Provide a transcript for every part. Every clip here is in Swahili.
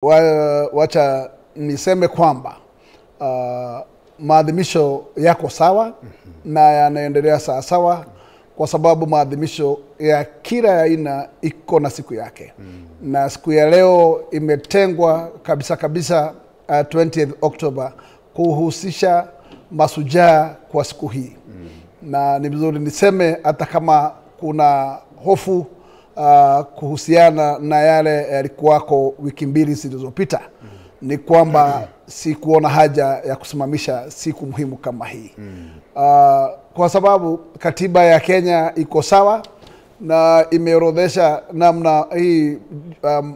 Wacha niseme kwamba maadhimisho yako sawa na yanaendelea sawa kwa sababu maadhimisho ya kila aina iko na siku yake. Na siku ya leo imetengwa kabisa 20th October kuhusisha Mashujaa kwa siku hii. Na ni vizuri niseme hata kama kuna hofu kuhusiana na yale yalikuwako wiki mbili zilizopita, ni kwamba si kuona haja ya kusimamisha siku muhimu kama hii. Kwa sababu katiba ya Kenya iko sawa na imeorodhesha namna hii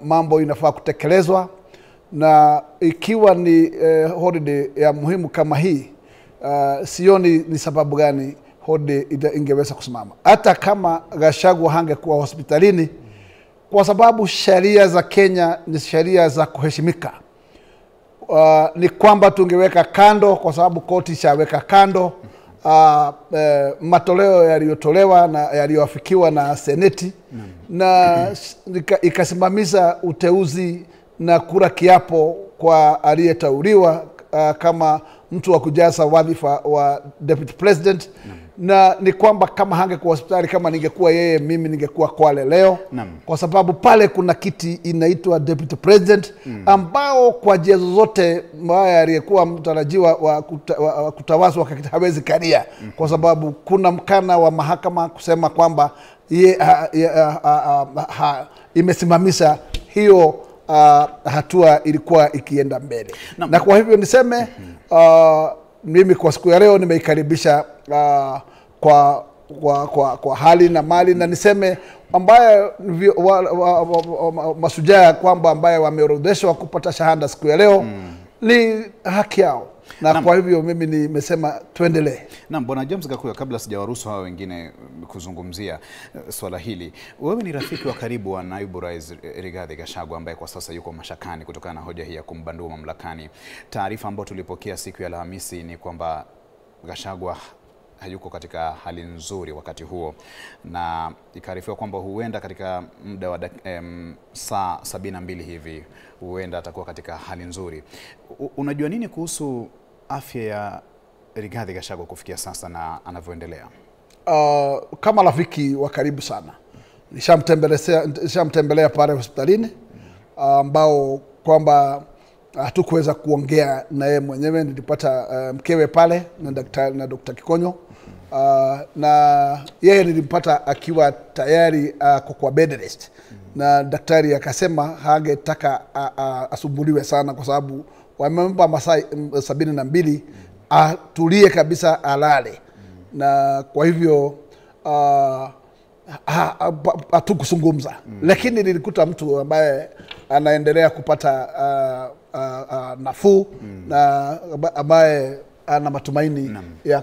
mambo inafaa kutekelezwa, na ikiwa ni holiday ya muhimu kama hii, sioni ni sababu gani holiday ingeweza kusimama. Hata kama Gachagua hangekuwa hospitalini, kwa sababu sheria za Kenya ni sheria za kuheshimika, ni kwamba tungeweka kando, kwa sababu koti shaweka kando matoleo yaliyotolewa na yaliyoafikiwa na seneti, na ikasimamisha uteuzi na kura kiapo kwa aliyeteuliwa kama mtu wa kujaza wadhifa wa deputy president. Na ni kwamba kama hangekuwa hospitali, kama ningekuwa yeye, mimi ningekuwa Kwale leo. Kwa sababu pale kuna kiti inaitwa deputy president, ambao kwa njia zote mbaya aliyekuwa mtarajiwa wa kutawazwa hawezi karia, kwa sababu kuna mkana wa mahakama kusema kwamba imesimamisha hiyo hatua ilikuwa ikienda mbele. Na kwa hivyo niseme mimi kwa siku ya leo nimeikaribisha kwa hali na mali, na niseme ambaye Mashujaa kwamba ambaye wameorodheshwa kupata shahada siku ya leo ni haki yao. Na kwa hivyo mimi nimesema tuendelee. Naam, Bwana James Gakuya, kabla sijawaruhusu hawa wengine kuzungumzia swala hili, wewe ni rafiki wa karibu wa Naibu Rais Rigathi Gachagua ambaye kwa sasa yuko mashakani kutokana na hoja hii ya kumbandua mamlakani. Taarifa ambayo tulipokea siku ya Alhamisi ni kwamba Gachagua hayuko katika hali nzuri wakati huo, na ikaarifiwa kwamba huenda katika muda wa saa 72 hivi huenda atakuwa katika hali nzuri. Unajua nini kuhusu afya ya Rigathi Gachagua kufikia sasa na anavyoendelea? Kama rafiki wa karibu sana, nishamtembelea pale hospitalini, ambao kwamba hatukuweza kuongea na yeye mwenyewe. Nilipata mkewe pale na Dr. Kikonyo, na yeye nilimpata akiwa tayari kwa bed rest, na daktari akasema hangetaka asumbuliwe sana, kwa sababu wamempa masaa 72 atulie kabisa, alale. Na kwa hivyo hatukuzungumza, lakini nilikuta mtu ambaye anaendelea kupata nafuu na ambaye ana matumaini ya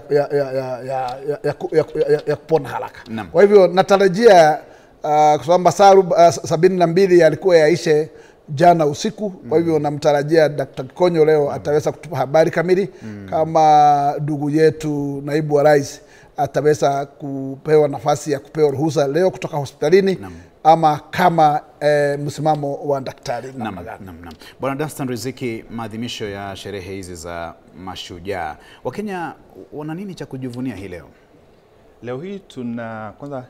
kupona haraka. Kwa hivyo natarajia kwa sababu saa 72 alikuwa yaishe jana usiku. Kwa hivyo namtarajia Dr. Kikonyo leo ataweza kutupa habari kamili, kama ndugu yetu naibu wa rais ataweza kupewa nafasi ya kupewa ruhusa leo kutoka hospitalini, ama kama msimamo wa daktari. Bwana Dunstan Riziki, maadhimisho ya sherehe hizi za Mashujaa, Wakenya wana nini cha kujivunia hii leo? Leo hii kwanza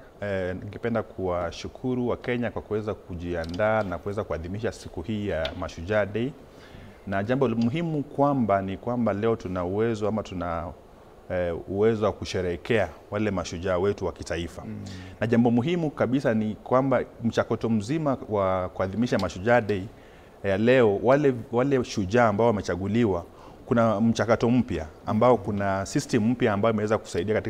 ningependa kuwashukuru Wakenya kwa kuweza kujiandaa na kuweza kuadhimisha siku hii ya Mashujaa Day. Na jambo muhimu ni kwamba leo tuna uwezo wa kusherehekea wale mashujaa wetu wa kitaifa. Na jambo muhimu kabisa ni kwamba mchakato mzima wa kuadhimisha Mashujaa Day leo, wale shujaa ambao wamechaguliwa, kuna mchakato mpya ambao kuna system mpya ambayo imeweza kusaidia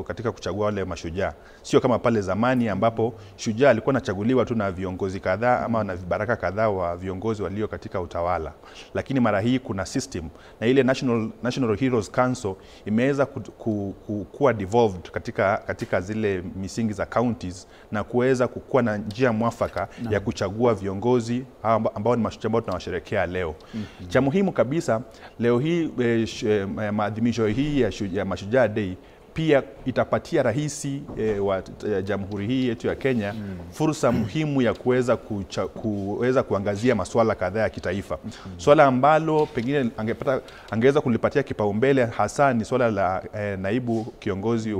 katika kuchagua wale mashujaa. Sio kama pale zamani ambapo shujaa alikuwa anachaguliwa tu na viongozi kadhaa ama na vibaraka kadhaa wa viongozi walio katika utawala. Lakini mara hii kuna system, na ile National Heroes Council imeweza kuwa devolved katika zile misingi za counties, na kuweza kukuwa na njia mwafaka ya kuchagua viongozi ambao ni mashujaa ambao tunawasherehekea leo. Cha muhimu kabisa leo hii maadhimisho hii ya Mashujaa Day pia itapatia rais wa jamhuri hii yetu ya Kenya fursa muhimu ya kuweza kuangazia masuala kadhaa ya kitaifa. Swala ambalo pengine angeweza kulipatia kipaumbele hasa ni swala la naibu kiongozi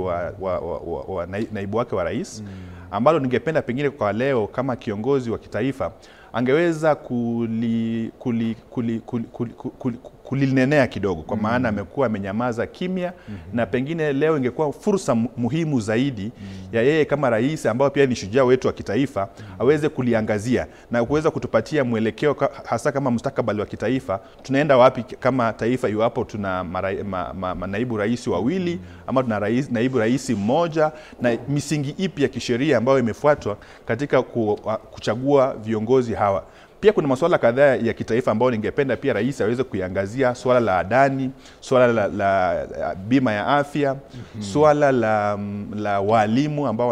naibu wake wa rais, ambalo ningependa pengine kwa leo kama kiongozi wa kitaifa angeweza kulinenea kidogo, kwa maana amekuwa amenyamaza kimya, na pengine leo ingekuwa fursa muhimu zaidi ya yeye kama rais ambao pia ni shujaa wetu wa kitaifa aweze kuliangazia na kuweza kutupatia mwelekeo, hasa kama mustakabali wa kitaifa tunaenda wapi kama taifa, iwapo tuna naibu rais wawili ama tuna naibu rais mmoja, na misingi ipi ya kisheria ambayo imefuatwa katika kuchagua viongozi hawa. Pia kuna masuala kadhaa ya kitaifa ambayo ningependa pia rais aweze kuiangazia: swala la adani, swala la bima ya afya, swala la walimu ambao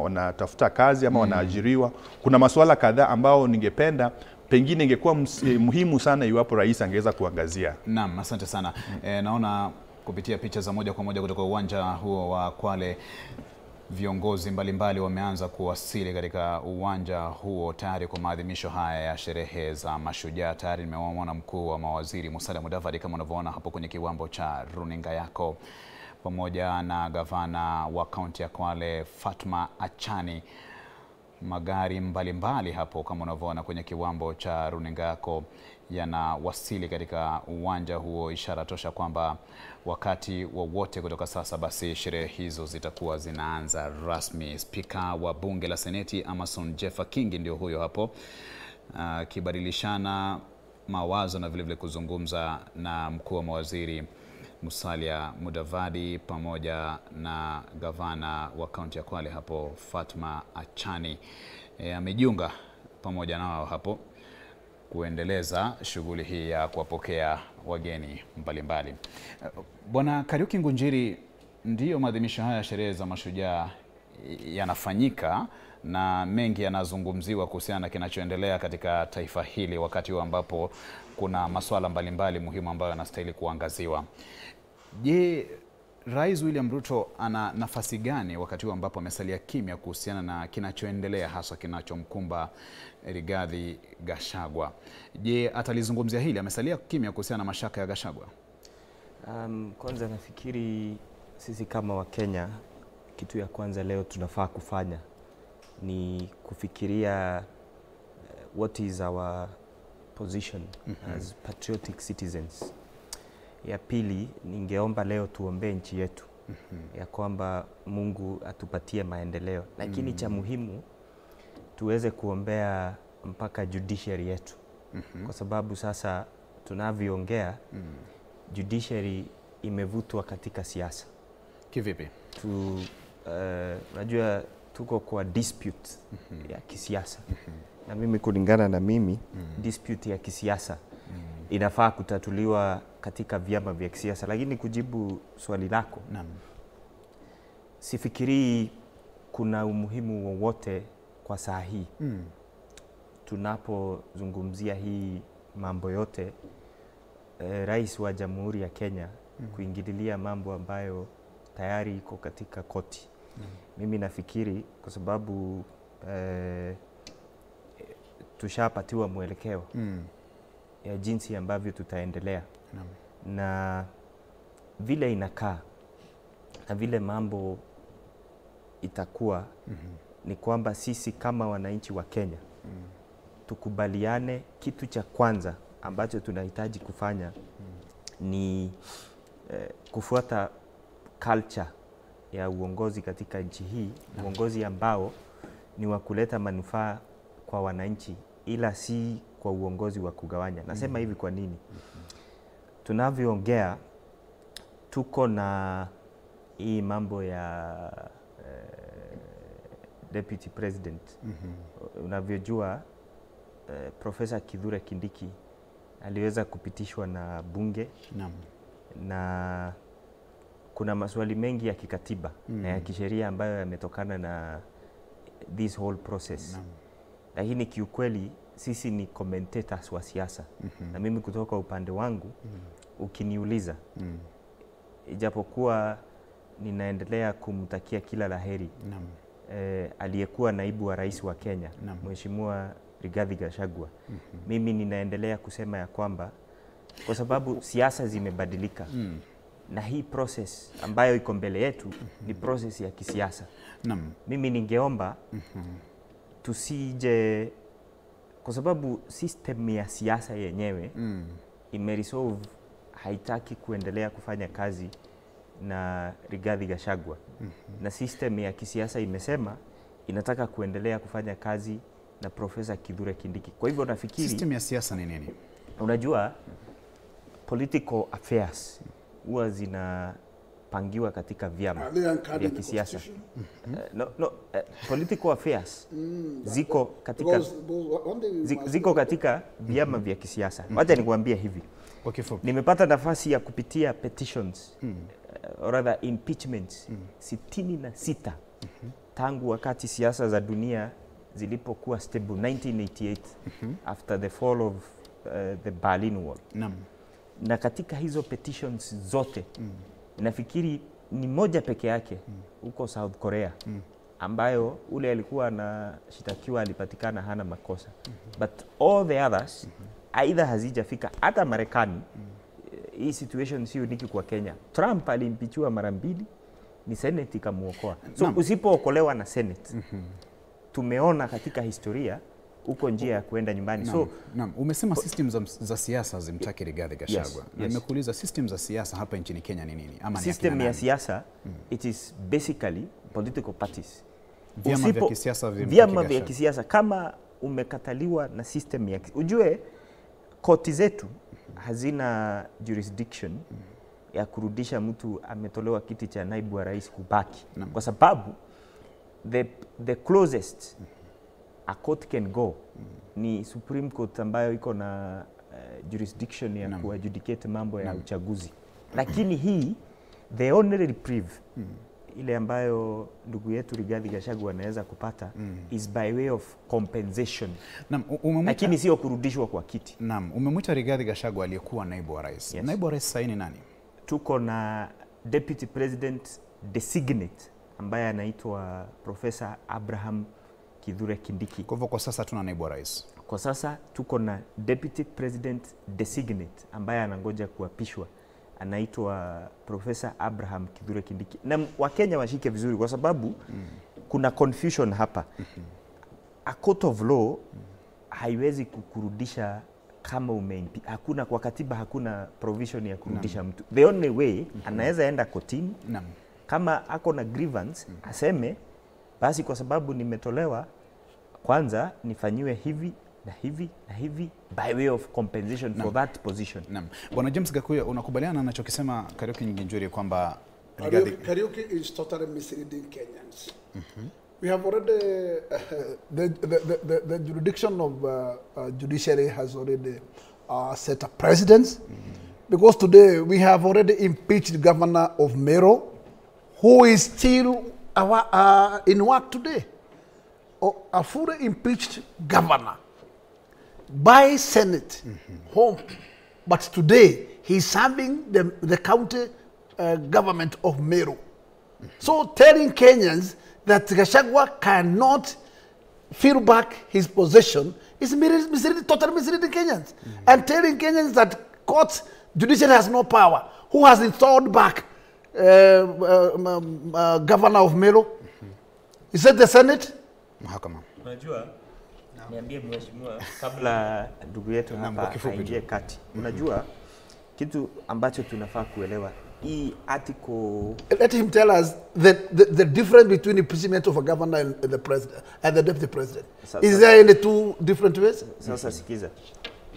wanatafuta kazi ama wanaajiriwa. Kuna masuala kadhaa ambao ningependa pengine ingekuwa muhimu sana iwapo rais angeweza kuangazia. Naam, asante sana. Naona kupitia picha za moja kwa moja kutoka uwanja huo wa Kwale, viongozi mbalimbali wameanza kuwasili katika uwanja huo tayari kwa maadhimisho haya ya sherehe za Mashujaa. Tayari nimemwona mkuu wa mawaziri Musalia Mudavadi kama unavyoona hapo kwenye kiwambo cha runinga yako, pamoja na gavana wa kaunti ya Kwale Fatma Achani. Magari mbalimbali hapo kama unavyoona kwenye kiwambo cha runinga yako yanawasili katika uwanja huo, ishara tosha kwamba wakati wowote kutoka sasa basi sherehe hizo zitakuwa zinaanza rasmi. Spika wa bunge la Seneti Amason Jeffa Kingi ndio huyo hapo, kibadilishana mawazo na vile kuzungumza na mkuu wa mawaziri Musalia Mudavadi pamoja na gavana wa kaunti ya Kwale hapo Fatma Achani. Amejiunga pamoja nao hapo kuendeleza shughuli hii ya kuwapokea wageni mbalimbali. Bwana Kariuki Ngunjiri, ndiyo maadhimisho haya sherehe za Mashujaa yanafanyika na mengi yanazungumziwa kuhusiana na kinachoendelea katika taifa hili, wakati huu ambapo kuna masuala mbalimbali muhimu ambayo yanastahili kuangaziwa. Je, Rais William Ruto ana nafasi gani wakati huu ambapo amesalia kimya kuhusiana na kinachoendelea, hasa kinachomkumba Rigathi Gachagua? Je, atalizungumzia hili? Amesalia kimya kuhusiana na mashaka ya Gachagua. Kwanza nafikiri sisi kama Wakenya, kitu ya kwanza leo tunafaa kufanya ni kufikiria what is our position as patriotic citizens. Ya pili, ningeomba leo tuombee nchi yetu ya kwamba Mungu atupatie maendeleo, lakini cha muhimu tuweze kuombea mpaka judiciary yetu, kwa sababu sasa tunavyoongea judiciary imevutwa katika siasa. Kivipi? Najua tuko kwa dispute ya kisiasa, na mimi kulingana na mimi dispute ya kisiasa inafaa kutatuliwa katika vyama vya kisiasa. Lakini kujibu swali lako, sifikiri kuna umuhimu wowote kwa saa hii tunapozungumzia hii mambo yote, rais wa Jamhuri ya Kenya kuingililia mambo ambayo tayari iko katika koti. Mimi nafikiri kwa sababu tushapatiwa mwelekeo ya jinsi ambavyo tutaendelea na vile inakaa na vile mambo itakuwa, ni kwamba sisi kama wananchi wa Kenya tukubaliane, kitu cha kwanza ambacho tunahitaji kufanya ni kufuata culture ya uongozi katika nchi hii, uongozi ambao ni wa kuleta manufaa kwa wananchi, ila si kwa uongozi wa kugawanya. Nasema hivi kwa nini? Tunavyoongea tuko na hii mambo ya deputy president. Unavyojua Profesa Kithure Kindiki aliweza kupitishwa na bunge na kuna maswali mengi ya kikatiba na ya kisheria ambayo yametokana na this whole process. Lakini kiukweli sisi ni commentators wa siasa, na mimi kutoka upande wangu ukiniuliza, ijapokuwa ninaendelea kumtakia kila laheri aliyekuwa naibu wa rais wa Kenya, Mheshimiwa Rigathi Gachagua. Mimi ninaendelea kusema ya kwamba kwa sababu siasa zimebadilika na hii process ambayo iko mbele yetu ni process ya kisiasa. Mimi ningeomba tusije, kwa sababu system ya siasa yenyewe imeresolve haitaki kuendelea kufanya kazi na Rigathi Gachagua. Na system ya kisiasa imesema inataka kuendelea kufanya kazi na Profesa Kithure Kindiki. Kwa hivyo nafikiri system ya siasa ni nini? Unajua political affairs huwa zinapangiwa katika vyama vya kisiasa. Political affairs ziko katika vyama vya kisiasa. Wacha nikwambie hivi. Kwa kifupi, nimepata nafasi ya kupitia petitions or rather impeachments 66 tangu wakati siasa za dunia zilipokuwa stable 1988 after the fall of the Berlin Wall. Na katika hizo petitions zote nafikiri ni moja peke yake huko South Korea ambayo ule alikuwa anashitakiwa alipatikana hana makosa. But all the others either hazijafika. Hata Marekani hii situation si unique kwa Kenya. Trump alimpichua mara 2, ni Senate ikamuokoa. So usipookolewa na Senate tumeona katika historia uko njia ya kuenda nyumbani. So umesema system za siasa zimtaki Rigathi Gachagua. Nimekuuliza system za siasa hapa nchini Kenya ni nini? Ama system ya siasa it is basically political parties. Vyama vya kisiasa kama umekataliwa na system ya ujue koti zetu hazina jurisdiction ya kurudisha mtu ametolewa kiti cha naibu wa rais kubaki. Kwa sababu the closest a court can go ni Supreme Court ambayo iko na jurisdiction ya kuadjudicate mambo ya uchaguzi. Lakini hii the only reprieve ile ambayo ndugu yetu Rigathi Gachagua anaweza kupata is by way of compensation. Lakini sio kurudishwa kwa kiti. Umemwita Rigathi Gachagua aliyekuwa naibu wa rais. Naibu wa rais sasa ni nani? Tuko na deputy president designate ambaye anaitwa Profesa Abraham Kithure Kindiki. Kwa hivyo kwa sasa tuna naibu wa rais. Kwa sasa tuko na deputy president designate ambaye anangoja kuapishwa, anaitwa Profesa Abraham Kithure Kindiki. Na Wakenya washike vizuri kwa sababu kuna confusion hapa. A court of law haiwezi kukurudisha kama hakuna kwa katiba, hakuna provision ya kurudisha mtu. The only way anaweza enda kotini kama ako na grievance aseme basi kwa sababu nimetolewa kwanza nifanyiwe hivi na hivi na hivi by way of compensation for that position. Bwana James Gakuya, unakubaliana na anachokisema Kariuki Nginjuri kwamba Kariuki is totally misleading Kenyans. We have already the jurisdiction of judiciary has already set a precedence, because today we have already impeached the governor of Meru, who is still in work today. A fully impeached governor by Senate home, but today he's serving the county government of Meru. So telling Kenyans that Gachagua cannot fill back his possession is misleading, totally misleading Kenyans. And telling Kenyans that court judiciary has no power. Who has installed back governor of Meru? Is that the Senate? Mahakama. Unajua, niambie mheshimiwa kabla ndugu yetu hapa aingie kati. Unajua kitu ambacho tunafaa kuelewa hii article. Let him tell us the difference between impeachment of a governor and the president and the deputy president. Is there any two different ways? Sasa sikiza.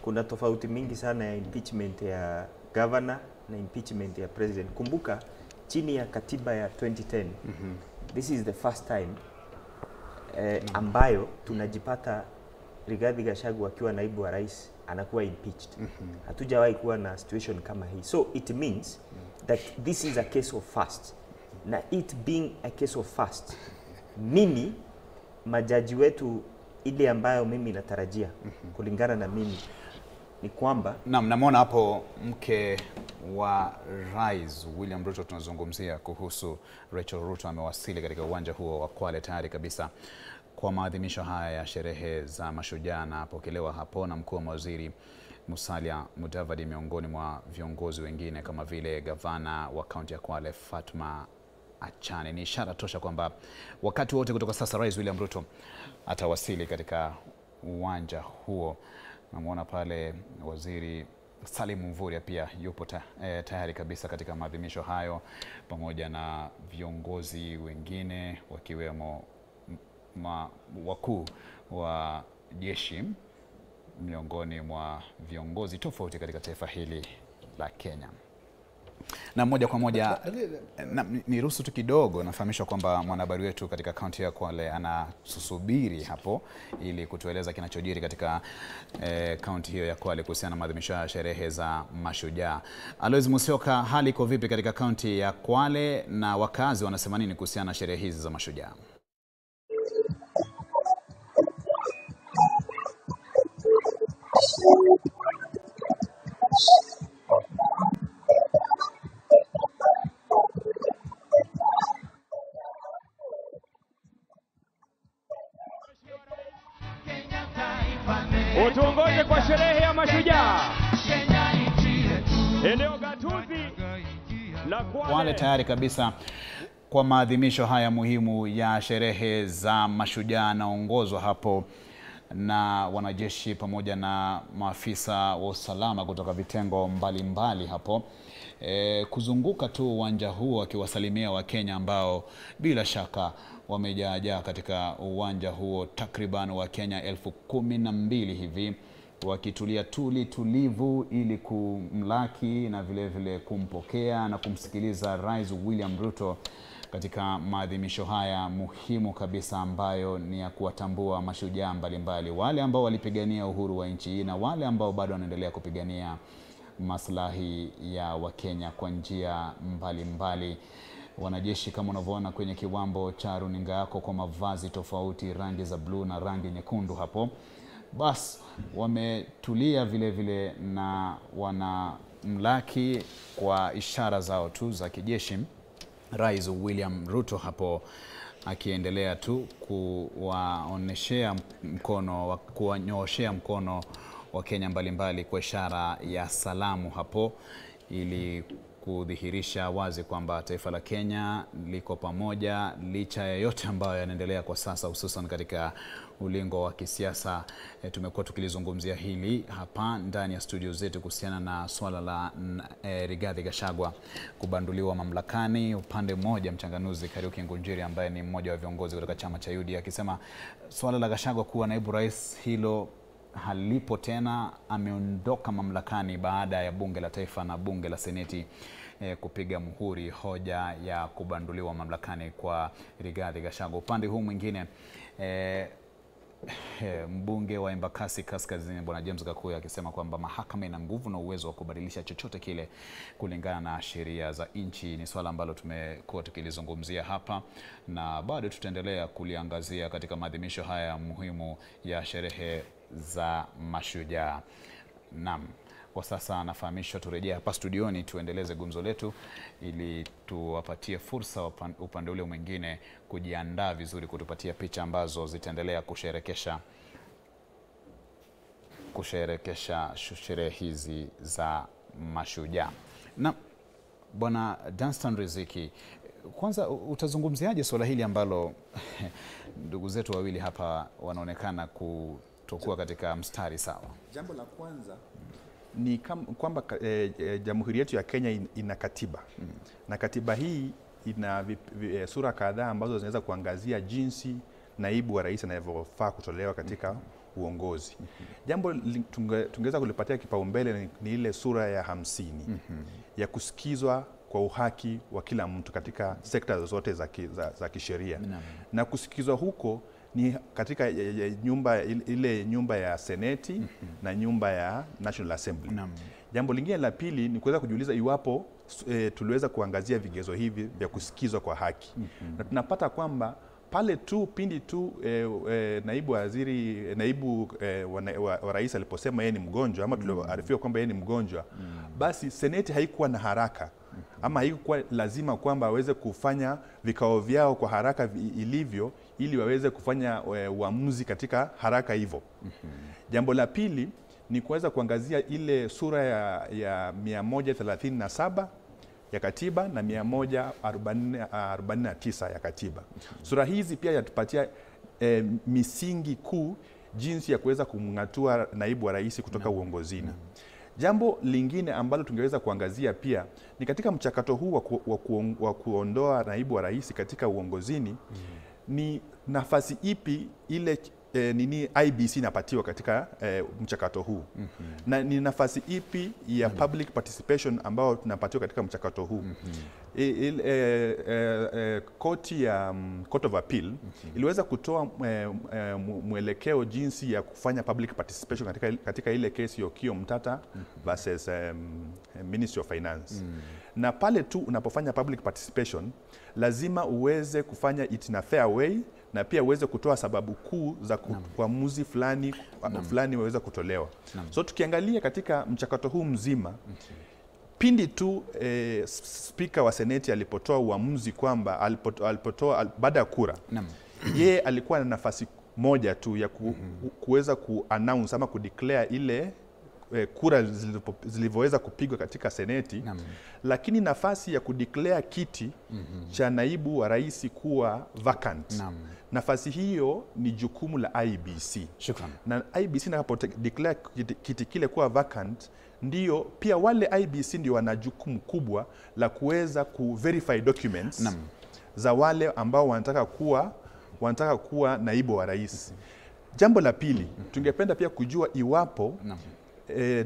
Kuna tofauti mingi sana ya impeachment ya governor na impeachment ya president. Kumbuka chini ya katiba ya 2010 this is the first time ambayo tunajipata Rigathi Gachagua akiwa naibu wa rais anakuwa impeached. Hatujawahi kuwa na situation kama hii. So it means that this is a case of first. Na it being a case of first, mimi majaji wetu ile ambayo mimi natarajia kulingana na mimi ni kwamba namwona hapo mke wa Rais William Ruto tunazungumzia kuhusu Rachel Ruto amewasili katika uwanja huo wa Kwale tayari kabisa kwa maadhimisho haya ya sherehe za Mashujaa, na apokelewa hapo na mkuu wa mawaziri Musalia Mudavadi miongoni mwa viongozi wengine kama vile gavana wa kaunti ya Kwale Fatma Achane. Ni ishara tosha kwamba wakati wote kutoka sasa Rais William Ruto atawasili katika uwanja huo. Namuona pale waziri Salim Mvurya pia yupo tayari kabisa katika maadhimisho hayo, pamoja na viongozi wengine wakiwemo wakuu wa jeshi miongoni mwa viongozi tofauti katika taifa hili la Kenya. Na moja kwa moja niruhusu tu kidogo, nafahamishwa kwamba mwanahabari wetu katika kaunti ya Kwale anasusubiri hapo ili kutueleza kinachojiri katika kaunti hiyo ya Kwale kuhusiana na maadhimisho ya sherehe za Mashujaa. Alois Musyoka, hali iko vipi katika kaunti ya Kwale na wakazi wanasema nini kuhusiana na sherehe hizi za Mashujaa? Utuongoze kwa sherehe ya Mashujaa. Eneo gatuzi la Kwale tayari kabisa kwa maadhimisho haya muhimu ya sherehe za Mashujaa, naongozwa hapo na wanajeshi pamoja na maafisa wa usalama kutoka vitengo mbalimbali hapo kuzunguka tu uwanja huo wakiwasalimia Wakenya ambao bila shaka wamejaajaa katika uwanja huo, takriban Wakenya 12,000 hivi wakitulia tulivu ili kumlaki na vile vile kumpokea na kumsikiliza Rais William Ruto katika maadhimisho haya muhimu kabisa ambayo ni ya kuwatambua mashujaa mbalimbali, wale ambao walipigania uhuru wa nchi hii na wale ambao bado wanaendelea kupigania maslahi ya Wakenya kwa njia mbalimbali. Wanajeshi kama unavyoona kwenye kiwambo cha runinga yako kwa mavazi tofauti, rangi za blue na rangi nyekundu hapo, bas wametulia vile vile na wanamlaki kwa ishara zao tu za kijeshi Rais William Ruto hapo, akiendelea tu kuwaonyeshea mkono, kuwanyooshea mkono wa Kenya mbalimbali kwa ishara ya salamu hapo, ili kudhihirisha wazi kwamba taifa la Kenya liko pamoja licha ya yote ambayo yanaendelea kwa sasa, hususan katika ulingo wa kisiasa. Tumekuwa tukilizungumzia hili hapa ndani ya studio zetu kuhusiana na swala la Rigathi Gachagua kubanduliwa mamlakani. Upande mmoja mchanganuzi Kariuki Ngunjiri ambaye ni mmoja wa viongozi kutoka chama cha UDA akisema swala la Gachagua kuwa naibu rais hilo halipo tena, ameondoka mamlakani baada ya bunge la taifa na bunge la seneti kupiga muhuri hoja ya kubanduliwa mamlakani kwa Rigathi Gachagua. Upande huu mwingine mbunge wa Embakasi Kaskazini Bwana James Gakuyu akisema kwamba mahakama ina nguvu na uwezo wa kubadilisha chochote kile kulingana na sheria za nchi. Ni swala ambalo tumekuwa tukilizungumzia hapa na bado tutaendelea kuliangazia katika maadhimisho haya muhimu ya sherehe za Mashujaa. Naam, kwa sasa nafahamishwa turejea hapa studioni tuendeleze gumzo letu ili tuwapatie fursa upande ule mwingine kujiandaa vizuri kutupatia picha ambazo zitaendelea kusherekesha sherehe hizi za Mashujaa. Na Bwana Dunstan Riziki, kwanza utazungumziaje swala hili ambalo ndugu zetu wawili hapa wanaonekana kutokuwa katika mstari sawa? Jambo la kwanza ni kwamba jamhuri yetu ya Kenya ina katiba. Na katiba hii ina sura kadhaa ambazo zinaweza kuangazia jinsi naibu wa rais anavyofaa kutolewa katika uongozi. Jambo tungeweza kulipatia kipaumbele ni ile sura ya 50 ya kusikizwa kwa uhaki wa kila mtu katika sekta zote za kisheria. Na kusikizwa huko ni katika ile nyumba ya seneti na nyumba ya National Assembly. Jambo lingine la pili ni kuweza kujiuliza iwapo tuliweza kuangazia vigezo hivi vya kusikizwa kwa haki. Na tunapata kwamba pale tu pindi tu naibu wa rais aliposema yeye ni mgonjwa ama tuliarifiwa kwamba yeye ni mgonjwa, basi seneti haikuwa na haraka ama haikuwa lazima kwamba waweze kufanya vikao vyao kwa haraka ilivyo ili waweze kufanya uamuzi katika haraka hivyo. Jambo la pili ni kuweza kuangazia ile sura ya 137 ya katiba na 149 ya katiba. Sura hizi pia yatupatia misingi kuu jinsi ya kuweza kumng'atua naibu wa rais kutoka uongozini. Jambo lingine ambalo tungeweza kuangazia pia ni katika mchakato huu wa kuondoa naibu wa rais katika uongozini, ni nafasi ipi ile IBC inapatiwa katika mchakato huu, na ni nafasi ipi ya public participation ambao tunapatiwa katika mchakato huu. Court of Appeal iliweza kutoa mwelekeo jinsi ya kufanya public participation katika ile kesi ya Okiya Mtata versus Ministry of Finance. Na pale tu unapofanya public participation lazima uweze kufanya it in a fair way, na pia uweze kutoa sababu kuu za uamuzi fulani waweza kutolewa. So tukiangalia katika mchakato huu mzima, pindi tu spika wa seneti alipotoa uamuzi kwamba alipotoa baada ya kura, yeye alikuwa na nafasi moja tu ya kuweza ku-announce ama ku-declare ile kura zilivyoweza kupigwa katika seneti, lakini nafasi ya kudeclare kiti cha naibu wa rais kuwa vacant, nafasi hiyo ni jukumu la IBC. Shukran. Na IBC inapodeclare kiti kile kuwa vacant, ndio pia wale IBC ndio wana jukumu kubwa la kuweza ku-verify documents za wale ambao wanataka kuwa naibu wa rais. Jambo la pili, tungependa pia kujua iwapo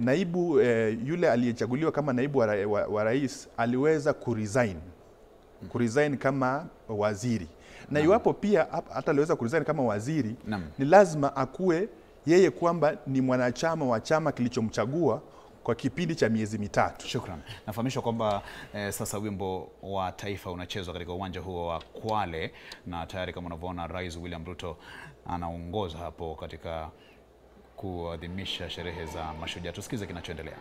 naibu yule aliyechaguliwa kama naibu wa rais aliweza kuresign kama waziri. Na iwapo pia hata aliweza kuresign kama waziri, ni lazima akue yeye kwamba ni mwanachama wa chama kilichomchagua kwa kipindi cha miezi mitatu. Shukran. Nafahamishwa kwamba sasa wimbo wa taifa unachezwa katika uwanja huo wa Kwale, na tayari kama unavyoona Rais William Ruto anaongoza hapo katika kuadhimisha sherehe za Mashujaa. Tusikize kinachoendelea.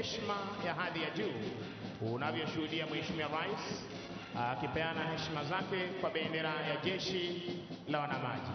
heshima ya hali ya juu unavyoshuhudia Mheshimiwa Rais akipeana heshima zake kwa bendera ya Jeshi la Wanamaji.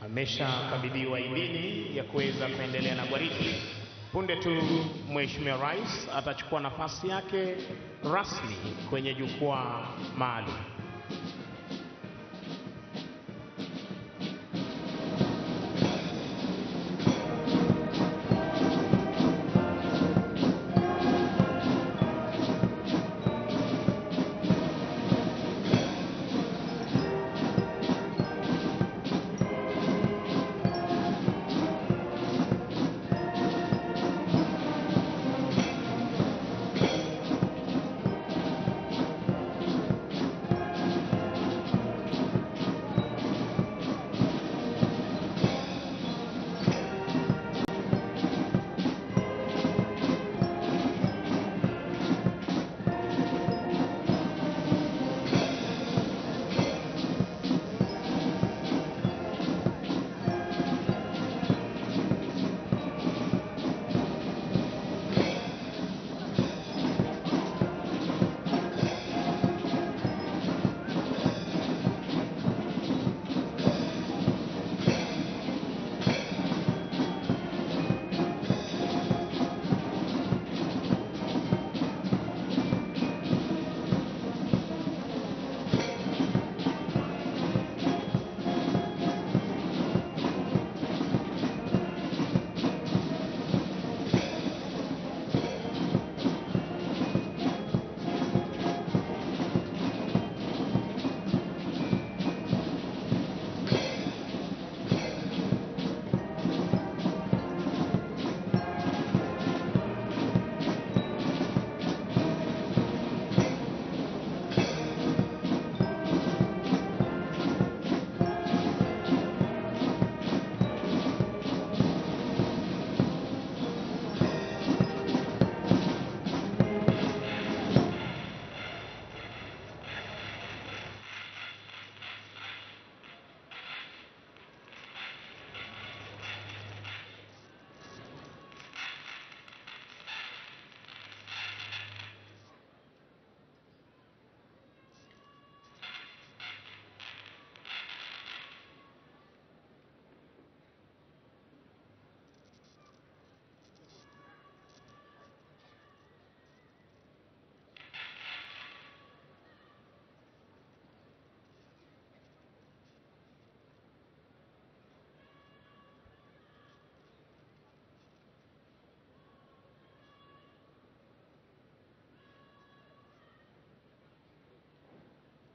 Ameshakabidhiwa idhini ya kuweza kuendelea na gwaridi. Punde tu Mheshimiwa Rais atachukua nafasi yake rasmi kwenye jukwaa maalum.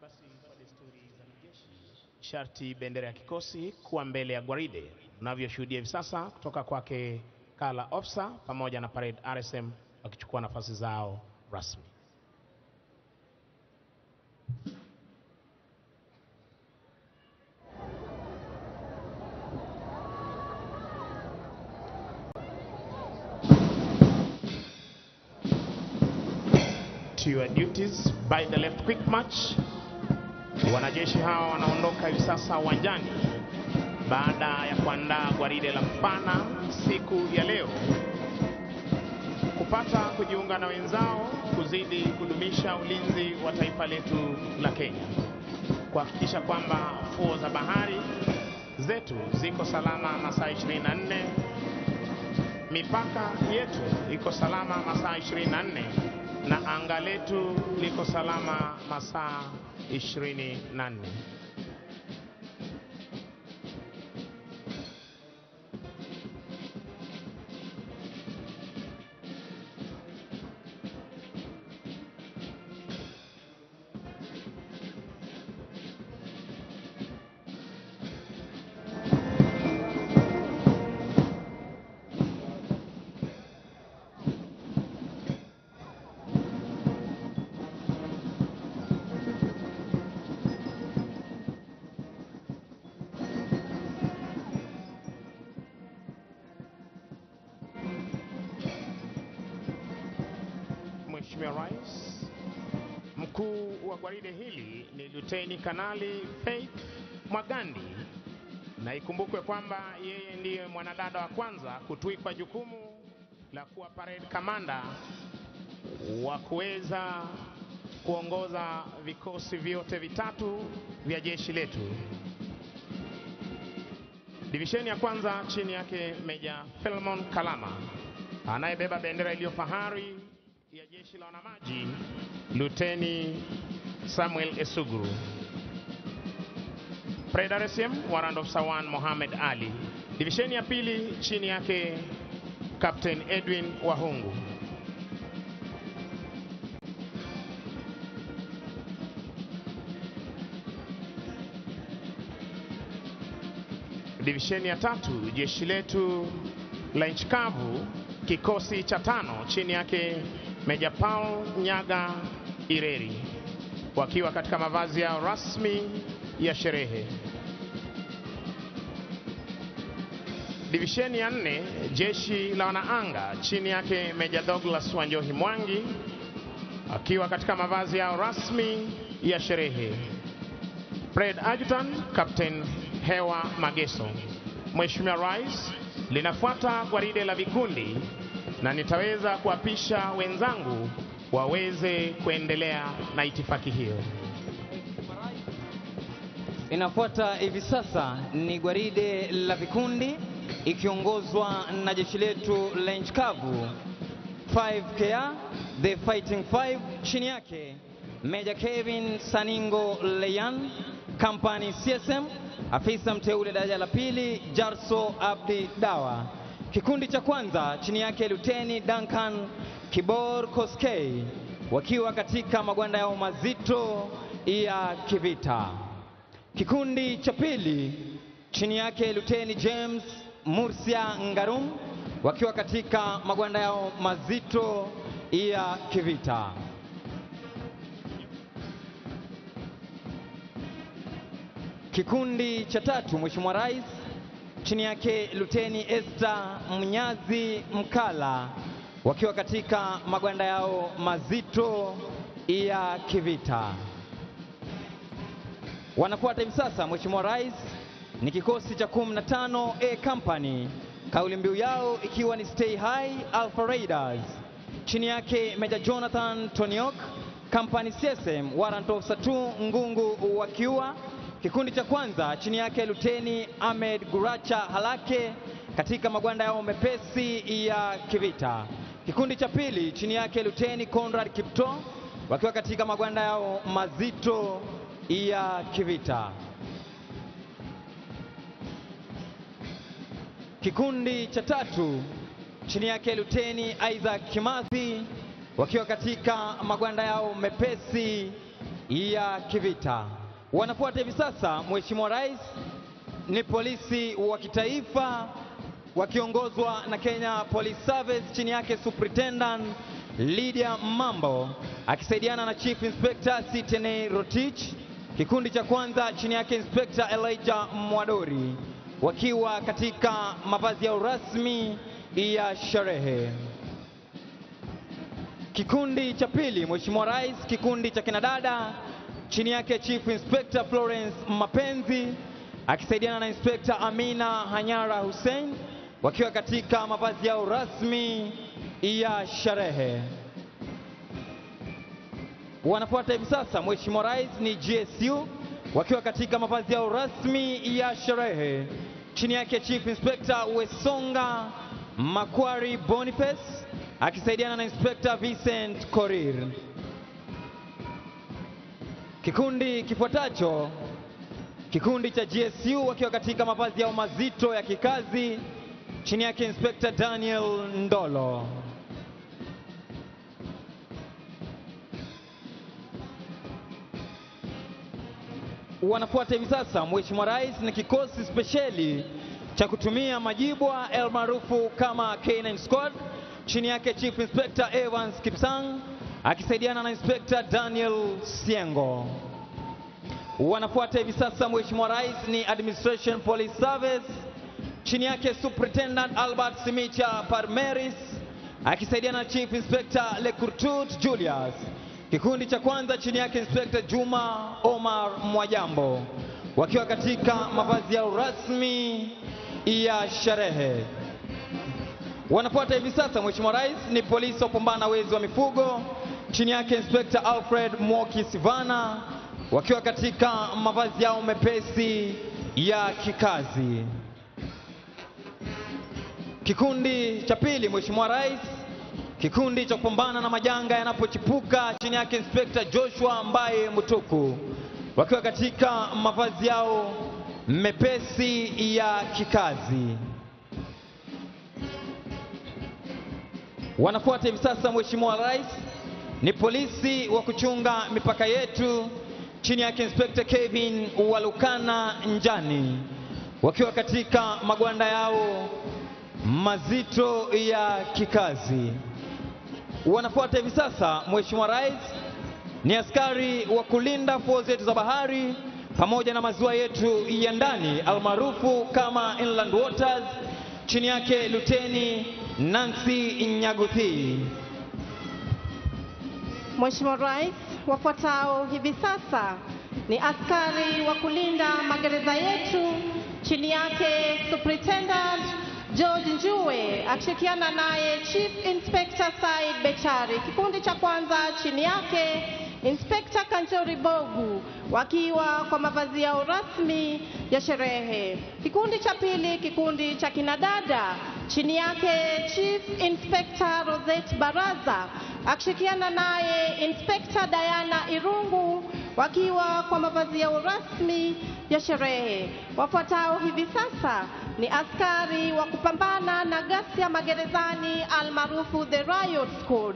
Basi kwa desturi za kijeshi, sharti bendera ya kikosi kuwa mbele ya gwaride. Unavyoshuhudia hivi sasa kutoka kwake Kala Ofsa pamoja na Parade RSM wakichukua nafasi zao rasmi. To your duties by the left quick march. Wanajeshi hawa wanaondoka hivi sasa uwanjani baada ya kuandaa gwaride la mpana siku ya leo, kupata kujiunga na wenzao kuzidi kudumisha ulinzi wa taifa letu la Kenya, kuhakikisha kwamba fuo za bahari zetu ziko salama masaa 24, mipaka yetu iko salama masaa 24 na anga letu liko salama masaa 24. Mheshimiwa Rais, mkuu wa gwaride hili ni Luteni Kanali Faith Mwagandi, na ikumbukwe kwamba yeye ndiye mwanadada wa kwanza kutwikwa jukumu la kuwa parade commander wa kuweza kuongoza vikosi vyote vitatu vya jeshi letu. Divisheni ya kwanza chini yake Meja Philemon Kalama, anayebeba bendera iliyo fahari ya jeshi la wanamaji Luteni Samuel Esuguru. Parade RSM Warrant Officer 1 Mohamed Ali. Divisheni ya pili chini yake Captain Edwin Wahungu. Divisheni ya tatu jeshi letu la nchi kavu kikosi cha 5 chini yake Meja Paul Nyaga Ireri, wakiwa katika mavazi yao rasmi ya sherehe. Divisheni ya 4 jeshi la wanaanga chini yake Meja Douglas Wanjohi Mwangi, akiwa katika mavazi yao rasmi ya sherehe. Parade Adjutant Captain Hewa Mageso. Mheshimiwa Rais, linafuata gwaride la vikundi na nitaweza kuapisha wenzangu waweze kuendelea na itifaki hiyo. Inafuata hivi sasa ni gwaride la vikundi ikiongozwa na jeshi letu la nchi kavu 5KA the Fighting 5, chini yake Meja Kevin Saningo Leyan, Company CSM, afisa mteule daraja la pili Jarso Abdi Dawa. Kikundi cha kwanza chini yake Luteni Duncan Kibor Koskei, wakiwa katika magwanda yao mazito ya kivita. Kikundi cha pili chini yake Luteni James Mursia Ngarum, wakiwa katika magwanda yao mazito ya kivita. Kikundi cha tatu Mheshimiwa Rais, chini yake Luteni Esther Mnyazi Mkala, wakiwa katika magwanda yao mazito ya kivita. Wanafuata hivi sasa Mheshimiwa Rais ni kikosi cha 15 A Company, kauli mbiu yao ikiwa ni Stay High Alpha Raiders, chini yake Meja Jonathan Toniok, Company CSM Warrant Officer 2 Ngungu wakiwa. Kikundi cha kwanza chini yake Luteni Ahmed Guracha Halake katika magwanda yao mepesi ya kivita. Kikundi cha pili chini yake Luteni Conrad Kipto, wakiwa katika magwanda yao mazito ya kivita. Kikundi cha tatu chini yake Luteni Isaac Kimathi, wakiwa katika magwanda yao mepesi ya kivita. Wanafuata hivi sasa, Mheshimiwa Rais, ni polisi wa kitaifa wakiongozwa na Kenya Police Service, chini yake Superintendent Lydia Mambo akisaidiana na Chief Inspector Sitene Rotich. Kikundi cha kwanza chini yake Inspector Elijah Mwadori wakiwa katika mavazi ya rasmi ya sherehe. Kikundi cha pili, Mheshimiwa Rais, kikundi cha kinadada chini yake Chief Inspector Florence Mapenzi akisaidiana na Inspector Amina Hanyara Hussein wakiwa katika mavazi yao rasmi ya sherehe. Wanafuata hivi sasa, Mheshimiwa Rais, ni GSU wakiwa katika mavazi yao rasmi ya sherehe chini yake Chief Inspector Wesonga Makwari Boniface akisaidiana na Inspector Vincent Korir. Kikundi kifuatacho, kikundi cha GSU wakiwa katika mavazi yao mazito ya kikazi chini yake Inspector Daniel Ndolo. Wanafuata hivi sasa, Mheshimiwa Rais, ni kikosi spesheli cha kutumia majibwa maarufu kama K9 Squad chini yake Chief Inspector Evans Kipsang akisaidiana na Inspector Daniel Siengo. Wanafuata hivi sasa, Mheshimiwa Rais, ni Administration Police Service chini yake Superintendent Albert Simicha Parmeris akisaidiana na Chief Inspector Lekurtut Julius. Kikundi cha kwanza chini yake Inspector Juma Omar Mwajambo wakiwa katika mavazi yao rasmi ya sherehe. Wanafuata hivi sasa, Mheshimiwa Rais, ni polisi wa kupambana na wezi wa mifugo chini yake Inspector Alfred Mwoki Sivana wakiwa katika mavazi yao mepesi ya kikazi. Kikundi cha pili, Mheshimiwa Rais, kikundi cha kupambana na majanga yanapochipuka chini yake Inspector Joshua Mbaye Mutuku wakiwa katika mavazi yao mepesi ya kikazi. Wanafuata hivi sasa, Mheshimiwa Rais, ni polisi wa kuchunga mipaka yetu chini yake Inspector Kevin Walukana Njani wakiwa katika magwanda yao mazito ya kikazi. Wanafuata hivi sasa, Mheshimiwa Rais, ni askari wa kulinda fuo zetu za bahari pamoja na maziwa yetu ya ndani almaarufu kama Inland Waters chini yake Luteni Nancy Nyaguthi. Mheshimiwa Rais, wafuatao hivi sasa ni askari wa kulinda magereza yetu chini yake Superintendent George Njue akishirikiana naye Chief Inspector Said Bechari. Kikundi cha kwanza chini yake Inspector Kanjori Bogu wakiwa kwa mavazi yao rasmi ya sherehe. Kikundi cha pili, kikundi cha kinadada chini yake Chief Inspector Rosette Baraza akishirikiana naye Inspector Diana Irungu wakiwa kwa mavazi yao rasmi ya sherehe. Wafuatao hivi sasa ni askari wa kupambana na ghasia magerezani almaarufu the Riot Squad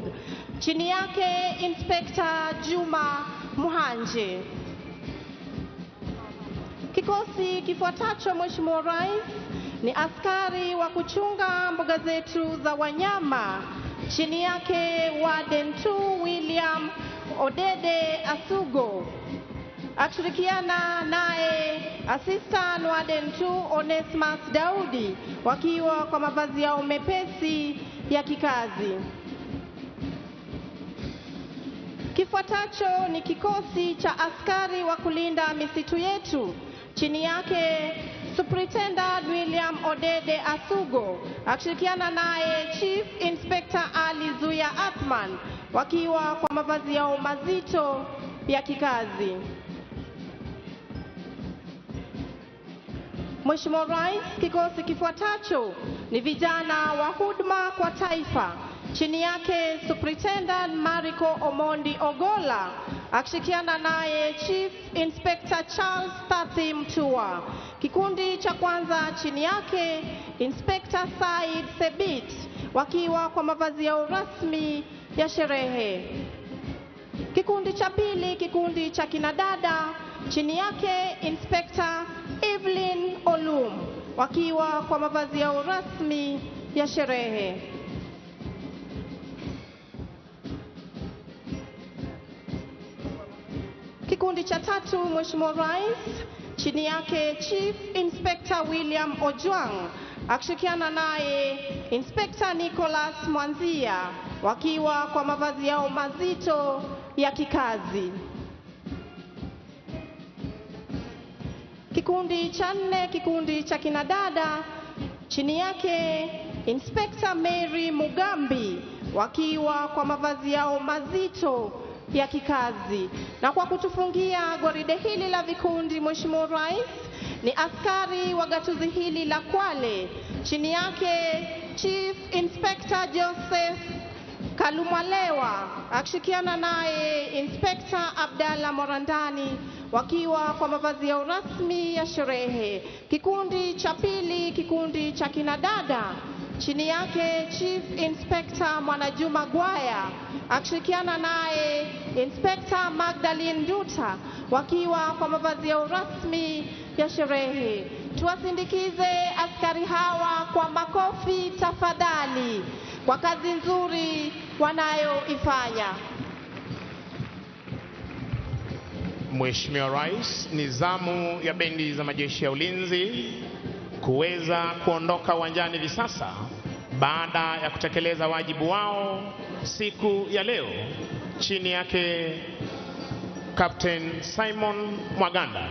chini yake Inspector Juma Muhanje. Kikosi kifuatacho, Mheshimiwa Rais, ni askari wa kuchunga mbuga zetu za wanyama chini yake Warden 2 William Odede Asugo akishirikiana naye Assistant Warden 2 Onesmus Daudi wakiwa kwa mavazi yao mepesi ya kikazi. Kifuatacho ni kikosi cha askari wa kulinda misitu yetu chini yake Superintendent William Odede Asugo akishirikiana naye Chief Inspector Ali Zuya Athman wakiwa kwa mavazi yao mazito ya kikazi. Mheshimiwa Rais, kikosi kifuatacho ni vijana wa huduma kwa taifa chini yake Superintendent Mariko Omondi Ogola akishirikiana naye Chief Inspector Charles Tati Mtua. Kikundi cha kwanza chini yake Inspector Said Sebit wakiwa kwa mavazi yao rasmi ya sherehe. Kikundi cha pili, kikundi cha kinadada, chini yake Inspector Evelyn Olum, wakiwa kwa mavazi yao rasmi ya sherehe. Kikundi cha tatu, Mheshimiwa Rais, chini yake Chief Inspector William Ojwang, akishirikiana naye Inspector Nicholas Mwanzia, wakiwa kwa mavazi yao mazito ya kikazi. Kikundi cha nne, kikundi cha kinadada, chini yake Inspector Mary Mugambi, wakiwa kwa mavazi yao mazito ya kikazi. Na kwa kutufungia gwaride hili la vikundi, Mheshimiwa Rais, ni askari wa gatuzi hili la Kwale, chini yake Chief Inspector Joseph Kalumalewa, akishirikiana naye Inspector Abdalla Morandani, wakiwa kwa mavazi yao rasmi ya sherehe. Kikundi cha pili, kikundi cha kinadada, chini yake Chief Inspector Mwanajuma Gwaya, akishirikiana naye Inspector Magdalene Nduta, wakiwa kwa mavazi yao rasmi ya sherehe. Tuwasindikize askari hawa kwa makofi tafadhali, kwa kazi nzuri wanayoifanya. Mheshimiwa Rais, ni zamu ya bendi za majeshi ya ulinzi kuweza kuondoka uwanjani hivi sasa baada ya kutekeleza wajibu wao siku ya leo chini yake Captain Simon Mwaganda,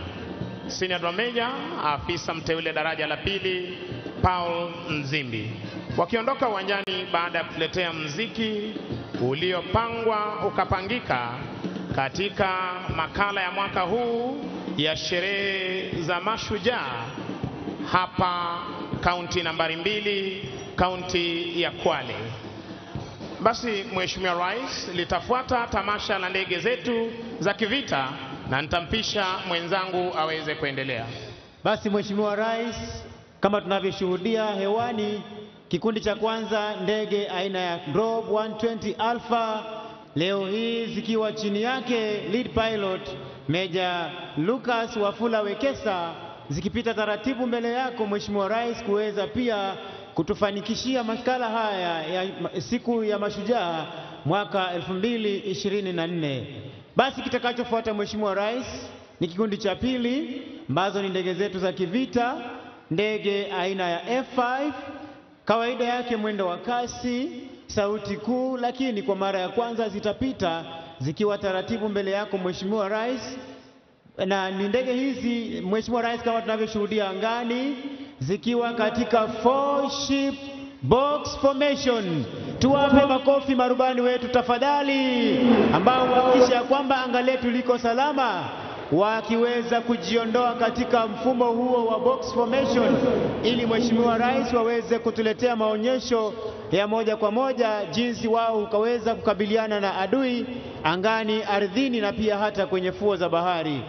Senior Drum Major, afisa mteule daraja la pili Paul Nzimbi, wakiondoka uwanjani baada ya kutuletea mziki uliopangwa ukapangika katika makala ya mwaka huu ya sherehe za Mashujaa hapa kaunti nambari 2, kaunti ya Kwale. Basi Mheshimiwa Rais, litafuata tamasha la ndege zetu za kivita na nitampisha mwenzangu aweze kuendelea. Basi Mheshimiwa Rais, kama tunavyoshuhudia hewani, kikundi cha kwanza ndege aina ya Globe 120 Alpha, leo hii zikiwa chini yake lead pilot Major Lucas Wafula Wekesa, zikipita taratibu mbele yako Mheshimiwa Rais kuweza pia kutufanikishia makala haya ya siku ya Mashujaa mwaka 2024. Basi kitakachofuata Mheshimiwa Rais ni kikundi cha pili, ambazo ni ndege zetu za kivita, ndege aina ya F5, kawaida yake mwendo wa kasi, sauti kuu, lakini kwa mara ya kwanza zitapita zikiwa taratibu mbele yako Mheshimiwa Rais. Na ni ndege hizi Mheshimiwa Rais, kama tunavyoshuhudia angani, zikiwa katika 4 ship box formation. Tuwape makofi marubani wetu tafadhali, ambao huhakikisha kwamba anga letu liko salama, wakiweza kujiondoa katika mfumo huo wa box formation, ili Mheshimiwa Rais waweze kutuletea maonyesho ya moja kwa moja jinsi wao ukaweza kukabiliana na adui angani, ardhini na pia hata kwenye fuo za bahari.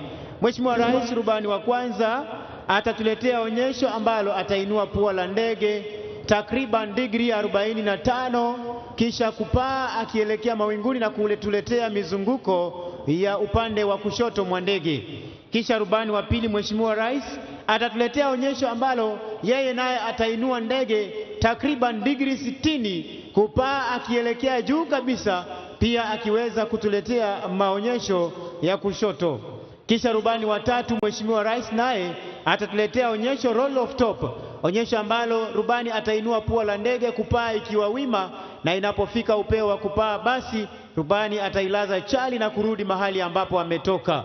Mheshimiwa Rais, rubani wa kwanza atatuletea onyesho ambalo atainua pua la ndege takriban degree 45, kisha kupaa akielekea mawinguni na kuletuletea mizunguko ya upande wa kushoto mwa ndege. Kisha rubani wa pili Mheshimiwa Rais atatuletea onyesho ambalo yeye naye atainua ndege takriban degree 60 kupaa akielekea juu kabisa, pia akiweza kutuletea maonyesho ya kushoto. Kisha rubani wa tatu Mheshimiwa Rais naye atatuletea onyesho roll of top, onyesho ambalo rubani atainua pua la ndege kupaa ikiwa wima, na inapofika upeo wa kupaa basi rubani atailaza chali na kurudi mahali ambapo ametoka.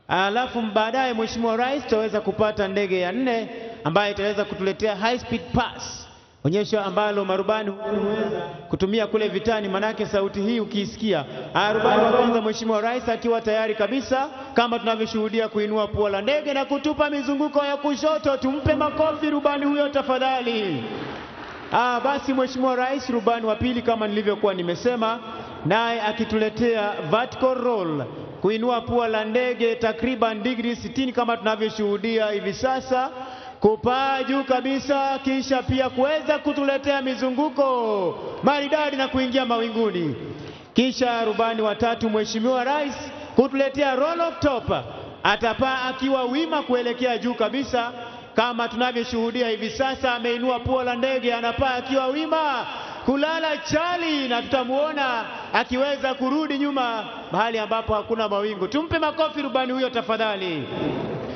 Alafu baadaye Mheshimiwa Rais tutaweza kupata ndege ya 4 ambayo itaweza kutuletea high speed pass, onyesho ambalo marubani huweza kutumia kule vitani, manake sauti hii ukiisikia. Rubani wa kwanza Mheshimiwa Rais akiwa tayari kabisa, kama tunavyoshuhudia kuinua pua la ndege na kutupa mizunguko ya kushoto. Tumpe makofi rubani huyo tafadhali. Basi Mheshimiwa Rais, rubani wa pili kama nilivyokuwa nimesema, naye akituletea vertical roll, kuinua pua la ndege takriban degree 60 kama tunavyoshuhudia hivi sasa, kupaa juu kabisa, kisha pia kuweza kutuletea mizunguko maridadi na kuingia mawinguni. Kisha rubani wa tatu Mheshimiwa Rais kutuletea roll of top, atapaa akiwa wima kuelekea juu kabisa kama tunavyoshuhudia hivi sasa. Ameinua pua la ndege, anapaa akiwa wima kulala chali, na tutamuona akiweza kurudi nyuma mahali ambapo hakuna mawingu. Tumpe makofi rubani huyo tafadhali.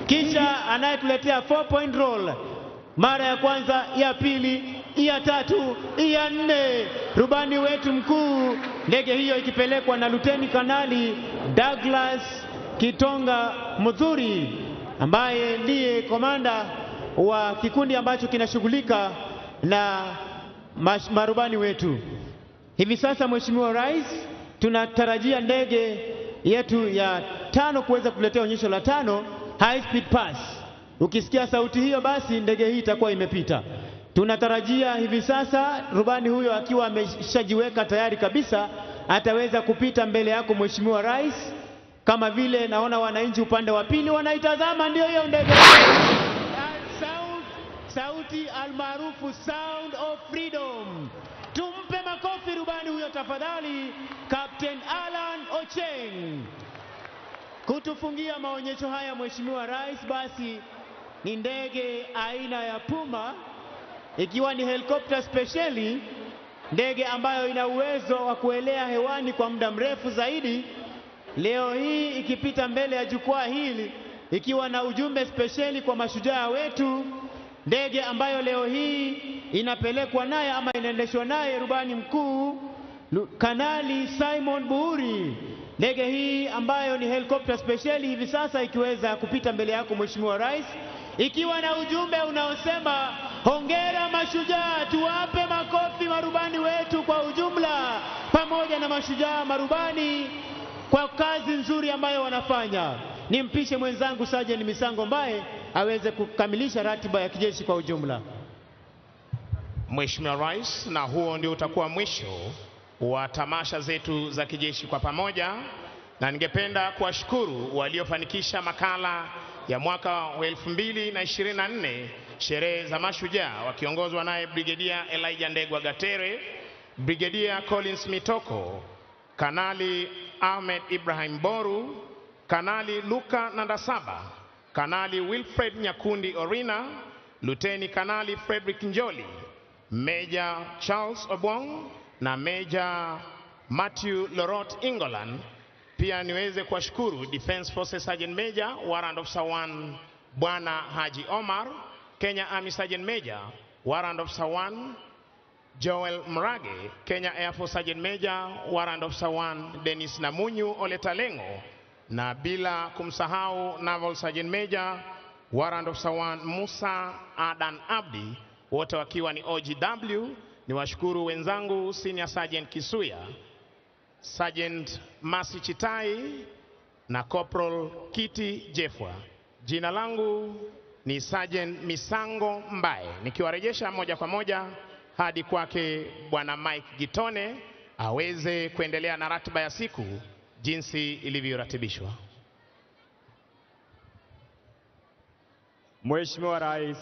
Kisha anayetuletea 4-point roll, mara ya kwanza, ya pili, ya tatu, ya nne, rubani wetu mkuu, ndege hiyo ikipelekwa na Luteni Kanali Douglas Kitonga Muthuri, ambaye ndiye komanda wa kikundi ambacho kinashughulika na marubani wetu. Hivi sasa Mheshimiwa Rais, tunatarajia ndege yetu ya 5 kuweza kuletea onyesho la 5 high speed pass. Ukisikia sauti hiyo, basi ndege hii itakuwa imepita. Tunatarajia hivi sasa rubani huyo akiwa ameshajiweka tayari kabisa, ataweza kupita mbele yako Mheshimiwa Rais, kama vile naona wananchi upande wa pili wanaitazama. Ndio hiyo ndege, sauti almaarufu Sound of Freedom. Tumpe makofi rubani huyo tafadhali, Captain Alan Ocheng, kutufungia maonyesho haya Mheshimiwa Rais. Basi ni ndege aina ya Puma, ikiwa ni helikopta speciali, ndege ambayo ina uwezo wa kuelea hewani kwa muda mrefu zaidi. Leo hii ikipita mbele ya jukwaa hili ikiwa na ujumbe speciali kwa mashujaa wetu, ndege ambayo leo hii inapelekwa naye ama inaendeshwa naye rubani mkuu Kanali Simon Buhuri. Ndege hii ambayo ni helikopta speciali hivi sasa ikiweza kupita mbele yako Mheshimiwa Rais, ikiwa na ujumbe unaosema hongera mashujaa. Tuwape makofi marubani wetu kwa ujumla, pamoja na mashujaa marubani kwa kazi nzuri ambayo wanafanya. Nimpishe mwenzangu Sergeant Misango ambaye aweze kukamilisha ratiba ya kijeshi kwa ujumla. Mheshimiwa Rais, na huo ndio utakuwa mwisho wa tamasha zetu za kijeshi kwa pamoja, na ningependa kuwashukuru waliofanikisha makala ya mwaka wa 2024 sherehe za mashujaa, wakiongozwa naye Brigedia Elijah Ndegwa Gatere, Brigedia Collins Mitoko, Kanali Ahmed Ibrahim Boru, Kanali Luka Nandasaba, Kanali Wilfred Nyakundi Orina, Luteni Kanali Frederick Njoli, Major Charles Obwong na Major Matthew Lorot Ingolan. Pia niweze kuwashukuru Defense Forces Sergeant Major Warrant Officer 1 Bwana Haji Omar, Kenya Army Sergeant Major Warrant Officer 1 Joel Mrage, Kenya Air Force Sergeant Major Warrant Officer 1 Dennis Namunyu Oletalengo, na bila kumsahau Naval Sergeant Major Warrant Officer 1 Musa Adan Abdi, wote wakiwa ni OGW. Ni washukuru wenzangu Senior Sergeant Kisuya, Sergeant Masi Chitai na Corporal Kiti Jefwa. Jina langu ni Sergeant Misango Mbae, nikiwarejesha moja kwa moja hadi kwake Bwana Mike Gitone aweze kuendelea na ratiba ya siku jinsi ilivyoratibishwa. Mheshimiwa Rais,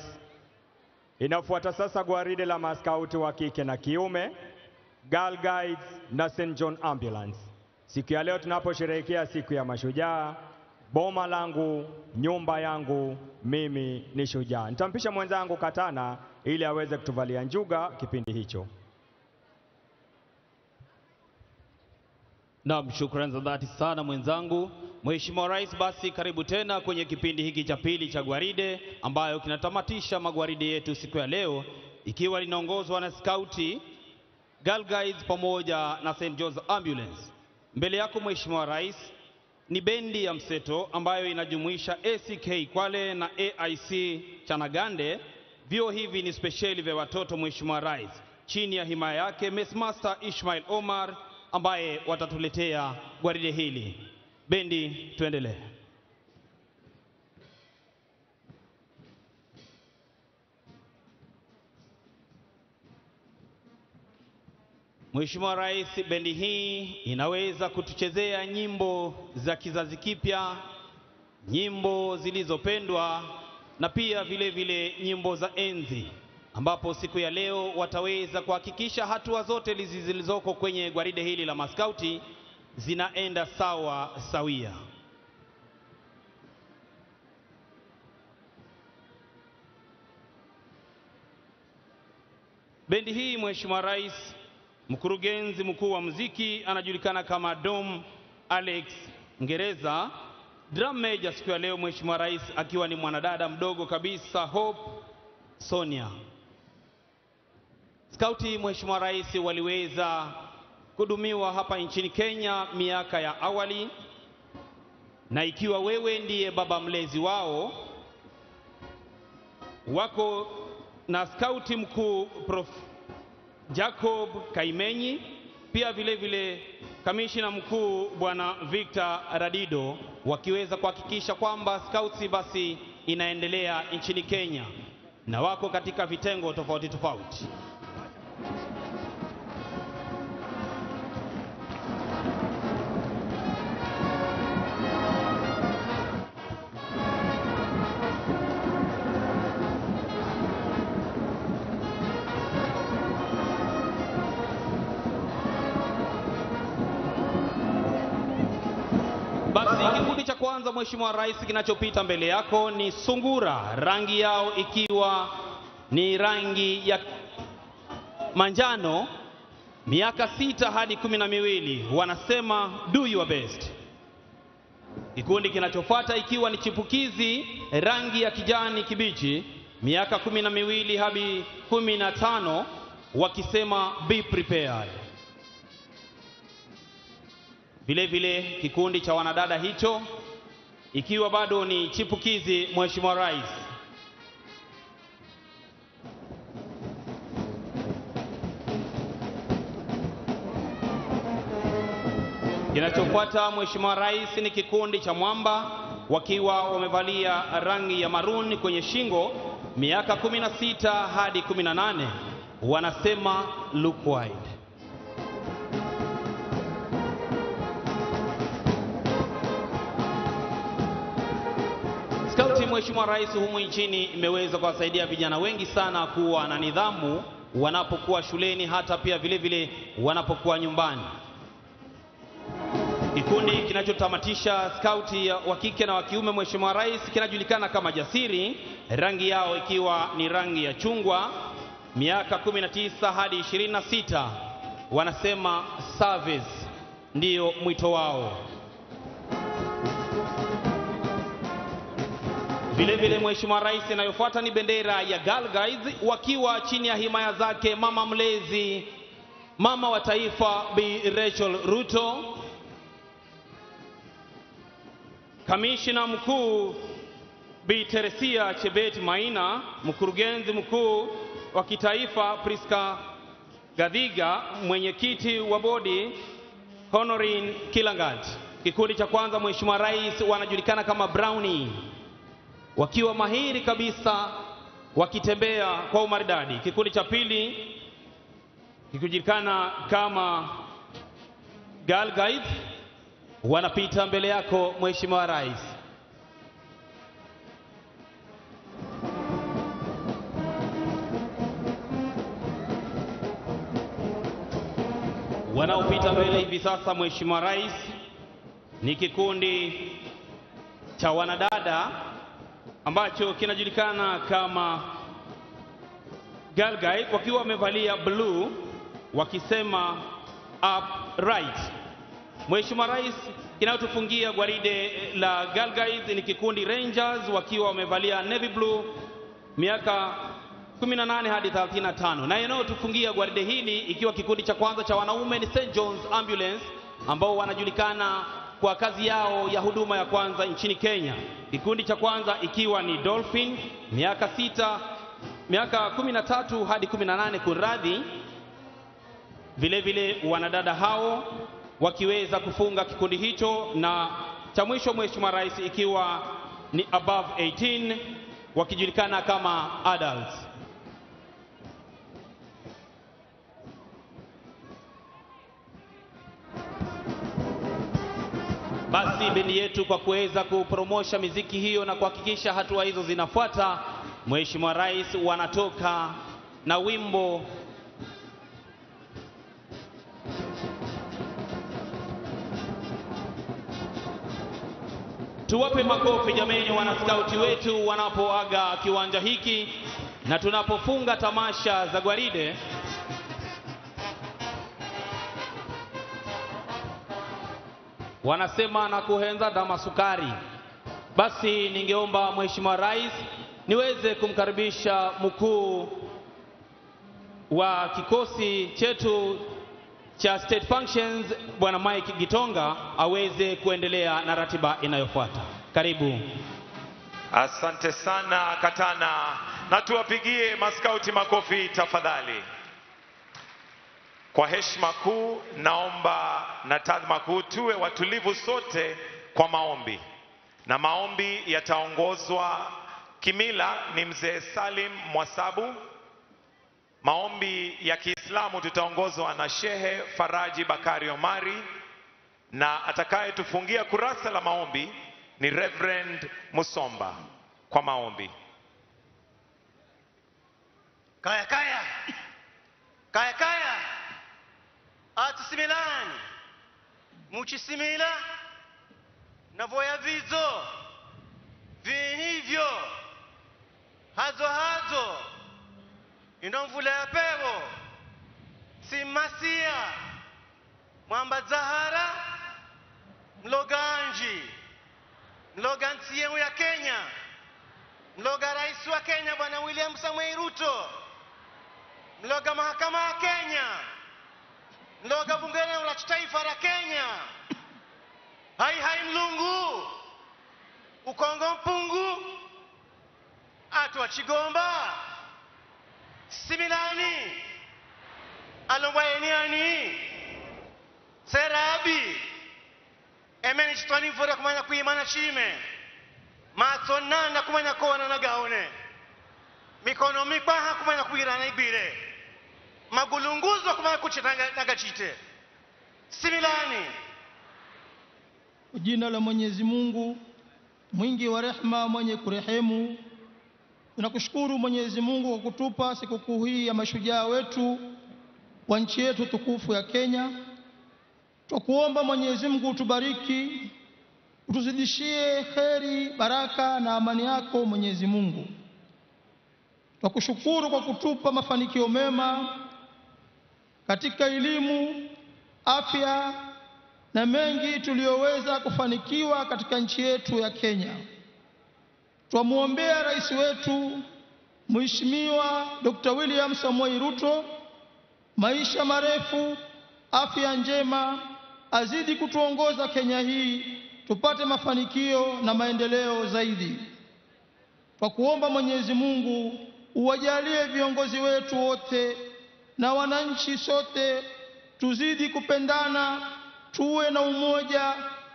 inafuata sasa gwaride la maskauti wa kike na kiume, Girl Guides na St. John Ambulance. Siku ya leo tunaposherehekea siku ya mashujaa, boma langu, nyumba yangu, mimi ni shujaa. Nitampisha mwenzangu Katana ili aweze kutuvalia njuga kipindi hicho. Naam, shukrani za dhati sana mwenzangu. Mheshimiwa Rais, basi karibu tena kwenye kipindi hiki cha pili cha gwaride ambayo kinatamatisha magwaride yetu siku ya leo, ikiwa linaongozwa na Scouti, Girl Guides pamoja na St. John's Ambulance. Mbele yako Mheshimiwa Rais ni bendi ya mseto ambayo inajumuisha ACK Kwale na AIC Chanagande. Vyo hivi ni speciali vya watoto Mheshimiwa Rais, chini ya himaya yake Mess Master Ishmael Omar ambaye watatuletea gwaride hili. Bendi, tuendelee. Mheshimiwa Rais, bendi hii inaweza kutuchezea nyimbo za kizazi kipya, nyimbo zilizopendwa na pia vile vile nyimbo za enzi. ambapo siku ya leo wataweza kuhakikisha hatua zote zilizoko kwenye gwaride hili la maskauti zinaenda sawa sawia. Bendi hii, Mheshimiwa Rais, mkurugenzi mkuu wa muziki anajulikana kama Dom Alex Ngereza. Drum major siku ya leo, Mheshimiwa Rais, akiwa ni mwanadada mdogo kabisa Hope Sonia. Skauti, Mheshimiwa Rais, waliweza kudumiwa hapa nchini Kenya miaka ya awali, na ikiwa wewe ndiye baba mlezi wao, wako na skauti mkuu Prof. Jacob Kaimenyi, pia vile vile kamishina mkuu Bwana Victor Radido, wakiweza kuhakikisha kwamba skauti basi inaendelea nchini Kenya, na wako katika vitengo tofauti tofauti. Kikundi cha kwanza, Mheshimiwa Rais, kinachopita mbele yako ni sungura, rangi yao ikiwa ni rangi ya manjano, miaka 6 hadi 12, wanasema do your best. Kikundi kinachofuata ikiwa ni chipukizi, rangi ya kijani kibichi, miaka 12 hadi 15, wakisema be prepared. Vile vile kikundi cha wanadada hicho ikiwa bado ni chipukizi, Mheshimiwa Rais, kinachofuata, Mheshimiwa Rais, ni kikundi cha mwamba wakiwa wamevalia rangi ya maroon kwenye shingo, miaka 16 hadi 18, wanasema look wide. Skauti, Mheshimiwa Rais, humu nchini imeweza kuwasaidia vijana wengi sana kuwa na nidhamu wanapokuwa shuleni, hata pia vile vile wanapokuwa nyumbani. Kikundi kinachotamatisha skauti wa kike na wa kiume, Mheshimiwa Rais, kinajulikana kama Jasiri, rangi yao ikiwa ni rangi ya chungwa, miaka 19 hadi 26, wanasema service ndiyo mwito wao. Vile vile, Mheshimiwa Rais, inayofuata ni bendera ya Girl Guides wakiwa chini ya himaya zake mama mlezi, mama wa taifa Bi Rachel Ruto, kamishina mkuu Bi Teresia Chebet Maina, mkurugenzi mkuu wa kitaifa Priska Gadhiga, mwenyekiti wa bodi Honorin Kilangat. Kikundi cha kwanza, Mheshimiwa Rais, wanajulikana kama Brownie, wakiwa mahiri kabisa wakitembea kwa umaridadi. Kikundi cha pili kikijulikana kama Girl Guides, wanapita mbele yako, Mheshimiwa Rais. Wanaopita mbele hivi sasa, Mheshimiwa Rais, ni kikundi cha wanadada ambacho kinajulikana kama Girl Guide, wakiwa wamevalia blue wakisema upright. Mheshimiwa Rais, kinachotufungia gwaride la Girl Guides ni kikundi Rangers wakiwa wamevalia navy blue, miaka 18 hadi 35, na inayotufungia gwaride hili ikiwa kikundi cha kwanza cha wanaume ni St. John's Ambulance ambao wanajulikana kwa kazi yao ya huduma ya kwanza nchini Kenya. Kikundi cha kwanza ikiwa ni Dolphin, miaka 13 hadi 18 kuradhi. Vile vile wanadada hao wakiweza kufunga kikundi hicho, na cha mwisho, Mheshimiwa Rais, ikiwa ni above 18 wakijulikana kama adults. Basi bendi yetu kwa kuweza kupromosha miziki hiyo na kuhakikisha hatua hizo zinafuata, Mheshimiwa Rais, wanatoka na wimbo Tuwape makofi jameni wanaskauti wetu wanapoaga kiwanja hiki na tunapofunga tamasha za gwaride. Wanasema na kuhenza dama sukari. Basi ningeomba Mheshimiwa Rais niweze kumkaribisha mkuu wa kikosi chetu cha State Functions Bwana Mike Gitonga aweze kuendelea na ratiba inayofuata. Karibu. Asante sana Katana, na tuwapigie maskauti makofi tafadhali. Kwa heshima kuu naomba na tadhima kuu tuwe watulivu sote kwa maombi, na maombi yataongozwa kimila ni mzee Salim Mwasabu. Maombi ya Kiislamu tutaongozwa na Shehe Faraji Bakari Omari, na atakaye tufungia kurasa la maombi ni Reverend Musomba kwa maombi. Kaya kaya kaya kaya atusimilani muchisimila na voya vizo vinhivyo hazo hazo inomvula ya pevo simasia mwamba Zahara mloganji mloga nchi ya Kenya mloga rais wa Kenya Bwana William Samoei Ruto mloga mahakama ya Kenya mloga bunge la taifa la Kenya hai hai mlungu ukongo mpungu atu wa Chigomba similani alombaeniani serabi emeni chitwani mfura kumanya kuimana chime matonana kumanya kona na gaone mikono mipaha kumanya kuirana ibire magulunguzo kumanya kuchitanga nagachite similani. Jina la Mwenyezi Mungu mwingi wa rehema mwenye kurehemu. Tunakushukuru Mwenyezi Mungu kwa kutupa sikukuu hii ya mashujaa wetu wa nchi yetu tukufu ya Kenya. Tukuomba Mwenyezi Mungu utubariki, utuzidishie kheri, baraka na amani yako Mwenyezi Mungu. Tukushukuru kwa kutupa mafanikio mema katika elimu, afya na mengi tuliyoweza kufanikiwa katika nchi yetu ya Kenya. Twamuombea rais wetu Mheshimiwa Dr. William Samoei Ruto maisha marefu, afya njema, azidi kutuongoza Kenya hii tupate mafanikio na maendeleo zaidi. Kwa kuomba Mwenyezi Mungu uwajalie viongozi wetu wote na wananchi sote tuzidi kupendana, tuwe na umoja,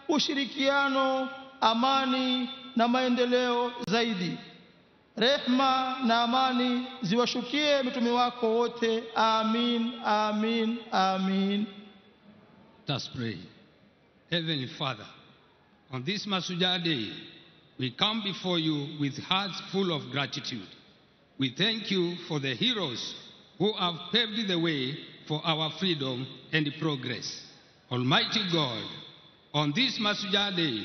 ushirikiano, amani na maendeleo zaidi. Rehma na amani ziwashukie mitume wako wote. Amin, amin, amin. Let us pray. Heavenly Father, on this Mashujaa Day, we come before you with hearts full of gratitude. We thank you for the heroes who have paved the way for our freedom and progress. Almighty God, on this Mashujaa Day,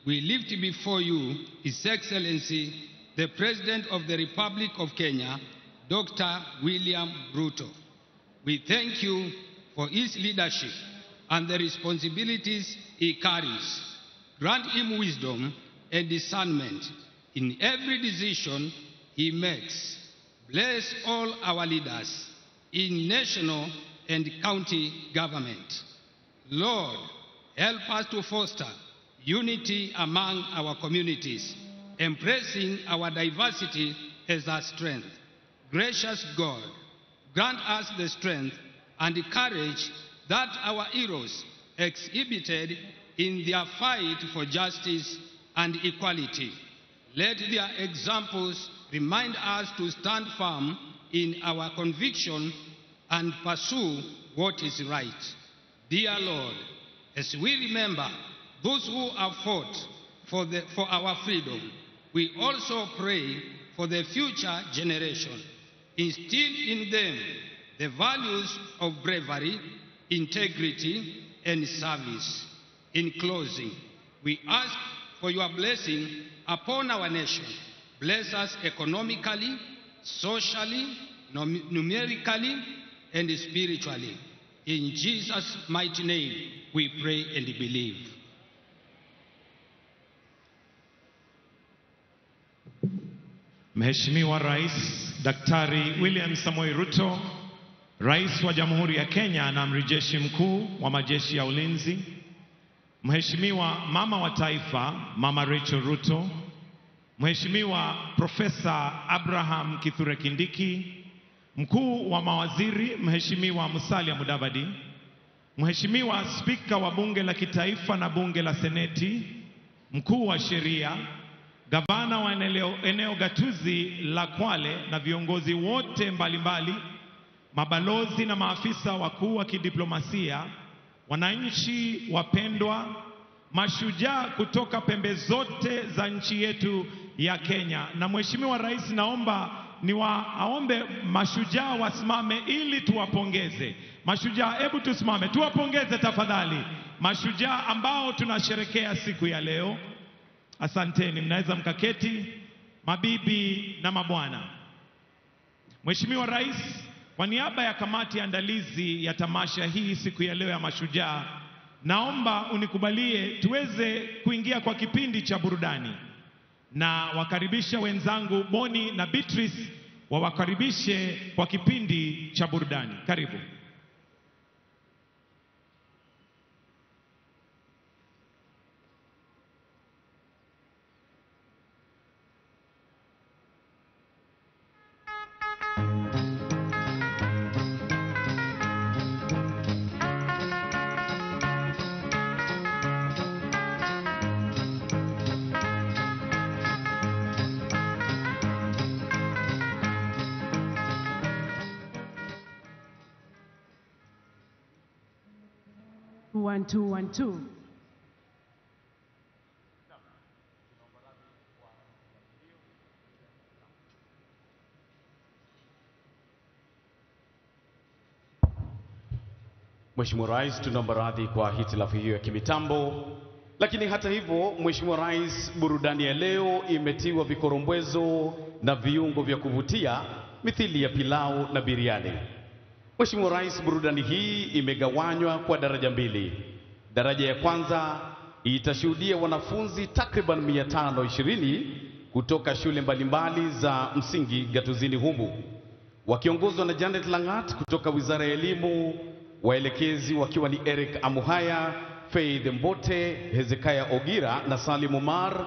we lift before you His Excellency, the President of the Republic of Kenya, Dr. William Ruto. We thank you for his leadership and the responsibilities he carries. Grant him wisdom and discernment in every decision he makes. Bless all our leaders in national and county government. Lord, help us to foster unity among our communities, embracing our diversity as our strength. Gracious God, grant us the strength and the courage that our heroes exhibited in their fight for justice and equality. Let their examples remind us to stand firm in our conviction and pursue what is right. Dear Lord, as we remember those who have fought for our freedom, we also pray for the future generation. instill in them the values of bravery, integrity, and service. In closing, we ask for your blessing upon our nation. Bless us economically, socially, numerically, and spiritually. In Jesus' mighty name, we pray and believe. Mheshimiwa Rais Daktari William Samoei Ruto, Rais wa Jamhuri ya Kenya na Amiri Jeshi Mkuu wa Majeshi ya Ulinzi, Mheshimiwa Mama wa Taifa, Mama Rachel Ruto, Mheshimiwa Profesa Abraham Kithure Kindiki, Mkuu wa Mawaziri Mheshimiwa Musalia Mudavadi, Mheshimiwa Spika wa Bunge la Kitaifa na Bunge la Seneti, Mkuu wa Sheria, Gavana wa eneo gatuzi la Kwale na viongozi wote mbalimbali, mabalozi na maafisa wakuu wa kidiplomasia, wananchi wapendwa, mashujaa kutoka pembe zote za nchi yetu ya Kenya. Na Mheshimiwa Rais, naomba aombe mashujaa wasimame ili tuwapongeze. Mashujaa, hebu tusimame tuwapongeze tafadhali mashujaa ambao tunasherekea siku ya leo. Asanteni, mnaweza mkaketi mabibi na mabwana. Mheshimiwa Rais, kwa niaba ya kamati ya andalizi ya tamasha hii siku ya leo ya mashujaa, naomba unikubalie tuweze kuingia kwa kipindi cha burudani, na wakaribisha wenzangu Boni na Beatrice wawakaribishe kwa kipindi cha burudani. Karibu. One, two, 1, 2. Mheshimiwa Rais, tunaomba radhi kwa hitilafu hiyo ya kimitambo, lakini hata hivyo, Mheshimiwa Rais, burudani ya leo imetiwa vikorombwezo na viungo vya kuvutia mithili ya pilau na biriani. Mheshimiwa Rais, burudani hii imegawanywa kwa daraja mbili. Daraja ya kwanza itashuhudia wanafunzi takriban 520 kutoka shule mbalimbali za msingi gatuzini humu, wakiongozwa na Janet Langat kutoka Wizara ya Elimu, waelekezi wakiwa ni Eric Amuhaya, Faith Mbote, Hezekiah Ogira na Salim Umar.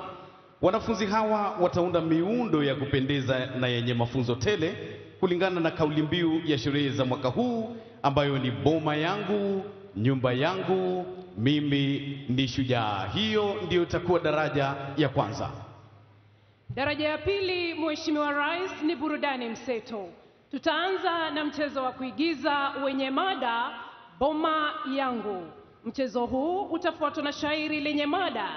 Wanafunzi hawa wataunda miundo ya kupendeza na yenye mafunzo tele kulingana na kauli mbiu ya sherehe za mwaka huu ambayo ni boma yangu, nyumba yangu, mimi ni shujaa. Hiyo ndio itakuwa daraja ya kwanza. Daraja ya pili, Mheshimiwa Rais, ni burudani mseto. Tutaanza na mchezo wa kuigiza wenye mada boma yangu. Mchezo huu utafuatwa na shairi lenye mada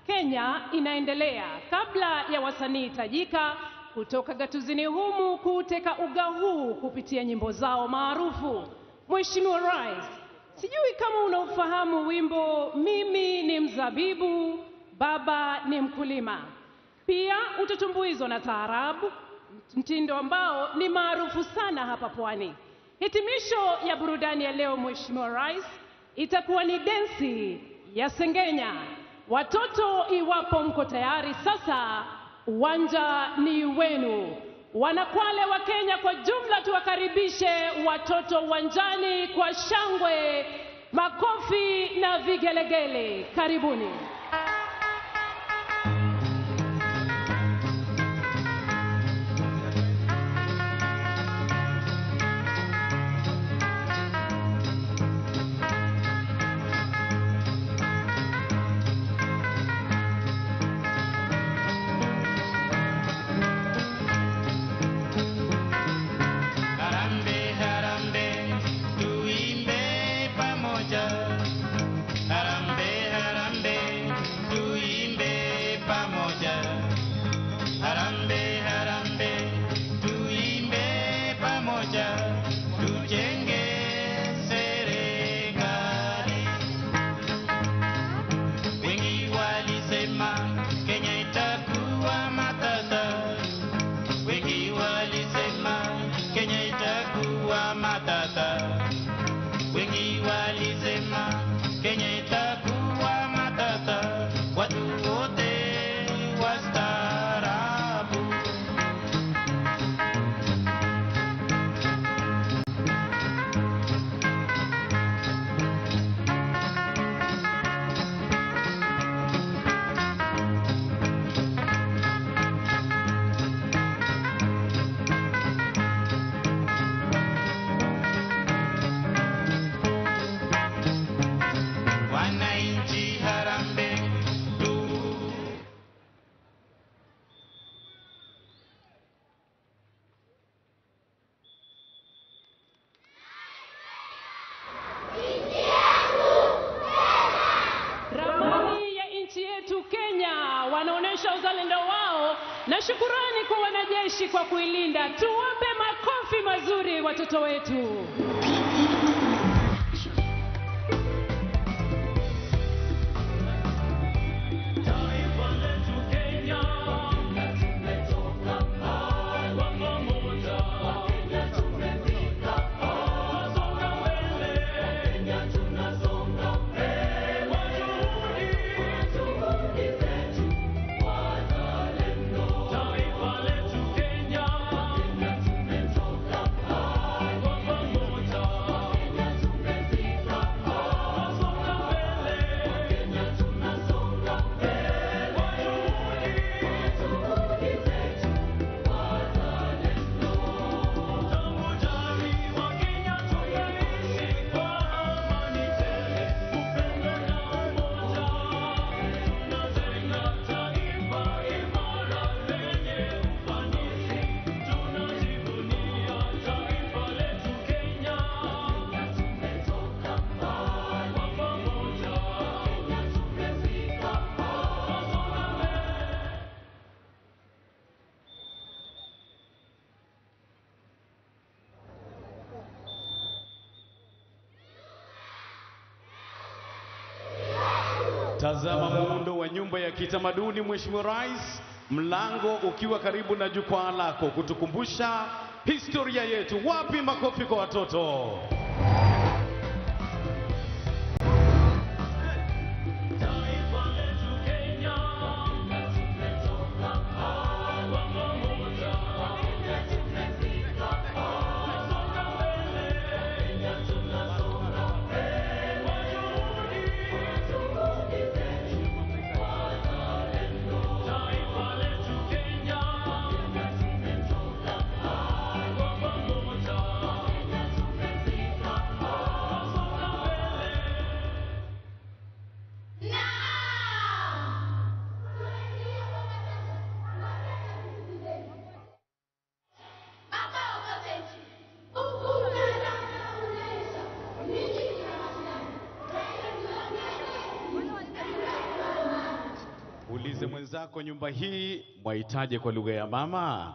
Kenya inaendelea, kabla ya wasanii tajika kutoka gatuzini humu kuteka uga huu kupitia nyimbo zao maarufu. Mheshimiwa Rais, sijui kama unaufahamu wimbo mimi ni mzabibu, baba ni mkulima. Pia utatumbuizwa na taarabu, mtindo ambao ni maarufu sana hapa Pwani. Hitimisho ya burudani ya leo, Mheshimiwa Rais, itakuwa ni densi ya Sengenya. Watoto, iwapo mko tayari sasa, uwanja ni wenu. Wanakwale wa Kenya kwa jumla, tuwakaribishe watoto uwanjani kwa shangwe, makofi na vigelegele. Karibuni. Harambe, harambe, Kenya itakuwa matata. Wengi walisema Kenya itakuwa matata. Wengi walisema Kenya itakuwa matata. Watu wote wastaarabu. Wananchi harambee tu. Ramani ya nchi yetu Kenya wanaonesha uzalendo wao na shukurani kwa wanajeshi kwa kuilinda. Tuwape makofi mazuri watoto wetu. Tazama muundo wa nyumba ya kitamaduni Mheshimiwa Rais, mlango ukiwa karibu na jukwaa lako kutukumbusha historia yetu. Wapi makofi kwa watoto? Ulize mwenzako, nyumba hii mwahitaje kwa lugha ya mama?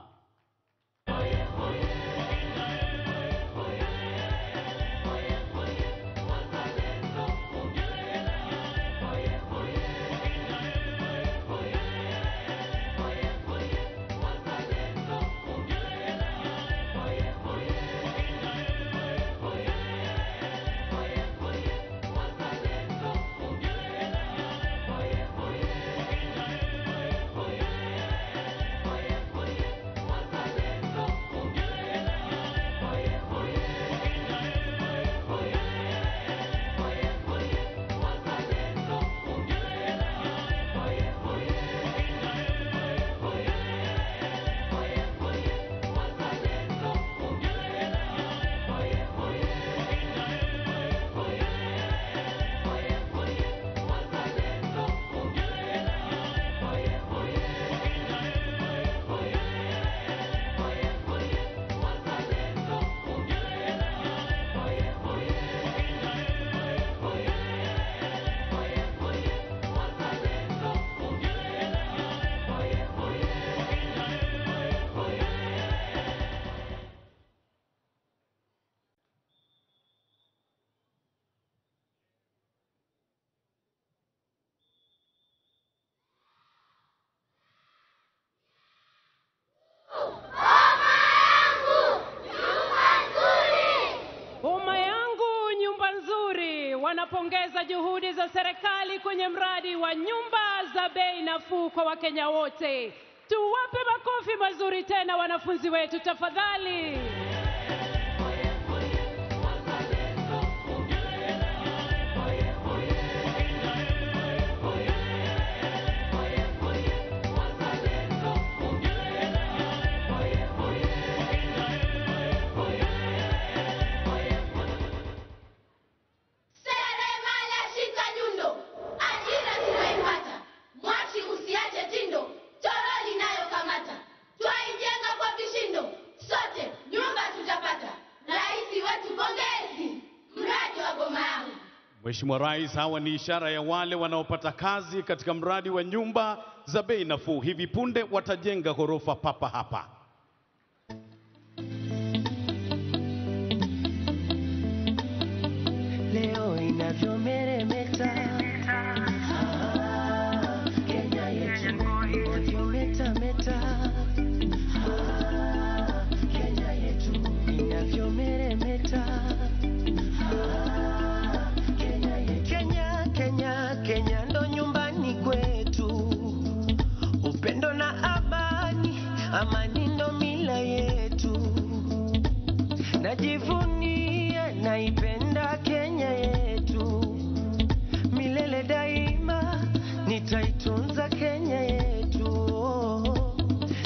kupongeza juhudi za serikali kwenye mradi wa nyumba za bei nafuu kwa Wakenya wote. Tuwape makofi mazuri tena wanafunzi wetu tafadhali. Mheshimiwa Rais, hawa ni ishara ya wale wanaopata kazi katika mradi wa nyumba za bei nafuu. Hivi punde watajenga ghorofa papa hapa. Leo inavyomeremeta, Kenya yetu inavyometameta, Kenya yetu inavyomeremeta, Kenya ndo nyumbani kwetu, upendo na amani, amani ndo mila yetu. Najivunia, naipenda Kenya yetu, milele daima nitaitunza Kenya yetu.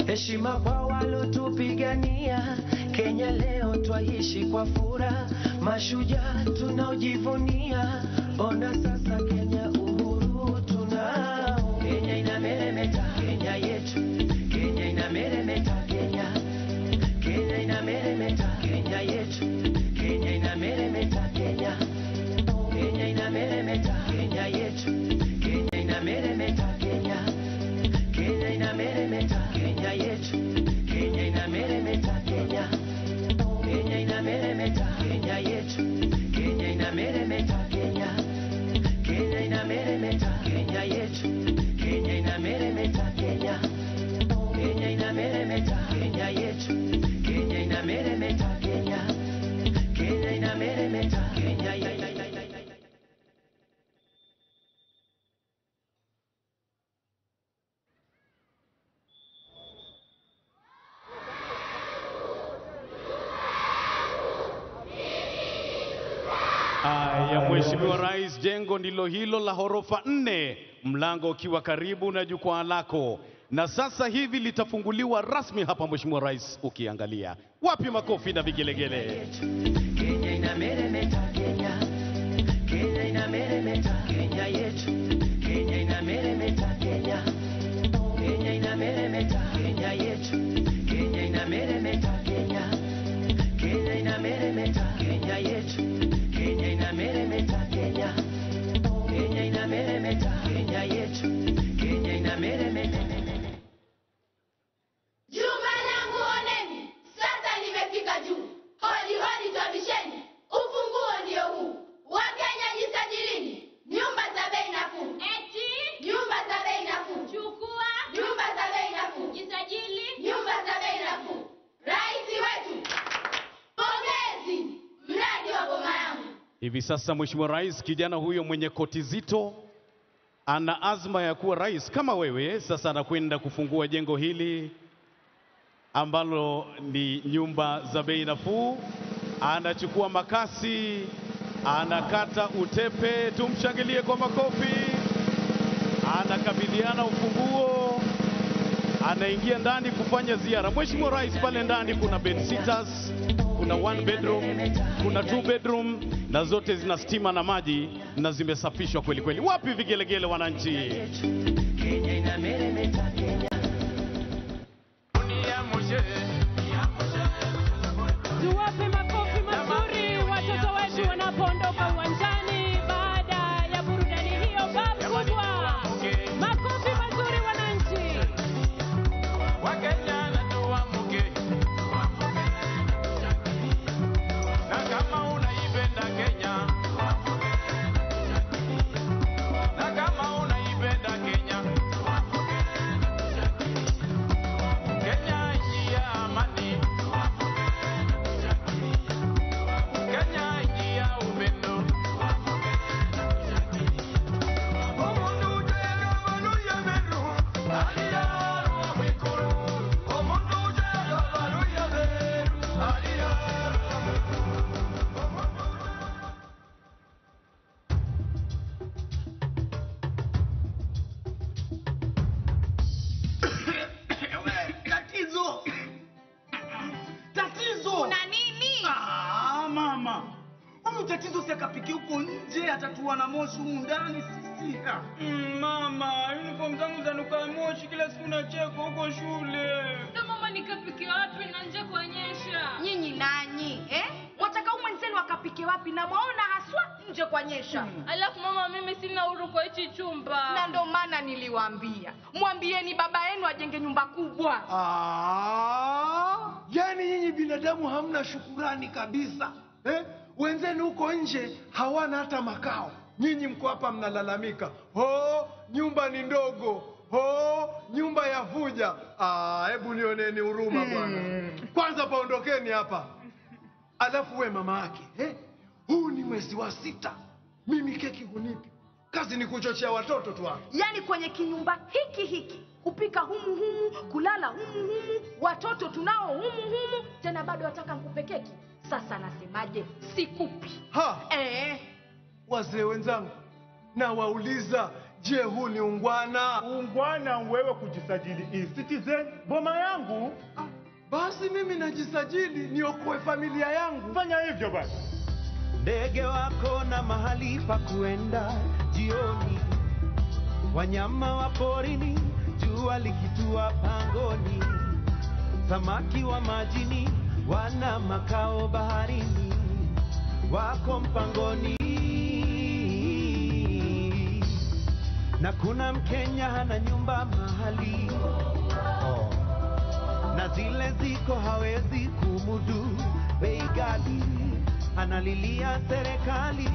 Heshima kwa walotupigania, Kenya leo twaishi kwa furaha, mashujaa tunaojivunia. Ona sasa Kenya uhuru tunao, Kenya inameremeta, Kenya yetu, Kenya inameremeta, Kenya inameremeta, Kenya yetu, Kenya inameremeta, Kenya inameremeta, Kenya yetu, Kenya inameremeta, Kenya inameremeta, Kenya yetu, Kenya inameremeta, Kenya inameremeta, Kenya yetu, Kenya inameremeta, Kenya inameremeta, Kenya yetu, Kenya inameremeta, Kenya inameremeta, Kenya yetu, Kenya inameremeta, Kenya inameremeta, Kenya. Ya Mheshimiwa Rais, jengo ndilo hilo la ghorofa 4, mlango ukiwa karibu na jukwaa lako, na sasa hivi litafunguliwa rasmi hapa Mheshimiwa Rais. Ukiangalia wapi makofi na vigelegele. Kenya inameremeta, Kenya inameremeta, Kenya yetu, Kenya inameremeta, Kenya inameremeta, Kenya yetu, Kenya inameremeta, Kenya inameremeta, Kenya yetu, Kenya inameremeta, Kenya inameremeta, Kenya yetu, Kenya inameremeta. Juma langu oneni, sasa nimefika juu. Hodi hodi twabisheni, ufunguo ndio huu. Wakenya jisajilini, nyumba za bei nafuu. Eti nyumba za bei nafuu. Chukua nyumba za bei nafuu. Jisajili nyumba za bei nafuu. Rais wetu, pongezi, mradi wa boma yangu. Hivi sasa Mheshimiwa Rais, kijana huyo mwenye koti zito ana azma ya kuwa rais kama wewe. Sasa anakwenda kufungua jengo hili ambalo ni nyumba za bei nafuu. Anachukua makasi, anakata utepe, tumshangilie kwa makofi. Anakabidhiana ufunguo, anaingia ndani kufanya ziara. Mheshimiwa Rais, pale ndani kuna bedsitters, kuna 1 bedroom, kuna 2 bedroom, na zote zina stima na maji na zimesafishwa kweli kweli. Wapi vigelegele wananchi? Kenya inameremeta, Kenya. Tuwape makofi mazuri watoto wetu wanapoondoka uwanjani baada ya burudani hiyo kubwa. Makofi mazuri wananchi. Wakenya na tuamuke. Na kama unaipenda Kenya, na kama unaipenda Kenya, kapike huko nje, atatua na moshi humu ndani sisi. Mama, uniform zangu zanuka moshi kila siku na cheko huko shule. Sasa mama nikapike wapi na nje kuonyesha? Nyinyi nanyi, Mwataka mwenzenu akapike wapi na mwaona haswa nje kuonyesha? Alafu mama mimi sina huru kwa hichi chumba. Na ndo maana niliwaambia, mwambieni baba yenu ajenge nyumba kubwa. Yaani nyinyi binadamu hamna shukurani kabisa. Wenzenu huko nje hawana hata makao. Nyinyi mko hapa mnalalamika, nyumba ni ndogo, nyumba ya vuja. Hebu nioneni huruma bwana. Kwanza paondokeni hapa. Alafu we mama yake, huu ni mwezi wa 6. Mimi keki hunipi. Kazi ni kuchochea watoto tu hapa. Yaani kwenye kinyumba hiki kupika humu, kulala humu, watoto tunao humu, tena bado wataka nikupe keki. Sasa nasemaje? Sikupi. Wazee wenzangu, na wauliza, je, huu ni ungwana? Ungwana wewe kujisajili e-citizen boma yangu? Basi mimi najisajili niokoe familia yangu. Fanya hivyo basi. Ndege wako na mahali pa kuenda jioni, wanyama wa porini jua likitua pangoni, samaki wa majini wana makao baharini, wako mpangoni. Na kuna Mkenya hana nyumba mahali, na zile ziko hawezi kumudu bei ghali, analilia serikali,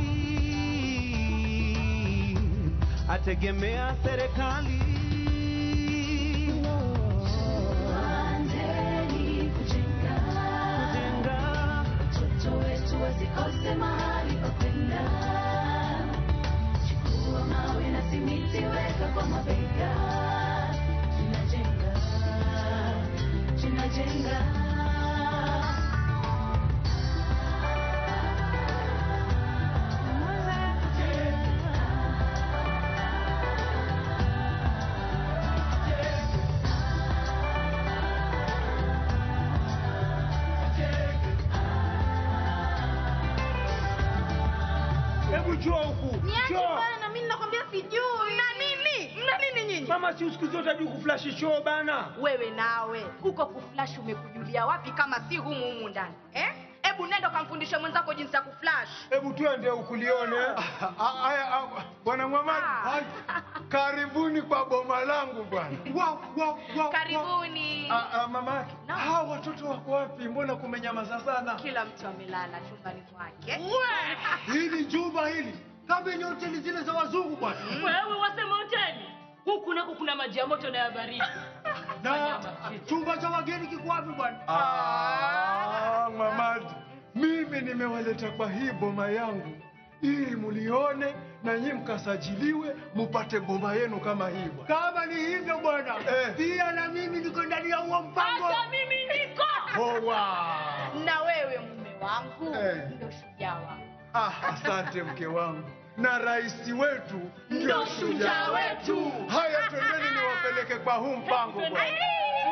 ategemea serikali. Tuanzeni kujenga, watoto wetu wasikose mahali pa kwenda. Chukua mawe na simiti, weka kwa mabega. Tunajenga. Hebu njoo huku. Niache bana, mimi nakwambia sijui. Mna nini nyinyi? Mama, si usiku zote hadi kuflash show bana. Wewe nawe, huko kuflash umekujulia wapi kama si humu ndani? Hebu nenda kamfundishe mwenzako jinsi ya kuflash. Hebu tuende ukulione. Haya bwana Mwamadi. Karibuni kwa boma langu bwana. Karibuni. Mama yake. Hao watoto wako wapi? Mbona kumenyamaza sana? Kila mtu amelala chumbani kwake. Hili jumba hili kama ni hoteli zile za wazungu bwana. Wewe wasema hoteli? Huku nako kuna maji ya moto na ya baridi. Na chumba cha wageni kiko wapi bwana? Mamadi, mimi nimewaleta kwa hii boma yangu ili mulione na nyinyi mkasajiliwe mupate boma yenu kama hii bwana. Kama ni hivyo bwana, pia na mimi niko ndani ya huo mpango. Hata mimi niko. Na wewe mume wangu ndio shujaa wangu. Asante mke wangu. Na rais wetu ndio shujaa wetu. Haya, twendeni niwapeleke kwa huu mpango bwana.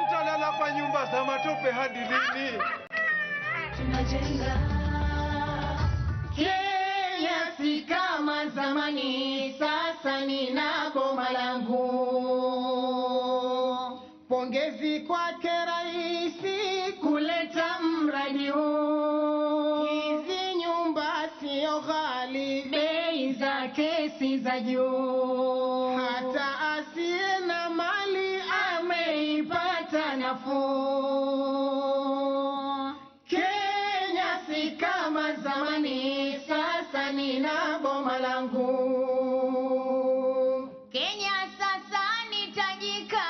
Mtalala kwa nyumba za matope hadi lini? Tunajenga. Kenya si kama zamani, sasa nina boma langu. Pongezi kwake raisi kuleta mradi huu. Hizi nyumba sio ghali, bei zake si za juu. Hata asiye na mali ameipata nafuu. Kenya si kama zamani, sasa nina boma langu. Kenya sasa ni tajika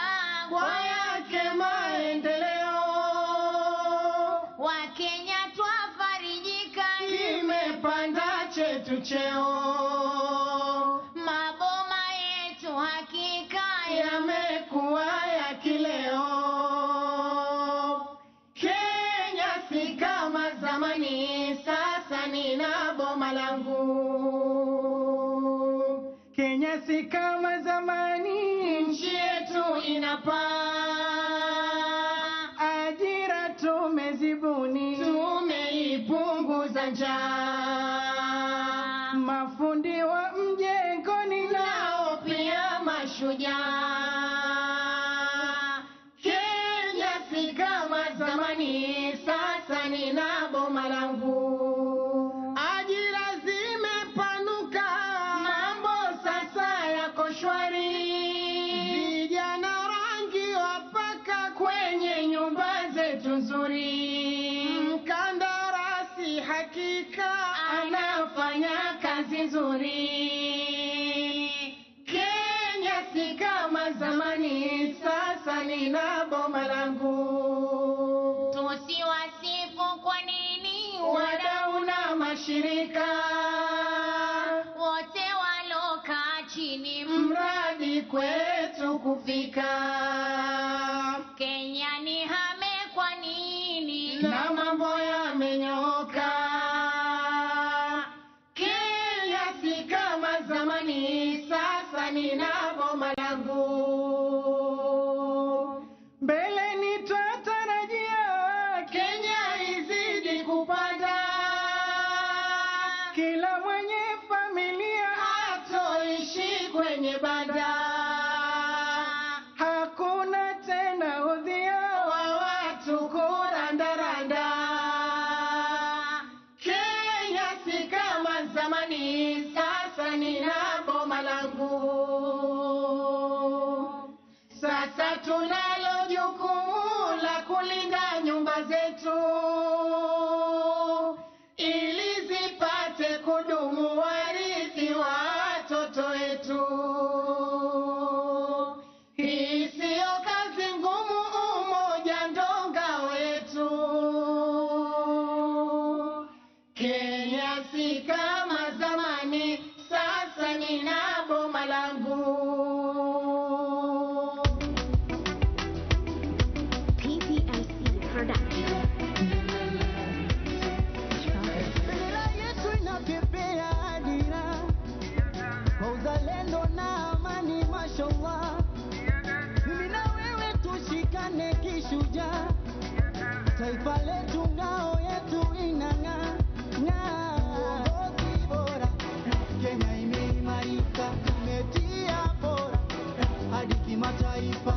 kwa yake maendeleo. Wakenya twafarijika, kimepanda chetu cheo. Maboma yetu hakika yamekuwa ya kileo. Kenya si kama zamani, sasa nina boma langu. Kenya si kama zamani, nchi yetu inapaa. Ajira tumezibuni, tumeipunguza njaa. mafundi wa mjengoni nao pia mashujaa. Kenya si kama zamani, sasa nina boma langu. Ajira zimepanuka, mambo sasa yako shwari. Vijana rangi wapaka kwenye nyumba zetu nzuri. Mkandarasi hakika anafanya kazi nzuri. Kenya si kama zamani, sasa nina boma langu. Tusiwasifu kwa nini Wadau na mashirika wote walokaa chini, mradi kwetu kufika. Kenya ni hame kwa nini? Na mambo yamenyoka. Kenya si kama zamani, sasa nina boma langu. Mbele nitatarajia Kenya izidi kupanda. Kila mwenye familia atoishi kwenye banda. Hakuna tena udhia wa watu kurandaranda. Kenya si kama zamani, sasa nina boma langu. Sasa tunalo jukumu la kulinda nyumba zetu ili zipate kudumu, warithi wa watoto wetu. Hii siyo kazi ngumu, umoja ndo ngao yetu. Kenya si kama zamani, sasa nina boma langu. Bendera yetu inapepea dira kwa uzalendo na amani, mashallah. Mimi na wewe tushikane kishujaa, taifa letu ngao yetu inang'aa ng'aa. Uongozi bora, Kenya imeimarika, imetia bora hadi kimataifa.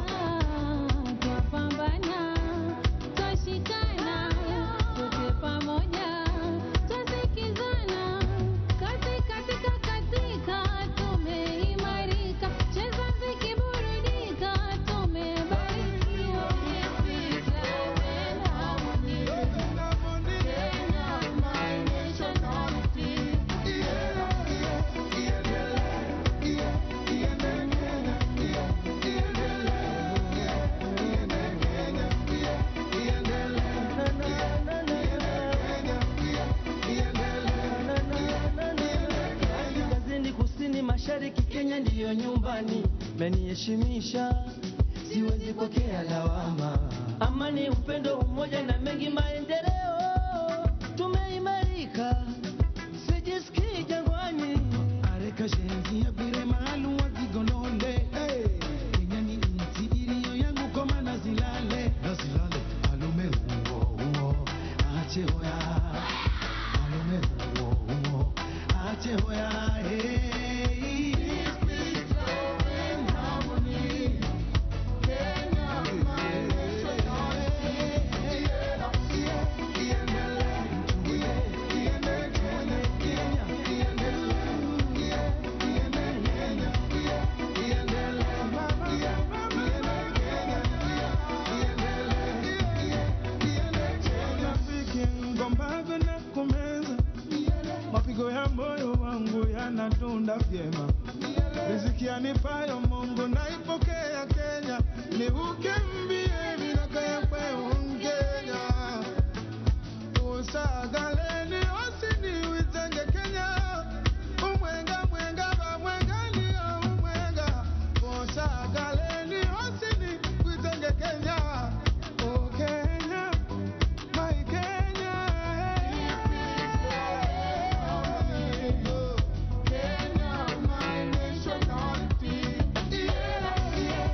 Twapambana, twashikana, sote pamoja, twasikizana, katika tumeimarika, cheza mziki burudika, tumebarikiwa. Kaskazini, kusini, mashariki, Kenya ndiyo nyumbani. Meniheshimisha, siwezi pokea lawama. Amani, upendo, umoja na mengi maendeleo, tumeimarika, sijisikii jangwani. Areka jenzi ya bire maalum wazigolole. Kenya ni nchi iliyo yangu koma na zilale. Alume huo, ache hoya. Alume huo, ache hoya. Ngombazo na kumeza, mapigo ya moyo wangu yanadunda vyema. Riziki yanipayo Mungu naipokea Kenya, ni ukembie minakaya kwewe Kenya. Usagaleni osini witenge Kenya, umwenga mwenga ba mwenga niyo umwenga. Usagaleni osini witenge Kenya, oh Kenya, my Kenya. Kenya, my nationality. Yeah, yeah.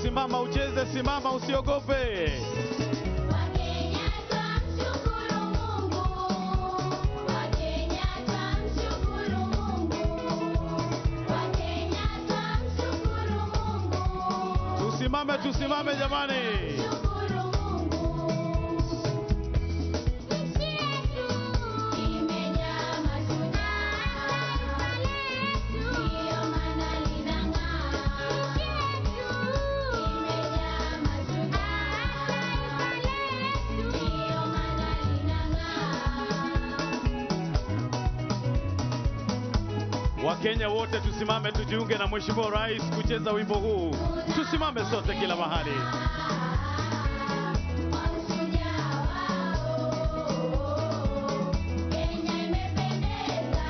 kusimama ucheze, simama usiogope. Tusimame jamani. Wakenya wote tusimame, tujiunge na Mheshimiwa Rais kucheza wimbo huu. Tusimame sote kila mahali. Kenya imependeza.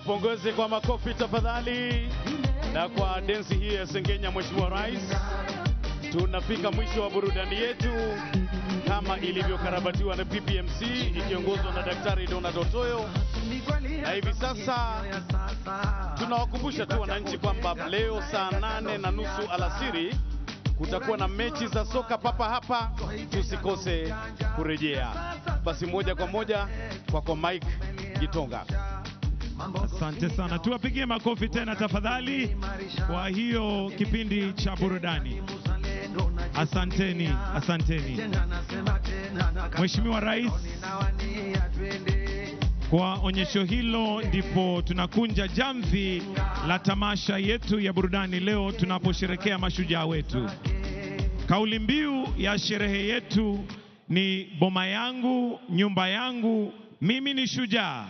Tuwapongeze kwa makofi tafadhali. Na kwa densi hii ya Sengenya, Mheshimiwa Rais, tunafika mwisho wa burudani yetu kama ilivyokarabatiwa na PPMC ikiongozwa na Daktari Donald Otoyo. Na hivi sasa tunawakumbusha tu wananchi kwamba leo saa 8:30 alasiri kutakuwa na mechi za soka papa hapa, tusikose kurejea. Basi moja kwa moja kwa Mike Gitonga. Asante sana, tuwapigie makofi tena tafadhali kwa hiyo kipindi cha burudani. Asanteni, asanteni. Mheshimiwa Rais, kwa onyesho hilo ndipo tunakunja jamvi la tamasha yetu ya burudani leo tunaposherekea mashujaa wetu. Kauli mbiu ya sherehe yetu ni boma yangu, nyumba yangu, mimi ni shujaa.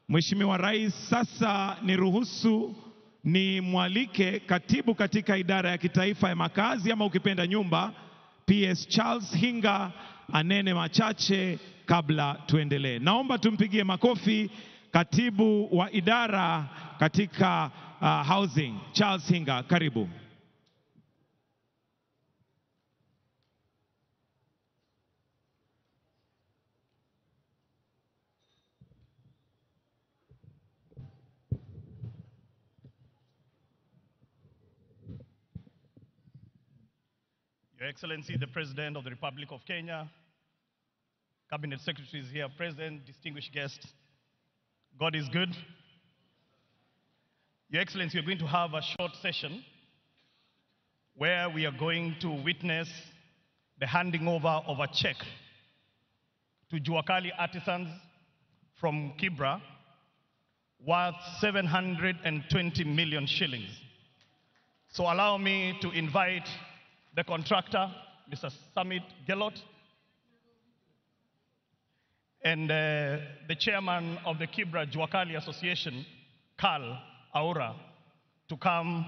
Mheshimiwa Rais, sasa niruhusu ni mwalike katibu katika idara ya kitaifa ya makazi ama ukipenda nyumba, PS Charles Hinga, anene machache kabla tuendelee. Naomba tumpigie makofi katibu wa idara katika housing, Charles Hinga, karibu. Your Excellency, the President of the Republic of Kenya, Cabinet Secretaries here present, distinguished guests, God is good. Your Excellency, we're going to have a short session where we are going to witness the handing over of a check to Juakali artisans from Kibra worth 720 million shillings. So allow me to invite the contractor, Mr. Samit Gelot, and the chairman of the Kibra Juakali Association, Karl Aura, to come.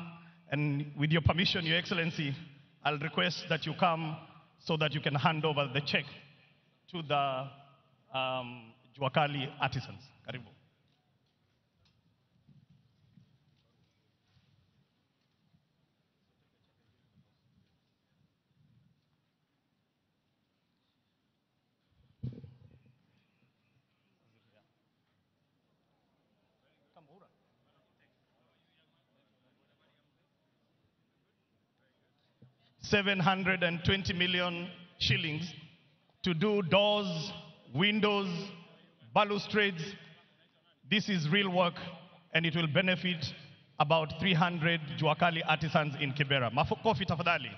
And with your permission, Your Excellency, I'll request that you come so that you can hand over the check to the Juakali artisans. Karibu. $720 million shillings to do doors, windows, balustrades. This is real work, and it will benefit about 300 Juakali artisans in Kibera. Makofi tafadhali.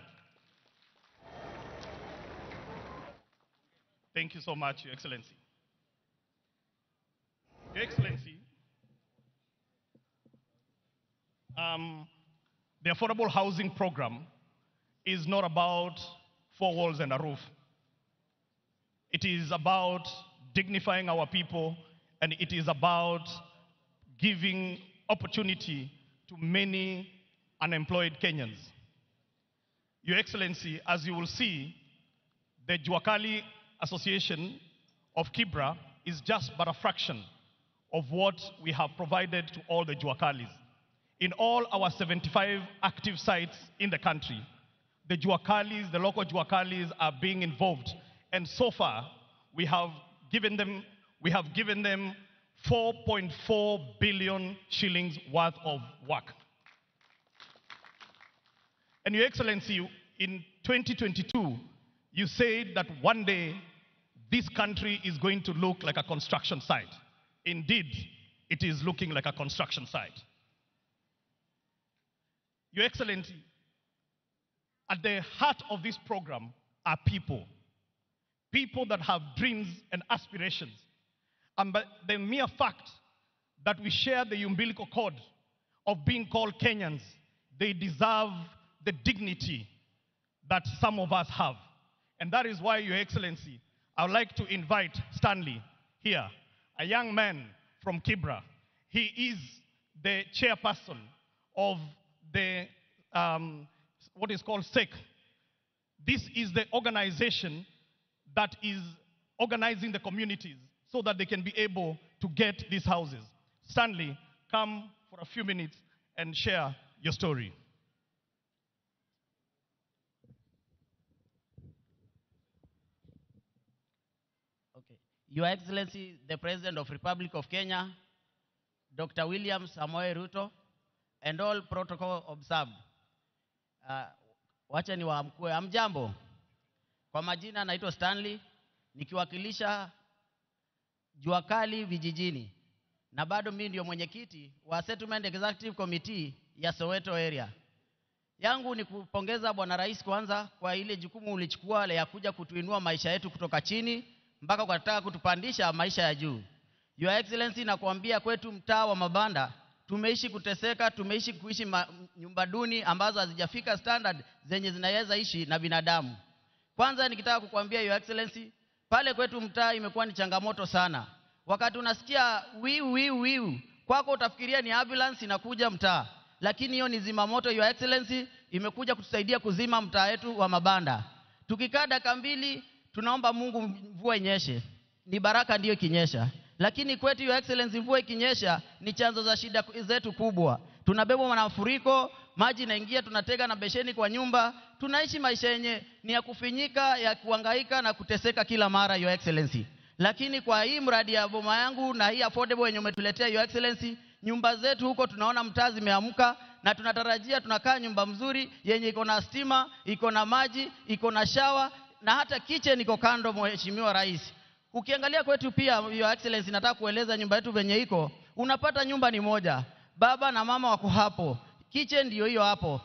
Thank you so much, Your Excellency. Your Excellency, the affordable housing program is not about four walls and a roof. It is about dignifying our people, and it is about giving opportunity to many unemployed Kenyans. Your Excellency, as you will see, the Juakali Association of Kibra is just but a fraction of what we have provided to all the Juakalis. In all our 75 active sites in the country, the Juakalis, the local Juakalis are being involved. And so far, we have given them 4.4 billion shillings worth of work. And Your Excellency, in 2022, you said that one day this country is going to look like a construction site. Indeed, it is looking like a construction site. Your Excellency, at the heart of this program are people. People that have dreams and aspirations. And by the mere fact that we share the umbilical cord of being called Kenyans, they deserve the dignity that some of us have. And that is why, Your Excellency, I would like to invite Stanley here, a young man from Kibra. He is the chairperson of the what is called SEC. This is the organization that is organizing the communities so that they can be able to get these houses. Stanley, come for a few minutes and share your story. Your Excellency, the President of Republic of Kenya, Dr. William Samoei Ruto, and all protocol observed. Wacha ni waamkue. Amjambo. Kwa majina naitwa Stanley, nikiwakilisha Jua Kali vijijini. Na bado mimi ndio mwenyekiti wa Settlement Executive Committee ya Soweto area. Yangu ni kupongeza Bwana Rais kwanza kwa ile jukumu ulichukua ya kuja kutuinua maisha yetu kutoka chini mpaka kutaka kutupandisha maisha ya juu. Your Excellency, nakuambia kwetu mtaa wa mabanda tumeishi kuteseka, tumeishi kuishi nyumba duni ambazo hazijafika standard zenye zinaweza ishi na binadamu. Kwanza nikitaka kukuambia Your Excellency, pale kwetu mtaa imekuwa ni changamoto sana. Wakati unasikia wiu kwako utafikiria ni ambulance inakuja mtaa, lakini hiyo ni zimamoto. Your Excellency, imekuja kutusaidia kuzima mtaa wetu wa mabanda. Tukikaa dakika mbili tunaomba Mungu mvua inyeshe, ni baraka ndiyo kinyesha. Lakini kwetu Your Excellency, mvua ikinyesha ni chanzo za shida zetu kubwa. Tunabebwa na mafuriko, maji inaingia, tunatega na besheni kwa nyumba. Tunaishi maisha yenye ni ya kufinyika, ya kuhangaika na kuteseka kila mara Your Excellency. Lakini kwa hii mradi ya boma yangu na hii affordable yenye umetuletea Your Excellency, nyumba zetu huko tunaona mtaa zimeamka na tunatarajia tunakaa nyumba mzuri yenye iko na stima, iko na maji, iko na shower na hata kitchen iko kando. Mheshimiwa Rais, ukiangalia kwetu pia Your Excellency, nataka kueleza nyumba yetu venye iko. Unapata nyumba ni moja, baba na mama wako hapo, kitchen ndio hiyo hapo.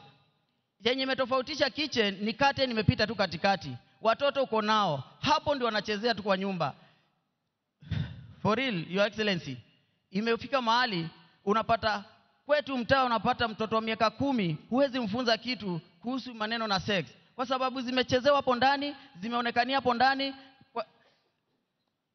Yenye imetofautisha kitchen ni curtain imepita tu katikati. Watoto uko nao hapo ndio wanachezea tu kwa nyumba. For real Your Excellency, imefika mahali unapata kwetu mtaa unapata mtoto wa miaka 10 huwezi mfunza kitu kuhusu maneno na sex kwa sababu zimechezewa hapo ndani, zimeonekania hapo ndani.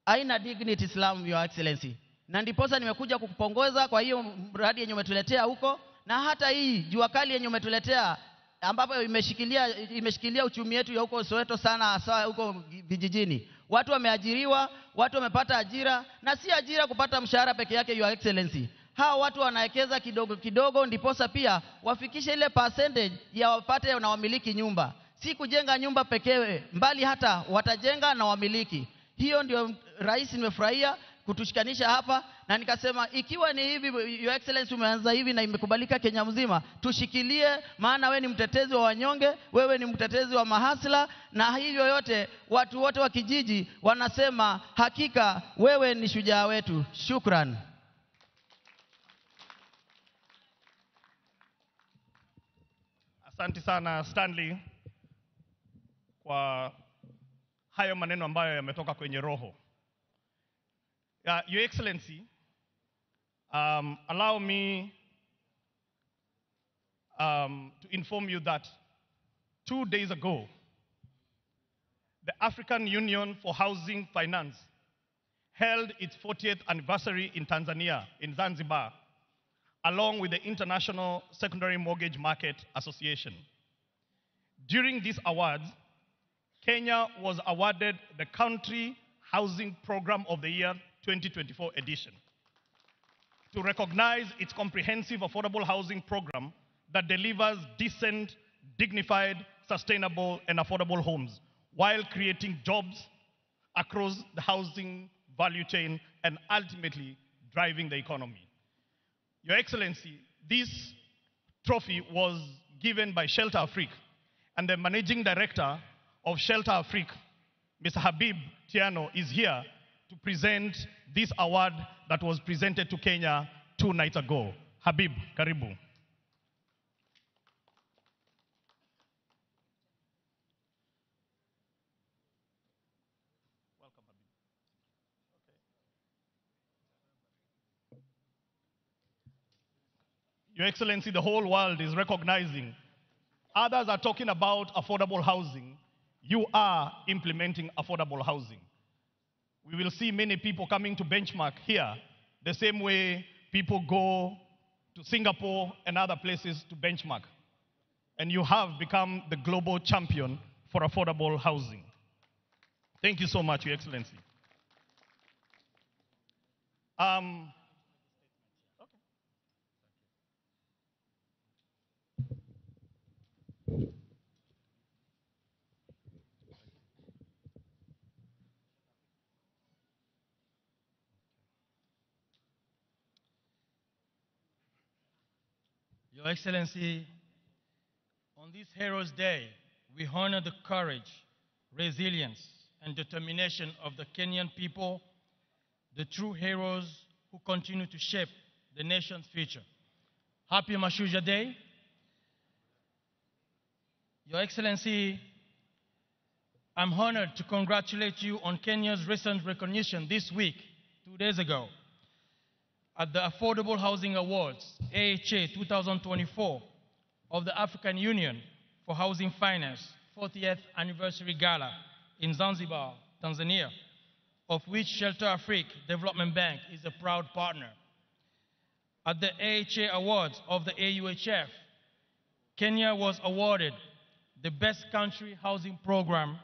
Haina dignity Islam Your Excellency. Na ndiposa nimekuja kukupongeza kwa hiyo mradi yenye umetuletea huko, na hata hii Jua Kali yenye umetuletea ambapo imeshikilia uchumi wetu ya huko Soweto sana, hasa huko vijijini. Watu wameajiriwa, watu wamepata ajira, na si ajira kupata mshahara peke yake Your Excellency. Hao watu wanawekeza kidogo kidogo ndiposa pia wafikishe ile percentage ya wapate na wamiliki nyumba. Si kujenga nyumba pekee, mbali hata watajenga na wamiliki. Hiyo ndio Rais nimefurahia kutushikanisha hapa, na nikasema ikiwa ni hivi Your Excellency umeanza hivi na imekubalika Kenya mzima, tushikilie, maana wewe ni mtetezi wa wanyonge, wewe ni mtetezi wa mahasla, na hivyo yote watu wote wa kijiji wanasema hakika wewe ni shujaa wetu. Shukran. Asante sana Stanley kwa hayo maneno ambayo yametoka kwenye roho. Your Excellency, allow me to inform you that 2 days ago, the African Union for Housing Finance held its 40th anniversary in Tanzania, in Zanzibar, along with the International Secondary Mortgage Market Association. During these awards, Kenya was awarded the Country Housing Program of the Year 2024 edition to recognize its comprehensive affordable housing program that delivers decent, dignified, sustainable, and affordable homes while creating jobs across the housing value chain and ultimately driving the economy. Your Excellency, this trophy was given by Shelter Afrique, and the Managing Director of Shelter Afrique, Mr. Habib Tiano, is here to present this award that was presented to Kenya 2 nights ago. Habib, karibu. Welcome, Habib. Okay. Your Excellency, the whole world is recognizing. Others are talking about affordable housing. You are implementing affordable housing. We will see many people coming to benchmark here, the same way people go to Singapore and other places to benchmark. And you have become the global champion for affordable housing. Thank you so much, Your Excellency. Your Excellency, on this Heroes' Day, we honor the courage, resilience, and determination of the Kenyan people, the true heroes who continue to shape the nation's future. Happy Mashujaa Day. Your Excellency, I'm honored to congratulate you on Kenya's recent recognition this week, 2 days ago, at the Affordable Housing Awards, AHA 2024, of the African Union for Housing Finance 40th Anniversary Gala in Zanzibar, Tanzania, of which Shelter Afrique Development Bank is a proud partner. At the AHA Awards of the AUHF, Kenya was awarded the Best Country Housing Program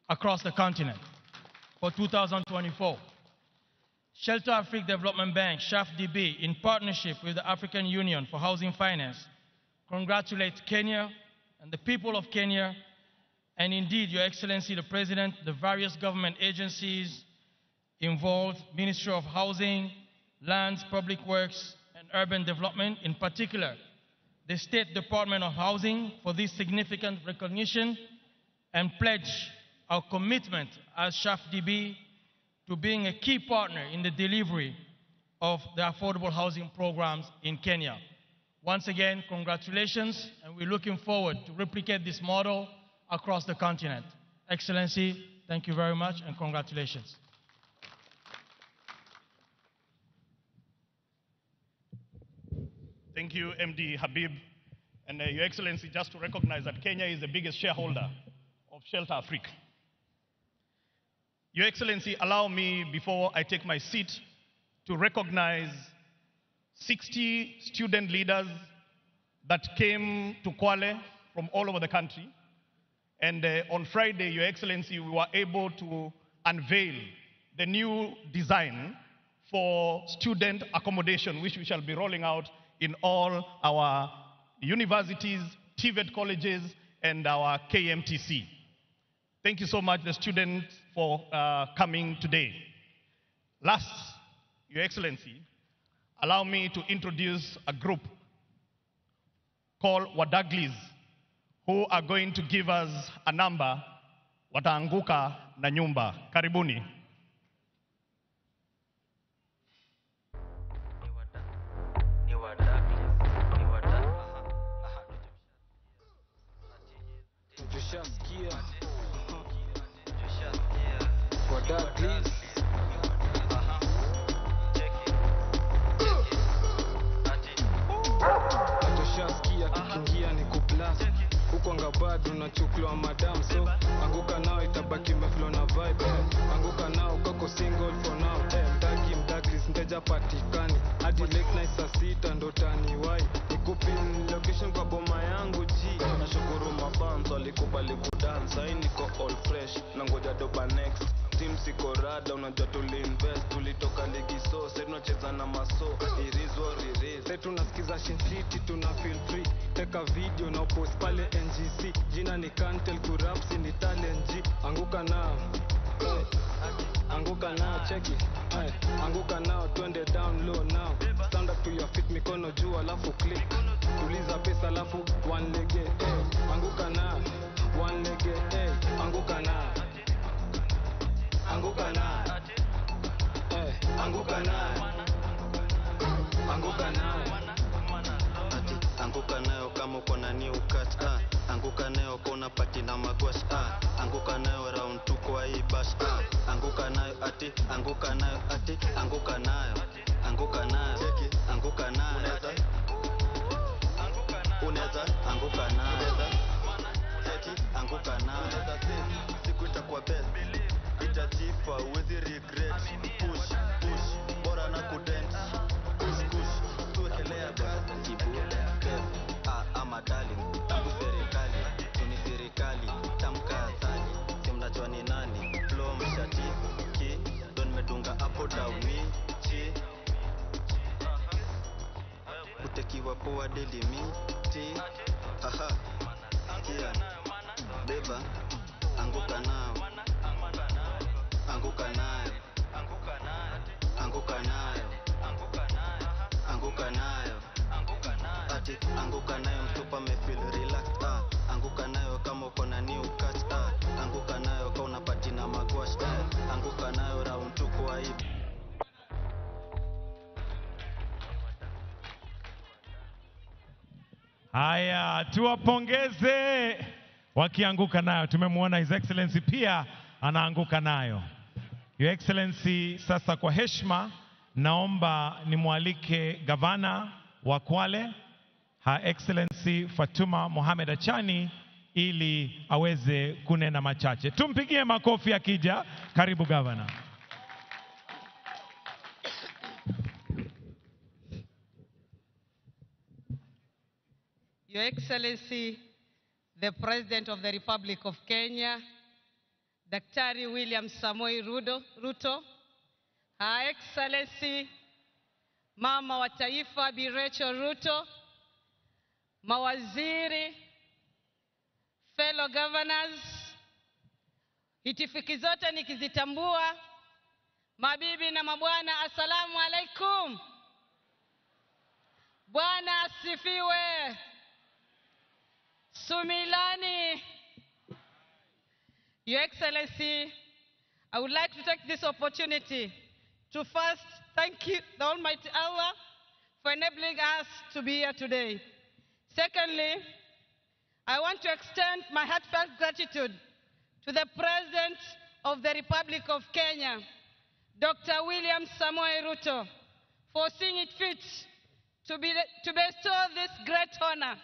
across the continent for 2024. Shelter Afrique Development Bank, SHAFDB, in partnership with the African Union for Housing Finance, congratulates Kenya and the people of Kenya, and indeed, Your Excellency, the President, the various government agencies involved, Ministry of Housing, Lands, Public Works, and Urban Development, in particular, the State Department of Housing, for this significant recognition, and pledge our commitment as SHAFDB to being a key partner in the delivery of the affordable housing programs in Kenya. Once again, congratulations, and we're looking forward to replicate this model across the continent. Excellency, thank you very much, and congratulations. Thank you, MD Habib. And Your Excellency, just to recognize that Kenya is the biggest shareholder of Shelter Afrique. Your Excellency, allow me, before I take my seat, to recognize 60 student leaders that came to Kwale from all over the country. And on Friday, Your Excellency, we were able to unveil the new design for student accommodation, which we shall be rolling out in all our universities, TVET colleges, and our KMTC. Thank you so much, the students, for coming today. Last, Your Excellency, allow me to introduce a group called Wadaglis, who are going to give us a number, Wataanguka na Nyumba. Karibuni. Atoshaskia kikingia ni kublast huko ngabadu na chuklo madam, so anguka nao itabaki meflo na vibe, anguka nao kako single for now, mdaglis mteja patikani hadi late night saa 6 ndo taniwai nikupin location kwa boma yangu ji. Nashukuru mafans walikubali kudance, hii niko all fresh na ngoja doba next team siko rada, unajua tuliinvest, tulitoka ligi so sasa tunacheza na maso irizo ririz. Sasa tunasikiza Shin City, tuna feel free, teka video na post pale NGC, jina ni Kantel Kurapsi ni talent G. Anguka nao, anguka nao, check it, anguka nao, twende down low now, stand up to your feet, mikono juu alafu click, tuliza pesa alafu one leg, anguka nao, one leg, anguka nao, anguka nao, anguka nao, anguka nao. Anguka nayo kama uko na new cut, anguka nayo kona pati na magwash, anguka nayo round 2 kwa hii bash, anguka nayo ati, anguka nayo ati, anguka nayo, anguka nayo, anguka nayo, unaweza anguka nayo, anguka nayo, siku itakuwa best, itajipa uwezi regret, push push bora na kudent, push push tuwekelea kazi kibule ama darling, tangu serikali, tuni serikali, tamka asali, simnajua ni nani, flow mshati, ki, don medunga up down me, chi, utekiwa poa daily me, ti, aha, kia, beba, anguka nao, anguka nayo, anguka nayo, anguka nayo, ati Haya, tuwapongeze wakianguka nayo. Tumemwona His Excellency pia anaanguka nayo. Your Excellency, sasa kwa heshima naomba nimwalike gavana wa Kwale, Her Excellency Fatuma Mohamed Achani, ili aweze kunena machache. Tumpigie makofi akija. Karibu gavana. Your Excellency, the President of the Republic of Kenya, Daktari William Samoei Ruto, Her Excellency Mama wa Taifa Bi Rachel Ruto, mawaziri, fellow governors, itifiki zote nikizitambua, mabibi na mabwana, assalamu alaikum. Bwana asifiwe. Sumilani. Your Excellency, I would like to take this opportunity to first thank you, the Almighty Allah, for enabling us to be here today. Secondly, I want to extend my heartfelt gratitude to the President of the Republic of Kenya, Dr. William Samoei Ruto, for seeing it fit to bestow this great honor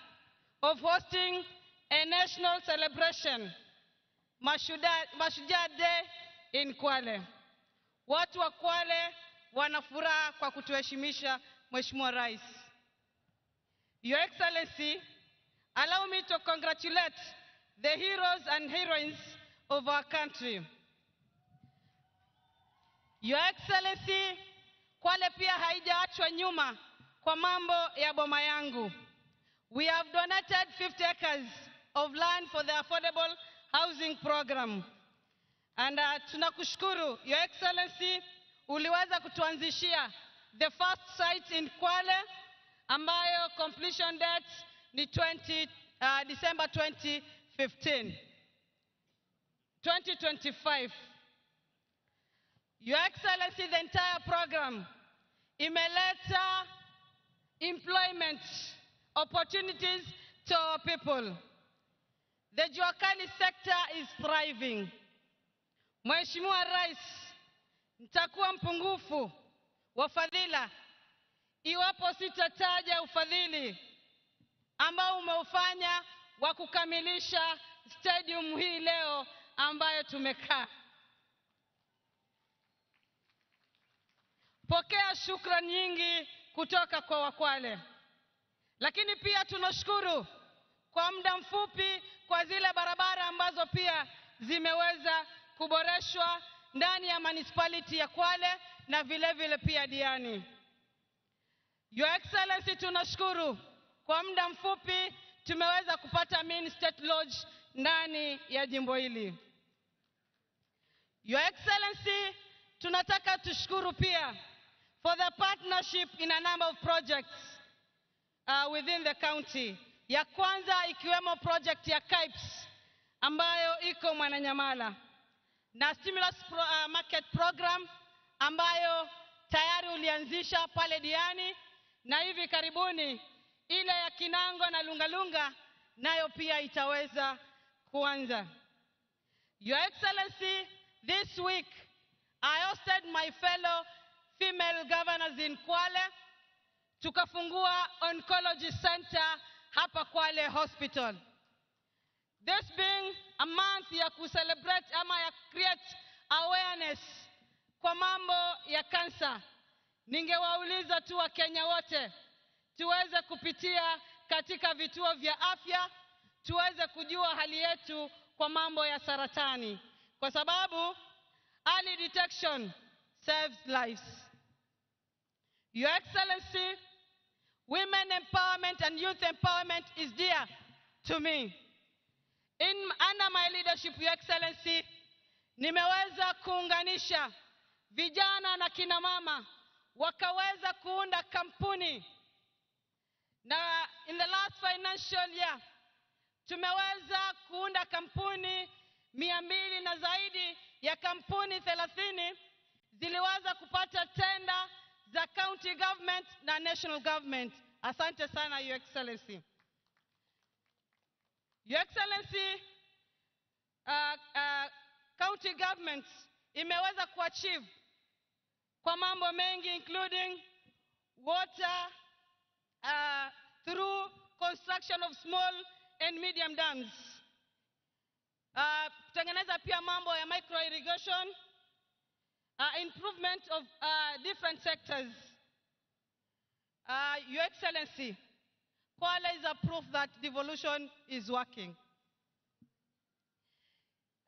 of hosting a national celebration, Mashujaa Day in Kwale. Watu wa Kwale wana furaha kwa kutuheshimisha Mheshimiwa Rais. Your Excellency, allow me to congratulate the heroes and heroines of our country. Your Excellency, Kwale pia haijaachwa nyuma kwa mambo ya boma yangu. We have donated 50 acres of land for the affordable housing program. And tunakushukuru, Your Excellency, uliweza kutuanzishia the first site in Kwale, ambayo completion date ni December 2025. Your Excellency, the entire program imeleta employment opportunities to our people. The Juakali sector is thriving. Mheshimiwa Rais, nitakuwa mpungufu wa fadhila iwapo sitataja ufadhili ambao umeufanya wa kukamilisha stadium hii leo ambayo tumekaa. Pokea shukrani nyingi kutoka kwa Wakwale. Lakini pia tunashukuru kwa muda mfupi kwa zile barabara ambazo pia zimeweza kuboreshwa ndani ya municipality ya Kwale na vile vile pia Diani. Your Excellency, tunashukuru kwa muda mfupi tumeweza kupata main state lodge ndani ya jimbo hili. Your Excellency, tunataka tushukuru pia for the partnership in a number of projects within the county. Ya kwanza ikiwemo project ya KIPES ambayo iko Mwananyamala, na stimulus market program ambayo tayari ulianzisha pale Diani, na hivi karibuni ile ya Kinango na Lungalunga nayo pia itaweza kuanza. Your Excellency, this week I hosted my fellow female governors in Kwale. Tukafungua oncology center hapa Kwale Hospital. This being a month ya kucelebrate ama ya create awareness kwa mambo ya kansa, ningewauliza tu wa Kenya wote tuweze kupitia katika vituo vya afya, tuweze kujua hali yetu kwa mambo ya saratani, kwa sababu early detection saves lives. Your Excellency, women empowerment and youth empowerment is dear to me. Under my leadership, Your Excellency, nimeweza kuunganisha vijana na kina mama wakaweza kuunda kampuni, na in the last financial year tumeweza kuunda kampuni 200 na zaidi ya kampuni 30 ziliweza kupata tenda za county government na national government. Asante sana, Your Excellency. Your Excellency, county governments imeweza kuachieve kwa mambo mengi including water through construction of small and medium dams. Kutengeneza pia mambo ya micro irrigation, improvement of different sectors. Your Excellency, Kwale is a proof that devolution is working.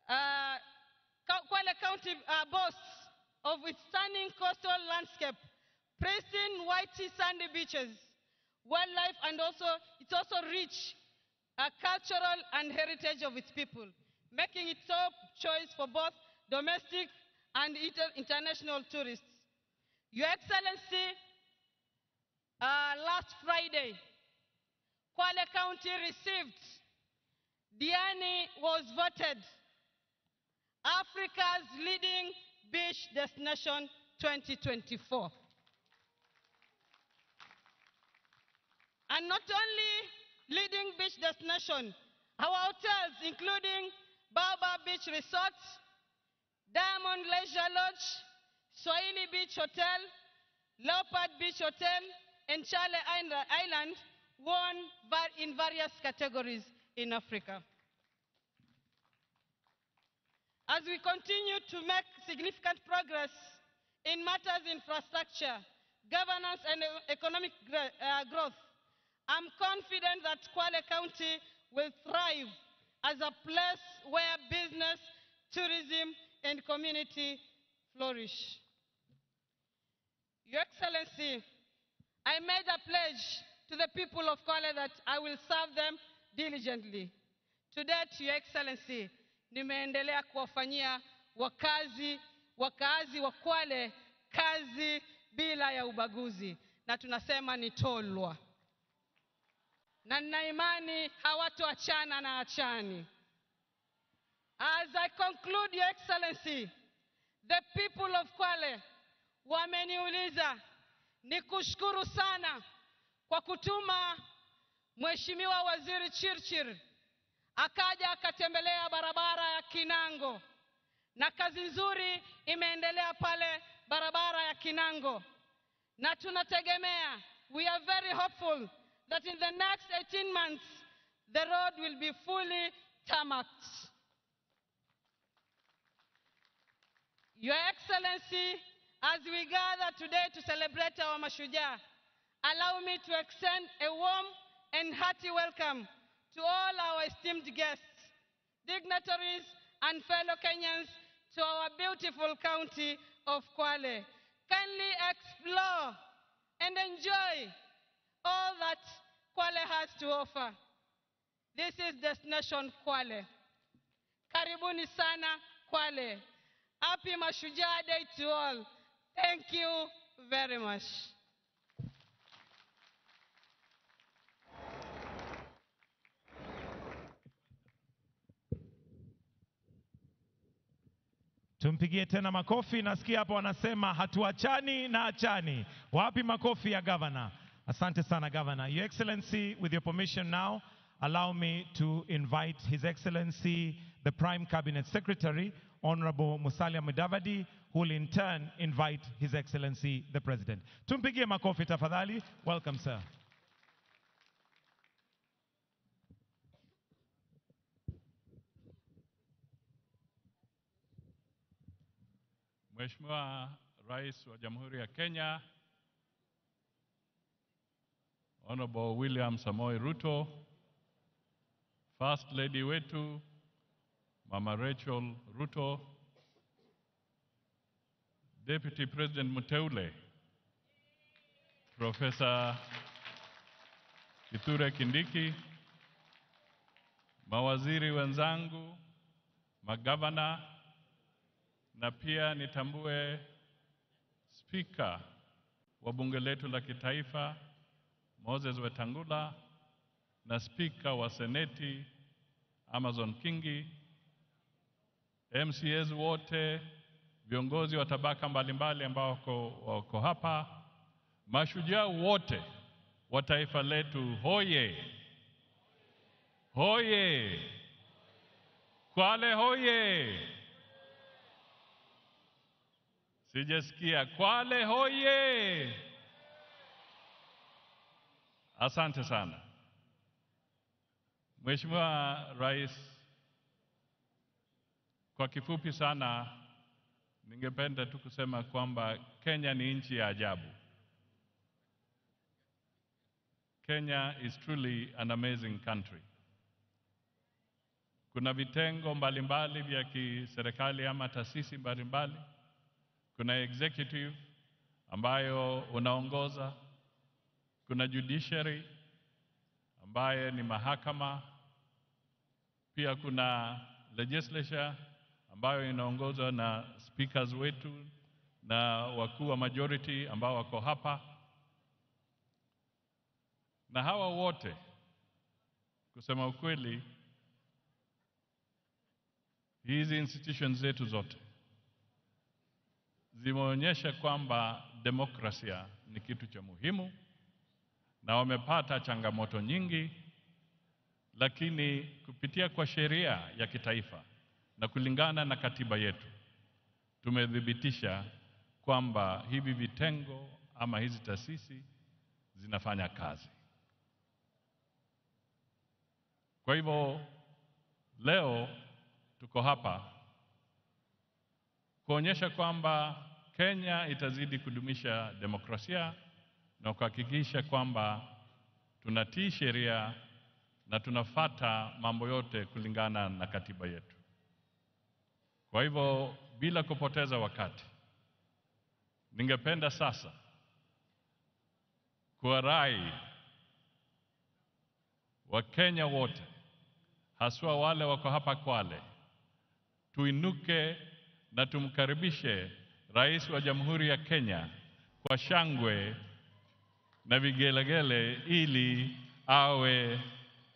Kwale County boasts of its stunning coastal landscape, pristine white sandy beaches, wildlife, and it's also rich cultural and heritage of its people, making it top choice for both domestic and international tourists. Your Excellency, last Friday, Kwale County received, Diani was voted Africa's leading beach destination 2024. And not only leading beach destination, our hotels including Baobab Beach Resort, Diamond Leisure Lodge, Swahili Beach Hotel, Leopard Beach Hotel, and Chale Island won in various categories in Africa. As we continue to make significant progress in matters infrastructure, governance, and economic growth, I'm confident that Kwale County will thrive as a place where business, tourism, and community flourish. Your Excellency, I made a pledge to the people of Kwale that I will serve them diligently. Today, Your Excellency, nimeendelea kuwafanyia wakaazi wa Kwale kazi bila ya ubaguzi, na tunasema ni tolwa. Na nina imani hawatoachana na achani. As I conclude, Your Excellency, the people of Kwale wameniuliza nikushukuru sana kwa kutuma Mheshimiwa Waziri Chirchir akaja akatembelea barabara ya Kinango, na kazi nzuri imeendelea pale barabara ya Kinango, na tunategemea, we are very hopeful that in the next 18 months the road will be fully tarmacked. Your Excellency, as we gather today to celebrate our Mashujaa, allow me to extend a warm and hearty welcome to all our esteemed guests, dignitaries, and fellow Kenyans to our beautiful county of Kwale. Kindly explore and enjoy all that Kwale has to offer. This is Destination Kwale. Karibuni sana Kwale. Happy Mashujaa Day to all. Thank you very much. Tumpigie tena makofi. Nasikia hapo wanasema hatuachani na achani. Wapi makofi ya governor? Asante sana governor. Your Excellency, with your permission now, allow me to invite His Excellency, the Prime Cabinet Secretary, Honorable Musalia Mudavadi, who will in turn invite His Excellency, the President. Tumpigie makofi tafadhali. Welcome, sir. Mheshimiwa Rais wa Jamhuri ya Kenya, Honorable William Samoei Ruto, First Lady wetu Mama Rachel Ruto, Deputy President Muteule, Professor Kithure Kindiki, mawaziri wenzangu, magavana, na pia nitambue Speaker wa bunge letu la kitaifa Moses Wetangula na Speaker wa Seneti Amazon Kingi, MCAs wote, viongozi wa tabaka mbalimbali ambao wako hapa, mashujaa wote wa taifa letu, hoye Hoye! Kwale hoye! Sijasikia. Kwale hoye! Asante sana. Mheshimiwa Rais, kwa kifupi sana ningependa tu kusema kwamba Kenya ni nchi ya ajabu. Kenya is truly an amazing country. Kuna vitengo mbalimbali vya kiserikali ama taasisi mbalimbali. Kuna executive ambayo unaongoza. Kuna judiciary ambaye ni mahakama. Pia kuna legislature ambayo inaongozwa na speakers wetu na wakuu wa majority ambao wako hapa. Na hawa wote, kusema ukweli, hizi institutions zetu zote zimeonyesha kwamba demokrasia ni kitu cha muhimu, na wamepata changamoto nyingi, lakini kupitia kwa sheria ya kitaifa na kulingana na katiba yetu tumedhibitisha kwamba hivi vitengo ama hizi taasisi zinafanya kazi. Kwa hivyo leo tuko hapa kuonyesha kwamba Kenya itazidi kudumisha demokrasia na kuhakikisha kwamba tunatii sheria na tunafata mambo yote kulingana na katiba yetu. Kwa hivyo bila kupoteza wakati, ningependa sasa kuwarai Wakenya wote, haswa wale wako hapa Kwale, tuinuke na tumkaribishe Rais wa Jamhuri ya Kenya kwa shangwe na vigelegele ili awe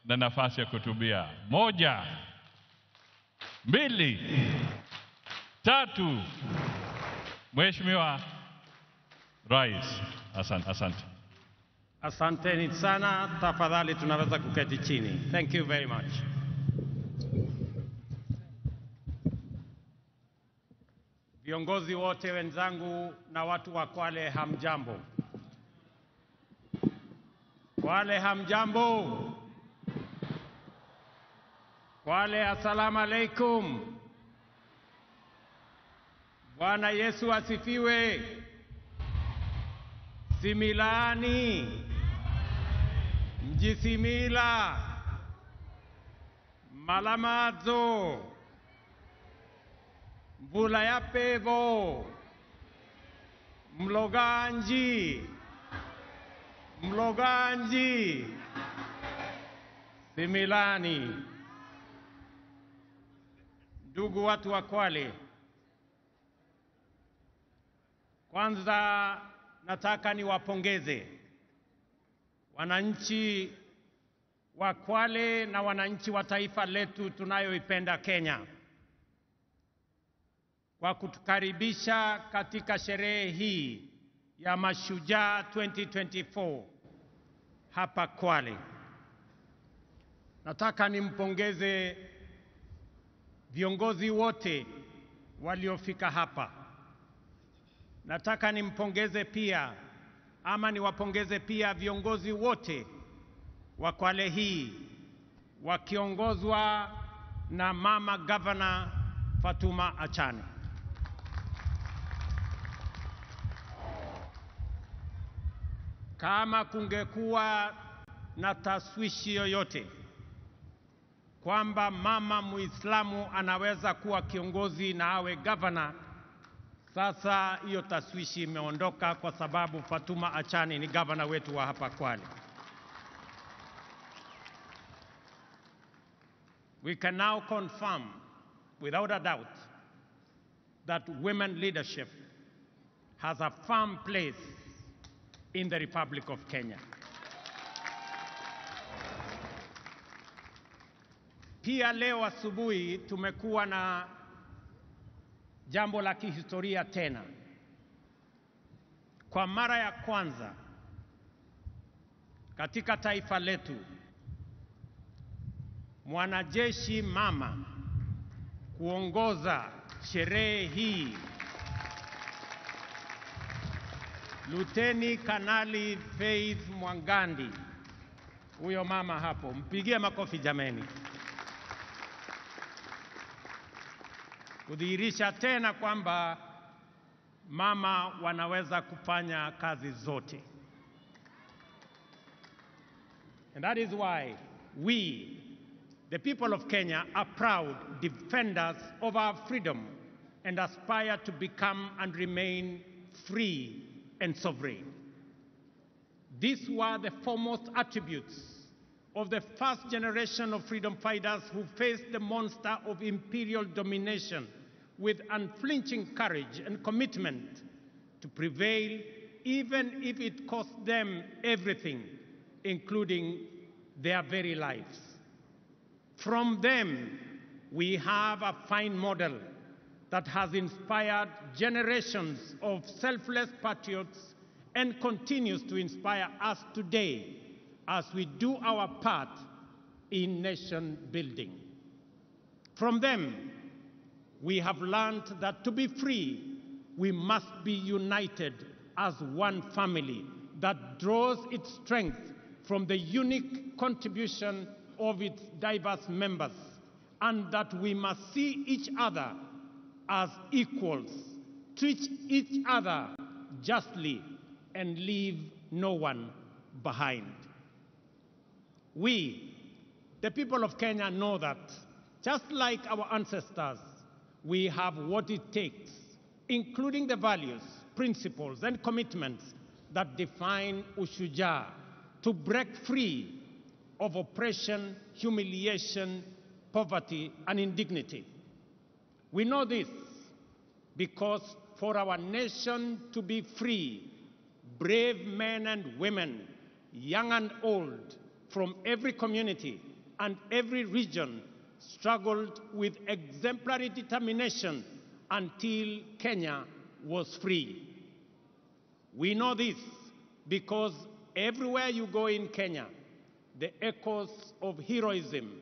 na nafasi ya kuhutubia. 1, 2, 3. Mheshimiwa Rais, asante. Asanteni sana. Tafadhali tunaweza kuketi chini. Thank you very much. Viongozi wote wenzangu na watu wa Kwale, hamjambo. Kwale hamjambo. Kwale, assalamu alaikum. Bwana Yesu asifiwe. Similani. Mjisimila. Malamazo. Mvula ya pevo. Mloganji. Mloganji. Similani. Ndugu watu wa Kwale, kwanza nataka niwapongeze wananchi wa Kwale na wananchi wa taifa letu tunayoipenda Kenya kwa kutukaribisha katika sherehe hii ya Mashujaa 2024 hapa Kwale. Nataka nimpongeze viongozi wote waliofika hapa. Nataka nimpongeze pia niwapongeze pia viongozi wote wa Kwale hii wakiongozwa na Mama Governor Fatuma Achane. Kama kungekuwa na taswishi yoyote kwamba mama Muislamu anaweza kuwa kiongozi na awe governor, sasa hiyo taswishi imeondoka kwa sababu Fatuma Achane ni governor wetu wa hapa Kwale. We can now confirm without a doubt that women leadership has a firm place in the Republic of Kenya. Pia leo asubuhi tumekuwa na jambo la kihistoria tena. Kwa mara ya kwanza katika taifa letu, mwanajeshi mama kuongoza sherehe hii, Luteni Kanali Faith Mwangandi. Huyo mama hapo, mpigie makofi jameni. Kudhihirisha tena kwamba mama wanaweza kufanya kazi zote. And that is why we, the people of Kenya, are proud defenders of our freedom and aspire to become and remain free and sovereign. These were the foremost attributes of the first generation of freedom fighters who faced the monster of imperial domination with unflinching courage and commitment to prevail, even if it cost them everything, including their very lives. From them, we have a fine model that has inspired generations of selfless patriots and continues to inspire us today as we do our part in nation building. From them, we have learned that to be free, we must be united as one family that draws its strength from the unique contribution of its diverse members, and that we must see each other as equals, treat each other justly, and leave no one behind. We, the people of Kenya, know that just like our ancestors, we have what it takes, including the values, principles, and commitments that define Mashujaa, to break free of oppression, humiliation, poverty, and indignity. We know this because for our nation to be free, brave men and women, young and old, from every community and every region struggled with exemplary determination until Kenya was free. We know this because everywhere you go in Kenya, the echoes of heroism,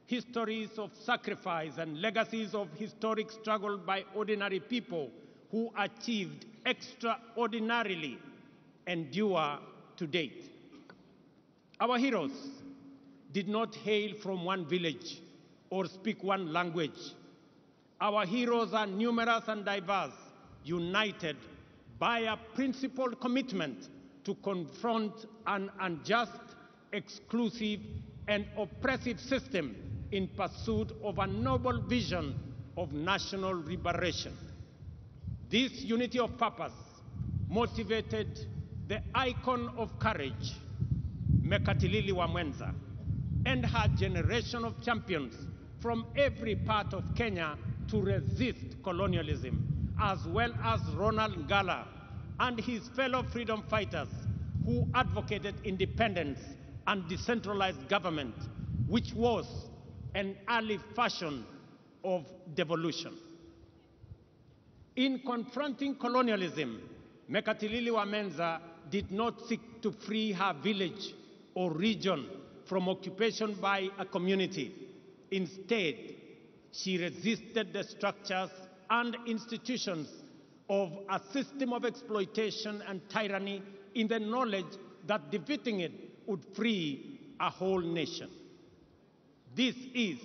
histories of sacrifice, and legacies of historic struggle by ordinary people who achieved extraordinarily endure to date. Our heroes did not hail from one village or speak one language. Our heroes are numerous and diverse, united by a principled commitment to confront an unjust, exclusive, and oppressive system in pursuit of a noble vision of national liberation. This unity of purpose motivated the icon of courage, Mekatilili Wamwenza, and her generation of champions from every part of Kenya to resist colonialism, as well as Ronald Ngala and his fellow freedom fighters who advocated independence and decentralized government, which was an early fashion of devolution. In confronting colonialism, Mekatilili Wamwenza did not seek to free her village or region from occupation by a community. Instead, she resisted the structures and institutions of a system of exploitation and tyranny in the knowledge that defeating it would free a whole nation. This is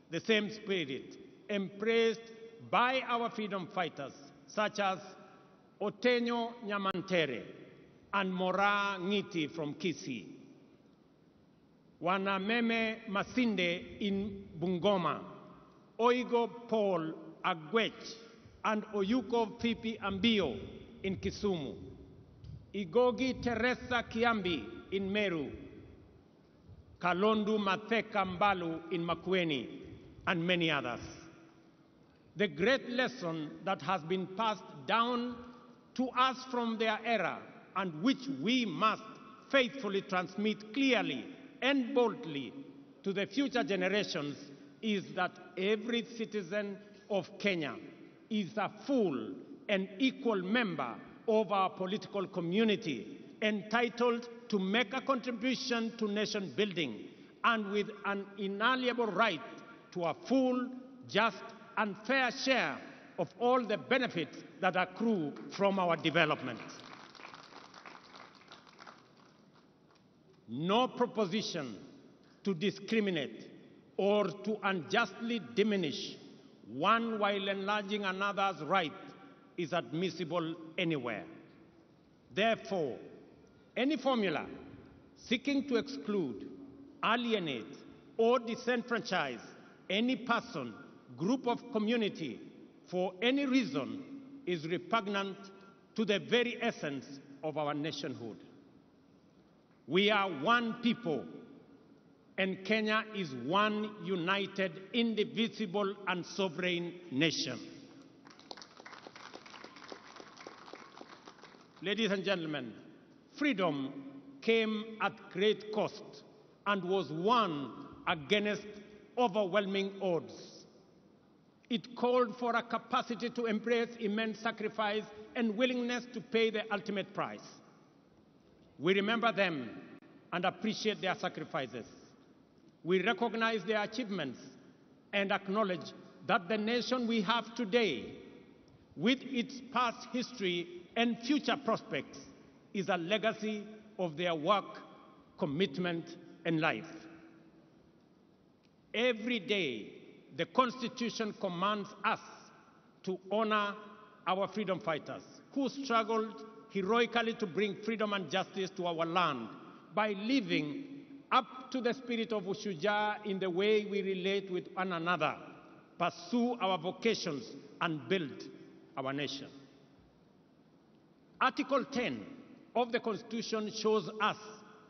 the same spirit embraced by our freedom fighters, such as Otenyo Nyamantere and Mora Ngiti from Kisii, Wanameme Masinde in Bungoma, Oigo Paul Agwech and Oyuko Fipi Ambio in Kisumu, Igogi Teresa Kiambi in Meru, Kalondu Matheka Mbalu in Makueni, and many others. The great lesson that has been passed down to us from their era, and which we must faithfully transmit clearly and boldly to the future generations, is that every citizen of Kenya is a full and equal member of our political community, entitled to make a contribution to nation building and with an inalienable right to a full, just, and fair share of all the benefits that accrue from our development. No proposition to discriminate or to unjustly diminish one while enlarging another's right is admissible anywhere. Therefore, any formula seeking to exclude, alienate, or disenfranchise any person, group of community for any reason is repugnant to the very essence of our nationhood. We are one people, and Kenya is one united, indivisible, and sovereign nation. Ladies and gentlemen, freedom came at great cost and was won against overwhelming odds. It called for a capacity to embrace immense sacrifice and willingness to pay the ultimate price. We remember them and appreciate their sacrifices. We recognize their achievements and acknowledge that the nation we have today, with its past history and future prospects, is a legacy of their work, commitment, and life. Every day, the Constitution commands us to honor our freedom fighters who struggled heroically to bring freedom and justice to our land by living up to the spirit of Mashujaa in the way we relate with one another, pursue our vocations, and build our nation. Article 10 of the Constitution shows us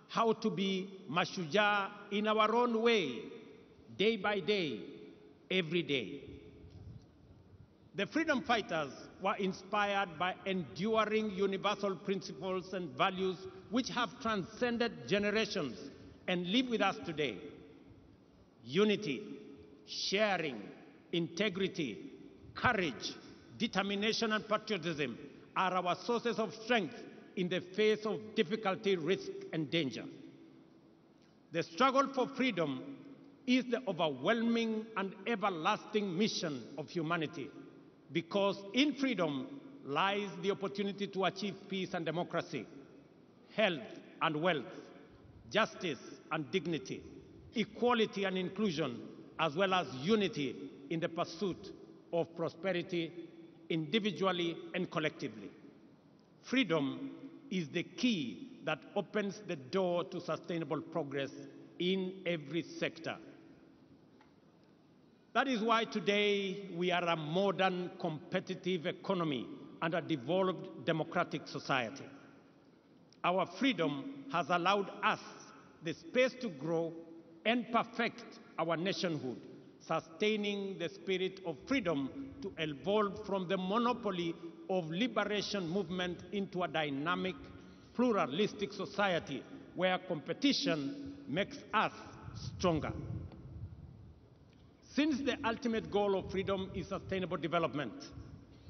how to be Mashujaa in our own way, day by day, every day. The freedom fighters were inspired by enduring universal principles and values which have transcended generations and live with us today. Unity, sharing, integrity, courage, determination, and patriotism are our sources of strength in the face of difficulty, risk, and danger. The struggle for freedom is the overwhelming and everlasting mission of humanity, because in freedom lies the opportunity to achieve peace and democracy, health and wealth, justice and dignity, equality and inclusion, as well as unity in the pursuit of prosperity individually and collectively. Freedom is the key that opens the door to sustainable progress in every sector. That is why today we are a modern, competitive economy and a developed democratic society. Our freedom has allowed us the space to grow and perfect our nationhood, sustaining the spirit of freedom to evolve from the monopoly of liberation movement into a dynamic, pluralistic society where competition makes us stronger. Since the ultimate goal of freedom is sustainable development,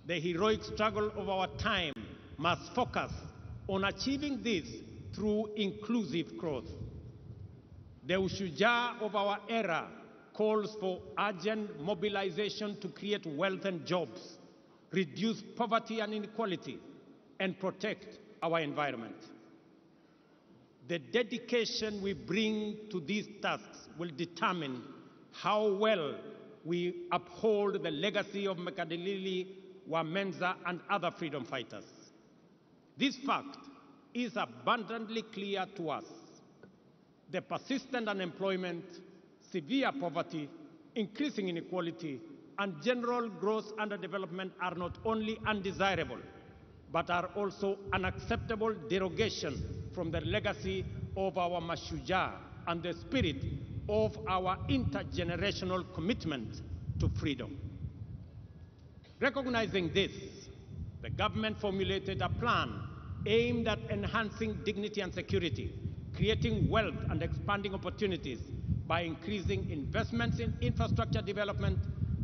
the heroic struggle of our time must focus on achieving this through inclusive growth. The Mashujaa of our era calls for urgent mobilization to create wealth and jobs, reduce poverty and inequality, and protect our environment. The dedication we bring to these tasks will determine how well we uphold the legacy of Mekadilili, Wamenza, and other freedom fighters. This fact is abundantly clear to us. The persistent unemployment, severe poverty, increasing inequality, and general gross underdevelopment are not only undesirable, but are also unacceptable derogation from the legacy of our Mashujaa and the spirit of our intergenerational commitment to freedom. Recognizing this, the government formulated a plan aimed at enhancing dignity and security, creating wealth and expanding opportunities by increasing investments in infrastructure development,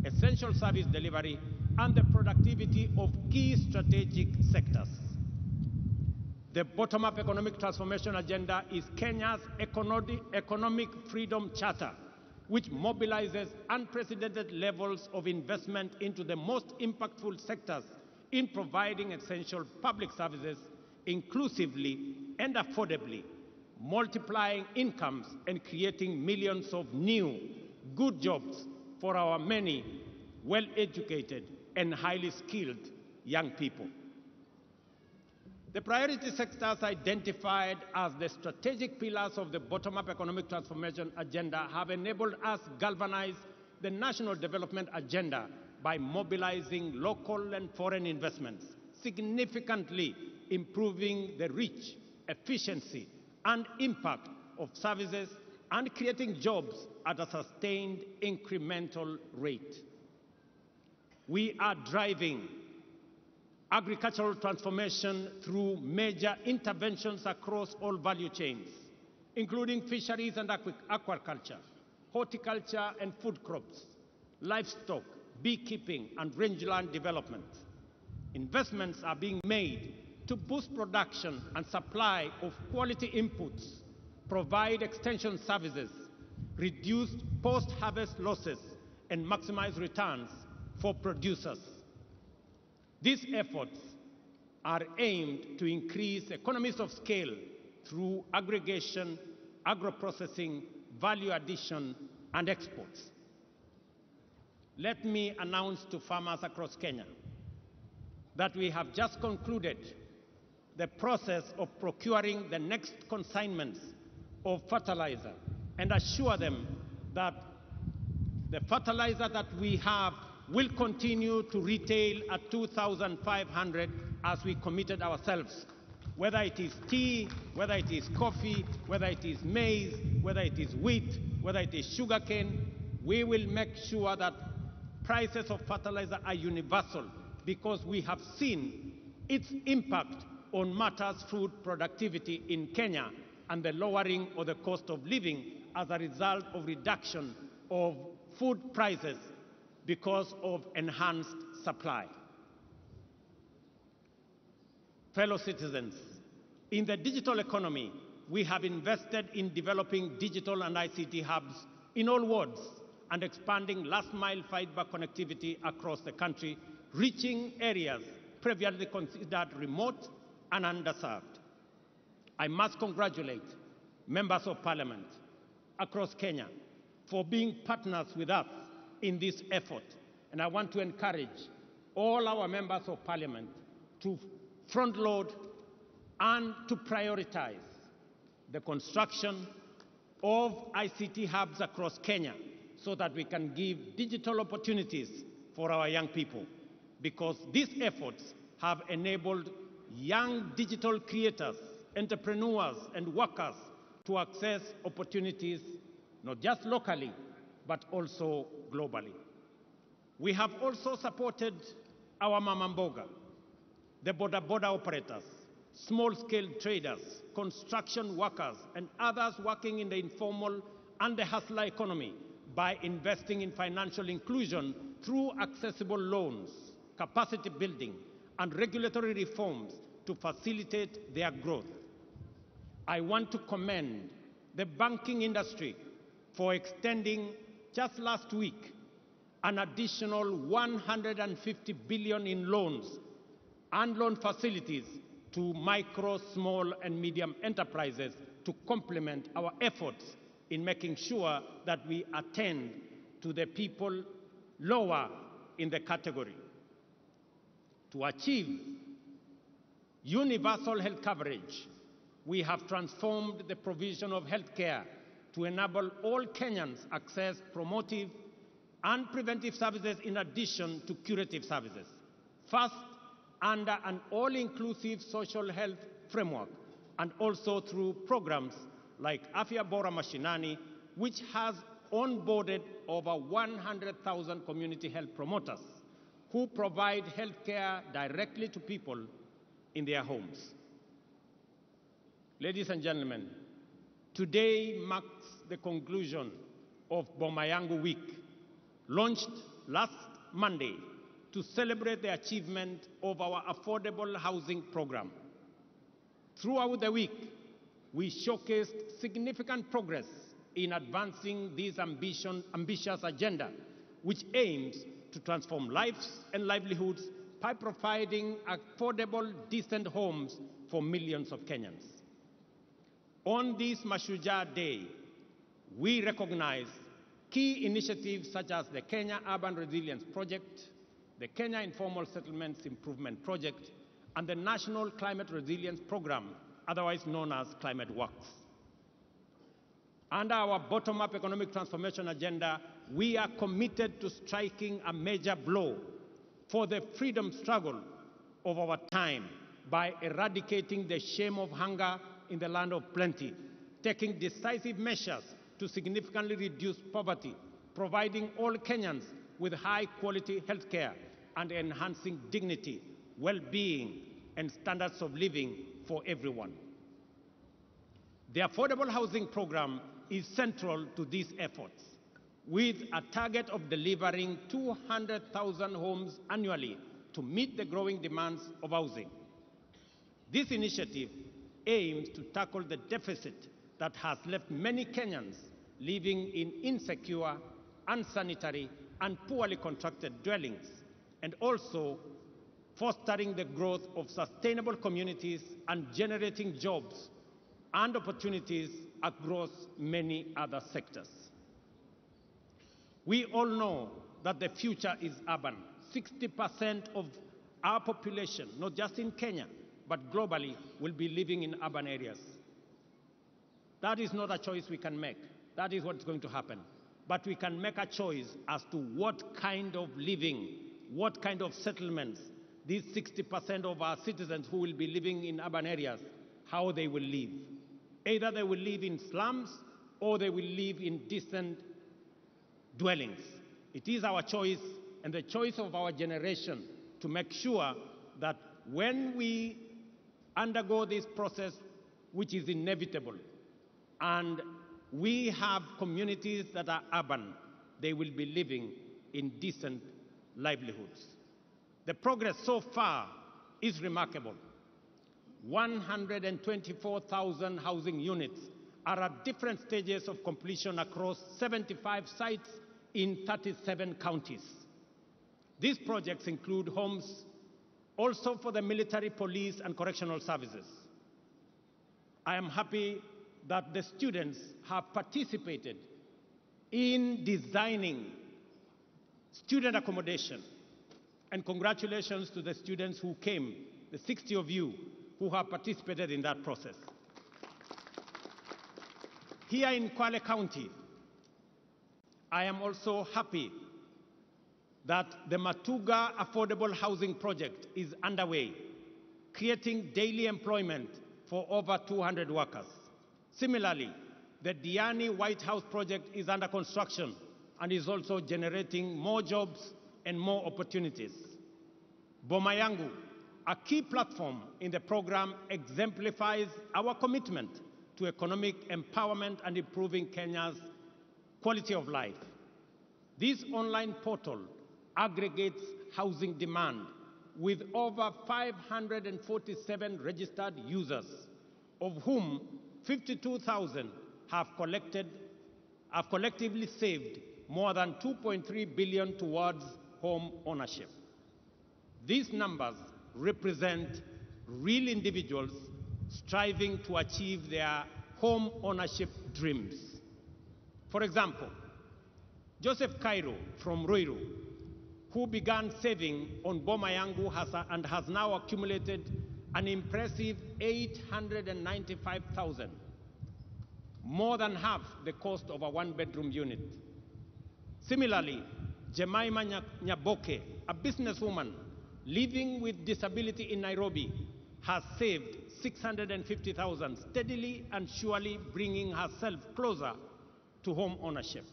essential service delivery, and the productivity of key strategic sectors. The bottom-up economic transformation agenda is Kenya's economic freedom charter, which mobilizes unprecedented levels of investment into the most impactful sectors in providing essential public services inclusively and affordably, multiplying incomes and creating millions of new, good jobs for our many well-educated and highly skilled young people. The priority sectors identified as the strategic pillars of the bottom-up economic transformation agenda have enabled us to galvanize the national development agenda by mobilizing local and foreign investments, significantly improving the reach, efficiency, and impact of services, and creating jobs at a sustained incremental rate. We are driving agricultural transformation through major interventions across all value chains, including fisheries and aquaculture, horticulture and food crops, livestock, beekeeping, and rangeland development. Investments are being made to boost production and supply of quality inputs, provide extension services, reduce post-harvest losses, and maximize returns for producers. These efforts are aimed to increase economies of scale through aggregation, agro-processing, value addition, and exports. Let me announce to farmers across Kenya that we have just concluded the process of procuring the next consignments of fertilizer and assure them that the fertilizer that we have will continue to retail at 2,500 as we committed ourselves. Whether it is tea, whether it is coffee, whether it is maize, whether it is wheat, whether it is sugarcane, we will make sure that prices of fertilizer are universal, because we have seen its impact on matters food productivity in Kenya and the lowering of the cost of living as a result of reduction of food prices because of enhanced supply. Fellow citizens, in the digital economy, we have invested in developing digital and ICT hubs in all wards and expanding last-mile fiber connectivity across the country, reaching areas previously considered remote and underserved. I must congratulate members of parliament across Kenya for being partners with us in this effort. And I want to encourage all our members of parliament to front-load and to prioritize the construction of ICT hubs across Kenya so that we can give digital opportunities for our young people, because these efforts have enabled young digital creators, entrepreneurs, and workers to access opportunities not just locally, but also globally. We have also supported our mama mboga, the boda operators, small-scale traders, construction workers, and others working in the informal and the hustler economy by investing in financial inclusion through accessible loans, capacity building, and regulatory reforms to facilitate their growth. I want to commend the banking industry for extending, just last week, an additional 150 billion in loans and loan facilities to micro, small, and medium enterprises to complement our efforts in making sure that we attend to the people lower in the category. To achieve universal health coverage, we have transformed the provision of health care to enable all Kenyans access promotive and preventive services in addition to curative services. First, under an all-inclusive social health framework, and also through programs like Afya Bora Mashinani, which has onboarded over 100,000 community health promoters who provide health care directly to people in their homes. Ladies and gentlemen, today marks the conclusion of Boma Yangu Week, launched last Monday to celebrate the achievement of our affordable housing program. Throughout the week, we showcased significant progress in advancing this ambitious agenda, which aims to transform lives and livelihoods by providing affordable, decent homes for millions of Kenyans. On this Mashujaa Day, we recognize key initiatives such as the Kenya Urban Resilience Project, the Kenya Informal Settlements Improvement Project, and the National Climate Resilience Program, otherwise known as Climate Works. Under our bottom-up economic transformation agenda, we are committed to striking a major blow for the freedom struggle of our time by eradicating the shame of hunger in the land of plenty, taking decisive measures to significantly reduce poverty, providing all Kenyans with high-quality health care, and enhancing dignity, well-being, and standards of living for everyone. The affordable housing program is central to these efforts, with a target of delivering 200,000 homes annually to meet the growing demands of housing. This initiative aims to tackle the deficit that has left many Kenyans living in insecure, unsanitary, and poorly constructed dwellings, and also fostering the growth of sustainable communities and generating jobs and opportunities across many other sectors. We all know that the future is urban. 60% of our population, not just in Kenya, but globally, will be living in urban areas. That is not a choice we can make. That is what's going to happen. But we can make a choice as to what kind of living, what kind of settlements these 60% of our citizens who will be living in urban areas, how they will live. Either they will live in slums or they will live in decent dwellings. It is our choice and the choice of our generation to make sure that when we undergo this process, which is inevitable, and we have communities that are urban, they will be living in decent livelihoods. The progress so far is remarkable. 124,000 housing units are at different stages of completion across 75 sites in 37 counties. These projects include homes also for the military, police, and correctional services. I am happy that the students have participated in designing student accommodation. And congratulations to the students who came, the 60 of you who have participated in that process. Here in Kwale County, I am also happy that the Mashujaa Affordable Housing Project is underway, creating daily employment for over 200 workers. Similarly, the Diani White House project is under construction and is also generating more jobs and more opportunities. Boma Yangu, a key platform in the program, exemplifies our commitment to economic empowerment and improving Kenya's quality of life. This online portal aggregates housing demand with over 547 registered users, of whom 52,000 have collectively saved more than 2.3 billion towards home ownership. These numbers represent real individuals striving to achieve their home ownership dreams. For example, Joseph Cairo from Ruiru, who began saving on Boma Yangu and has now accumulated an impressive 895,000, more than half the cost of a one-bedroom unit. Similarly, Jemima Nyaboke, a businesswoman living with disability in Nairobi, has saved 650,000, steadily and surely bringing herself closer to home ownership.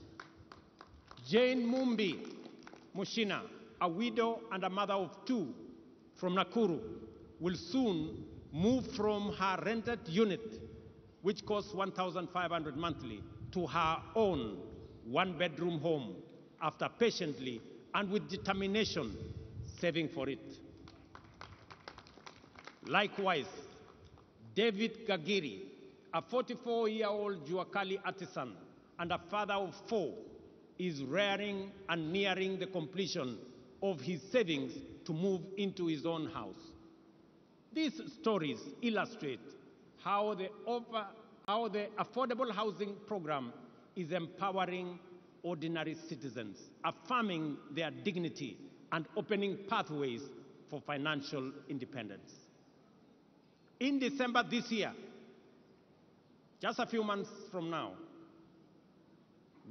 Jane Mumbi Mushina, a widow and a mother of two from Nakuru, will soon move from her rented unit, which costs 1,500 monthly, to her own one-bedroom home after patiently and with determination saving for it. Likewise, David Gagiri, a 44-year-old Juakali artisan and a father of 4, is rearing and nearing the completion of his savings to move into his own house. These stories illustrate how the affordable housing program is empowering ordinary citizens, affirming their dignity and opening pathways for financial independence. In December this year, just a few months from now,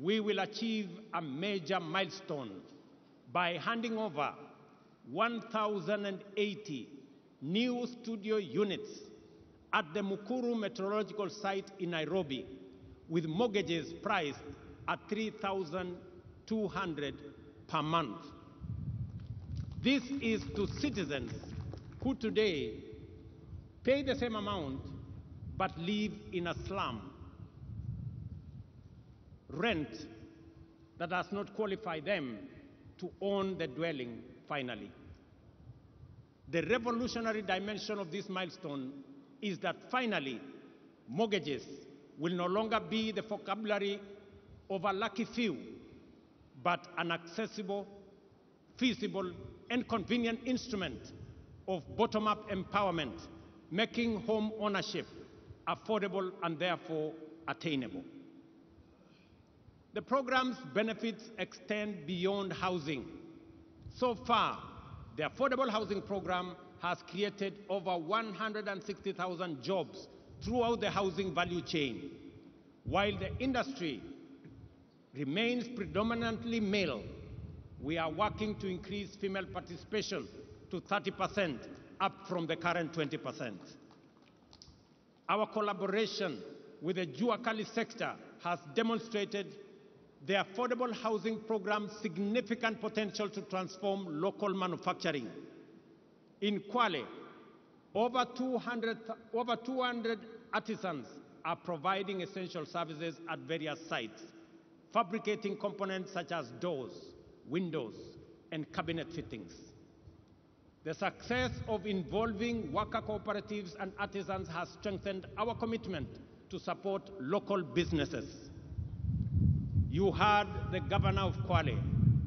we will achieve a major milestone by handing over 1,080 new studio units at the Mukuru Meteorological Site in Nairobi, with mortgages priced at $3,200 per month. This is to citizens who today pay the same amount but live in a slum. Rent that does not qualify them to own the dwelling finally. The revolutionary dimension of this milestone is that finally mortgages will no longer be the vocabulary of a lucky few, but an accessible, feasible, and convenient instrument of bottom-up empowerment, making home ownership affordable and therefore attainable. The program's benefits extend beyond housing. So far, the affordable housing program has created over 160,000 jobs throughout the housing value chain. While the industry remains predominantly male, we are working to increase female participation to 30%, up from the current 20%. Our collaboration with the Juakali sector has demonstrated the affordable housing program's significant potential to transform local manufacturing. In Kwale, over 200 artisans are providing essential services at various sites, fabricating components such as doors, windows, and cabinet fittings. The success of involving worker cooperatives and artisans has strengthened our commitment to support local businesses. You heard the governor of Kwale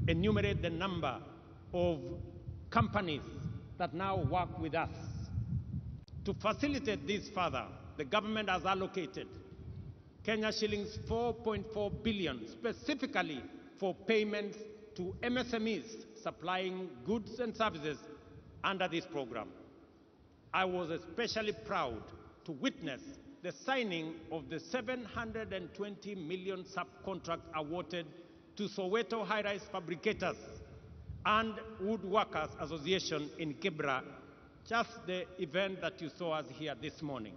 enumerate the number of companies that now work with us. To facilitate this further, the government has allocated Kenya shillings 4.4 billion specifically for payments to MSMEs supplying goods and services under this program. I was especially proud to witness the signing of the 720 million subcontract awarded to Soweto High-Rise Fabricators and Woodworkers Association in Kibra, just the event that you saw us here this morning.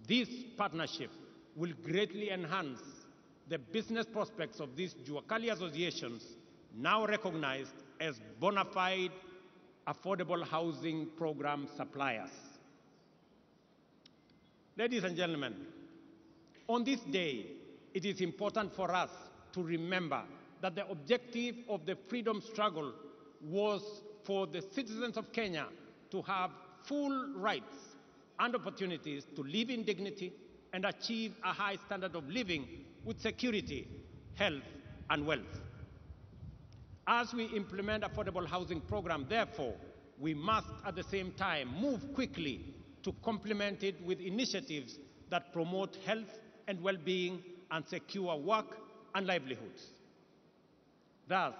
This partnership will greatly enhance the business prospects of these Juakali associations, now recognized as bona fide affordable housing program suppliers. Ladies and gentlemen, on this day, it is important for us to remember that the objective of the freedom struggle was for the citizens of Kenya to have full rights and opportunities to live in dignity and achieve a high standard of living with security, health, and wealth. As we implement affordable housing program, therefore, we must at the same time move quickly to complement it with initiatives that promote health and well-being and secure work and livelihoods. Thus,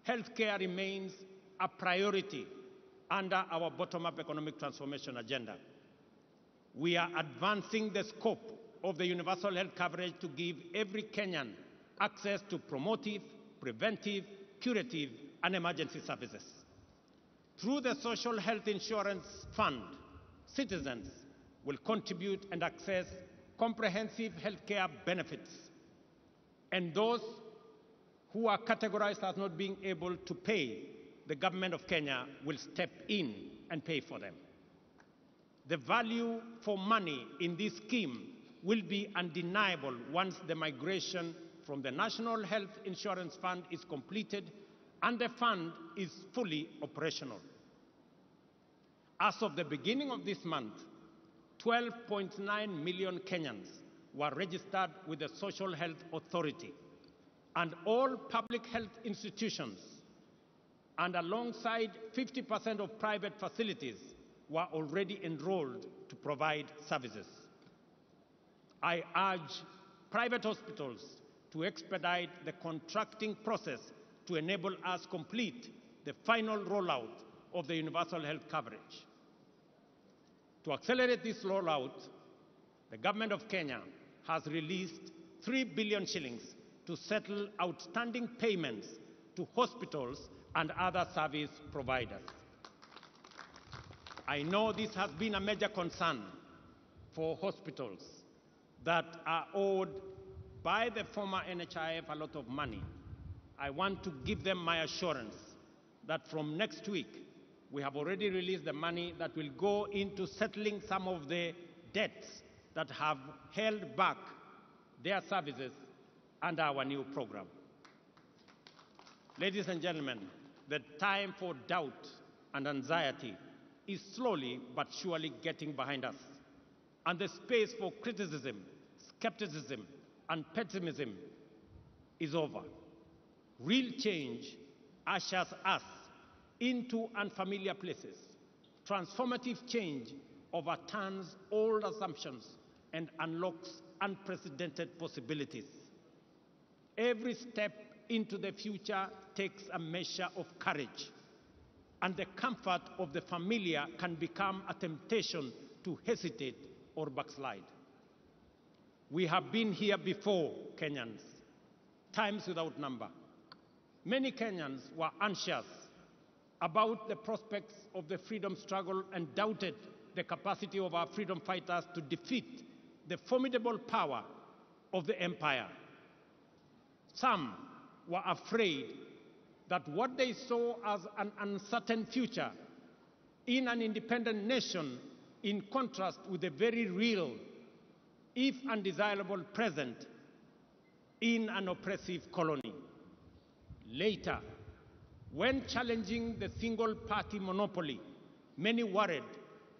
healthcare remains a priority under our bottom-up economic transformation agenda. We are advancing the scope of the universal health coverage to give every Kenyan access to promotive, preventive, curative, and emergency services. Through the Social Health Insurance Fund, citizens will contribute and access comprehensive healthcare benefits, and those who are categorized as not being able to pay, the government of Kenya will step in and pay for them. The value for money in this scheme will be undeniable once the migration from the National Health Insurance Fund is completed and the fund is fully operational. As of the beginning of this month, 12.9 million Kenyans were registered with the Social Health Authority, and all public health institutions, and alongside 50% of private facilities, were already enrolled to provide services. I urge private hospitals to expedite the contracting process to enable us complete the final rollout of the universal health coverage. To accelerate this rollout, the government of Kenya has released 3 billion shillings to settle outstanding payments to hospitals and other service providers. I know this has been a major concern for hospitals that are owed by the former NHIF a lot of money. I want to give them my assurance that from next week, we have already released the money that will go into settling some of the debts that have held back their services under our new program. Ladies and gentlemen, the time for doubt and anxiety is slowly but surely getting behind us, and the space for criticism, skepticism, and pessimism is over. Real change ushers us into unfamiliar places. Transformative change overturns old assumptions and unlocks unprecedented possibilities. Every step into the future takes a measure of courage, and the comfort of the familiar can become a temptation to hesitate or backslide. We have been here before, Kenyans, times without number. Many Kenyans were anxious about the prospects of the freedom struggle and doubted the capacity of our freedom fighters to defeat the formidable power of the empire. Some were afraid that what they saw as an uncertain future in an independent nation, in contrast with the very real, if undesirable, present in an oppressive colony. Later, when challenging the single-party monopoly, many worried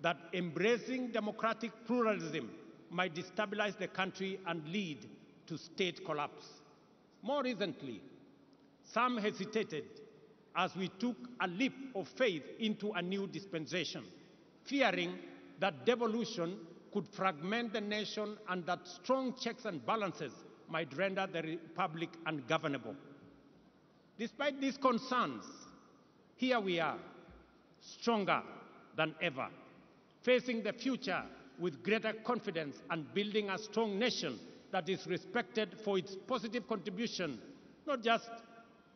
that embracing democratic pluralism might destabilize the country and lead to state collapse. More recently, some hesitated as we took a leap of faith into a new dispensation, fearing that devolution could fragment the nation and that strong checks and balances might render the republic ungovernable. Despite these concerns, here we are, stronger than ever, facing the future with greater confidence and building a strong nation that is respected for its positive contribution, not just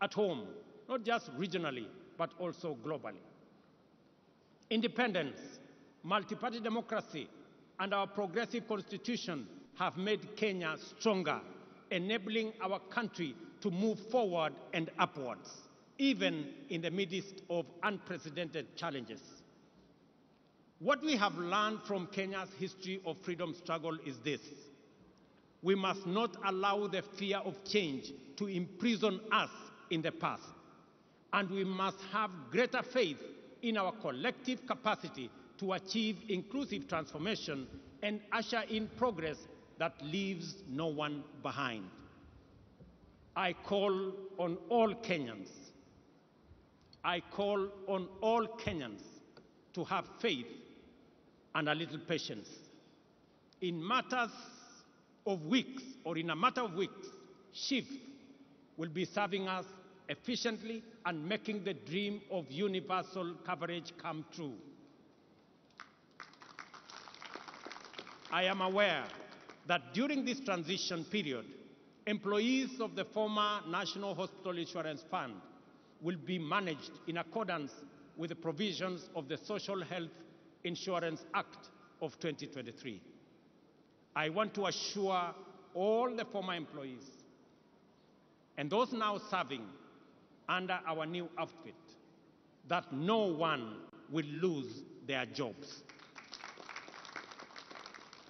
at home, not just regionally, but also globally. Independence, multi-party democracy, and our progressive constitution have made Kenya stronger, enabling our country to move forward and upwards, even in the midst of unprecedented challenges. What we have learned from Kenya's history of freedom struggle is this: we must not allow the fear of change to imprison us in the past, and we must have greater faith in our collective capacity to achieve inclusive transformation and usher in progress that leaves no one behind. I call on all Kenyans. I call on all Kenyans to have faith and a little patience. In matters of weeks, or in a matter of weeks, SHIFT will be serving us efficiently and making the dream of universal coverage come true. I am aware that during this transition period, employees of the former National Hospital Insurance Fund will be managed in accordance with the provisions of the Social Health Insurance Act of 2023. I want to assure all the former employees and those now serving under our new outfit that no one will lose their jobs,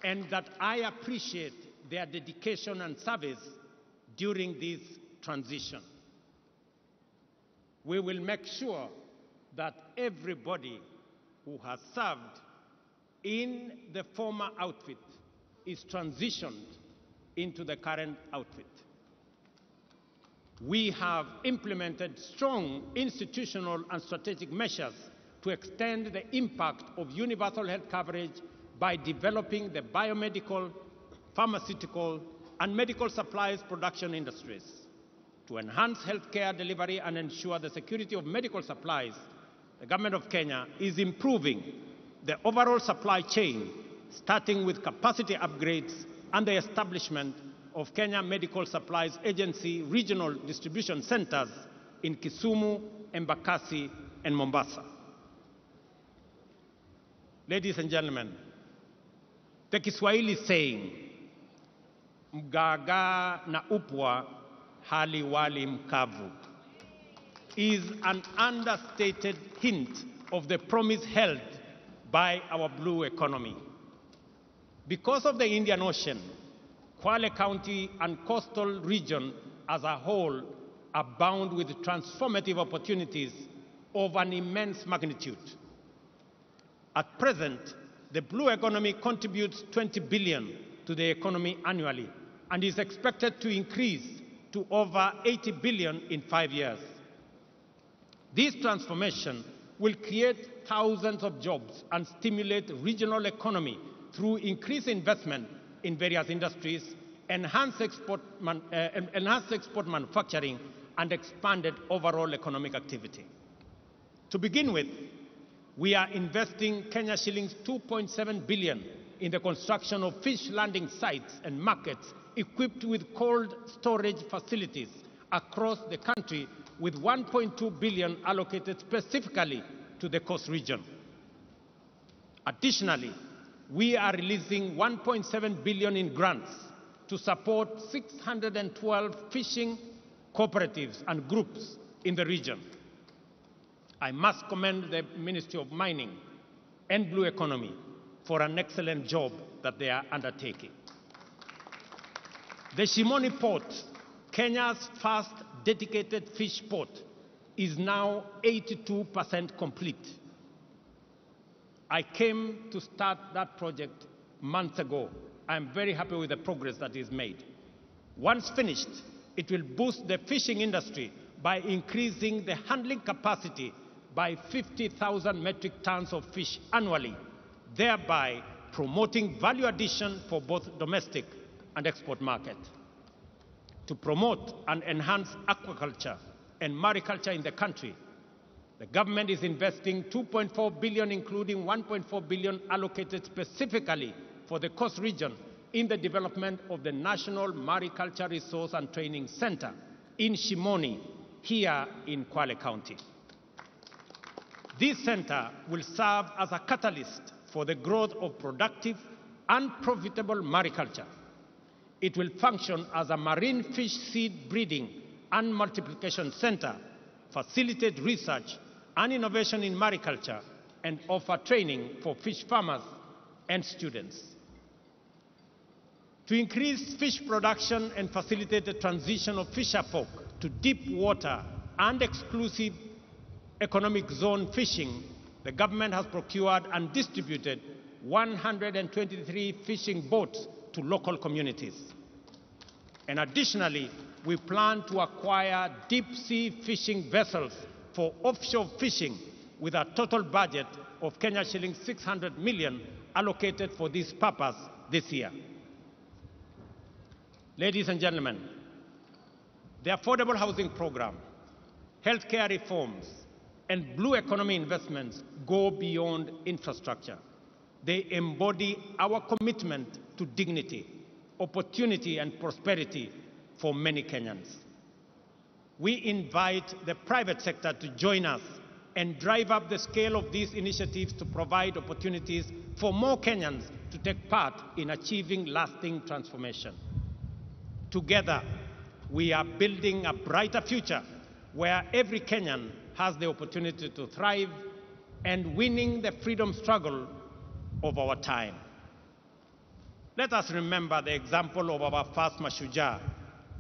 and that I appreciate their dedication and service during this transition. We will make sure that everybody who has served in the former outfit is transitioned into the current outfit. We have implemented strong institutional and strategic measures to extend the impact of universal health coverage by developing the biomedical, pharmaceutical, and medical supplies production industries. To enhance healthcare delivery and ensure the security of medical supplies, the Government of Kenya is improving the overall supply chain, starting with capacity upgrades and the establishment of Kenya Medical Supplies Agency regional distribution centers in Kisumu, Embakasi, and Mombasa. Ladies and gentlemen, the Kiswahili saying, mgaga na upwa hali wali mkavu, is an understated hint of the promise held by our blue economy. Because of the Indian Ocean, Kwale County and coastal region as a whole abound with transformative opportunities of an immense magnitude. At present, the blue economy contributes 20 billion to the economy annually and is expected to increase to over 80 billion in 5 years. This transformation will create thousands of jobs and stimulate regional economy through increased investment in various industries, enhanced export manufacturing, and expanded overall economic activity. To begin with, we are investing Kenya shillings 2.7 billion in the construction of fish landing sites and markets equipped with cold storage facilities across the country, with 1.2 billion allocated specifically to the coast region. Additionally, we are releasing 1.7 billion in grants to support 612 fishing cooperatives and groups in the region. I must commend the Ministry of Mining and Blue Economy for an excellent job that they are undertaking. The Shimoni Port, Kenya's first dedicated fish port, is now 82% complete. I came to start that project months ago. I'm very happy with the progress that is made. Once finished, it will boost the fishing industry by increasing the handling capacity by 50,000 metric tons of fish annually, thereby promoting value addition for both domestic and export market. To promote and enhance aquaculture and mariculture in the country, the government is investing 2.4 billion, including 1.4 billion allocated specifically for the coast region in the development of the National Mariculture Resource and Training Center in Shimoni, here in Kwale County. This center will serve as a catalyst for the growth of productive and profitable mariculture. It will function as a marine fish seed breeding and multiplication center, facilitate research and innovation in mariculture, and offer training for fish farmers and students. To increase fish production and facilitate the transition of fisherfolk to deep water and exclusive economic zone fishing, the government has procured and distributed 123 fishing boats to local communities. And additionally, we plan to acquire deep-sea fishing vessels for offshore fishing with a total budget of Kenya shillings 600 million allocated for this purpose this year. Ladies and gentlemen, the affordable housing program, healthcare reforms, and blue economy investments go beyond infrastructure. They embody our commitment to dignity, opportunity, and prosperity for many Kenyans. We invite the private sector to join us and drive up the scale of these initiatives to provide opportunities for more Kenyans to take part in achieving lasting transformation. Together, we are building a brighter future where every Kenyan has the opportunity to thrive and winning the freedom struggle of our time. Let us remember the example of our first Mashujaa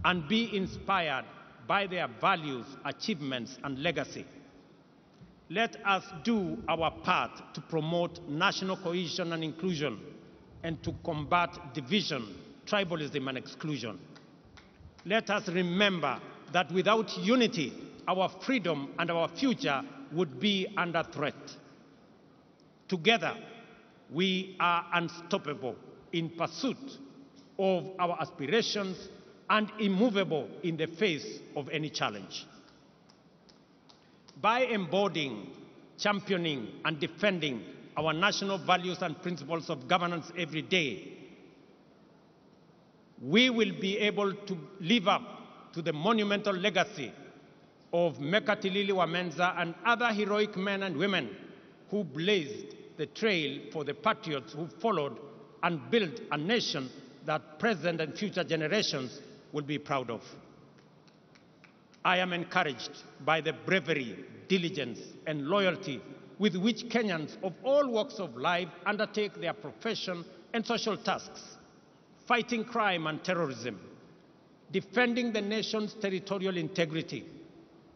and be inspired by their values, achievements, and legacy. Let us do our part to promote national cohesion and inclusion and to combat division, tribalism, and exclusion. Let us remember that without unity, our freedom and our future would be under threat. Together, we are unstoppable in pursuit of our aspirations and immovable in the face of any challenge. By embodying, championing, and defending our national values and principles of governance every day, we will be able to live up to the monumental legacy of Mekatilili Wamenza and other heroic men and women who blazed the trail for the patriots who followed and built a nation that present and future generations will be proud of. I am encouraged by the bravery, diligence, and loyalty with which Kenyans of all walks of life undertake their profession and social tasks, fighting crime and terrorism, defending the nation's territorial integrity,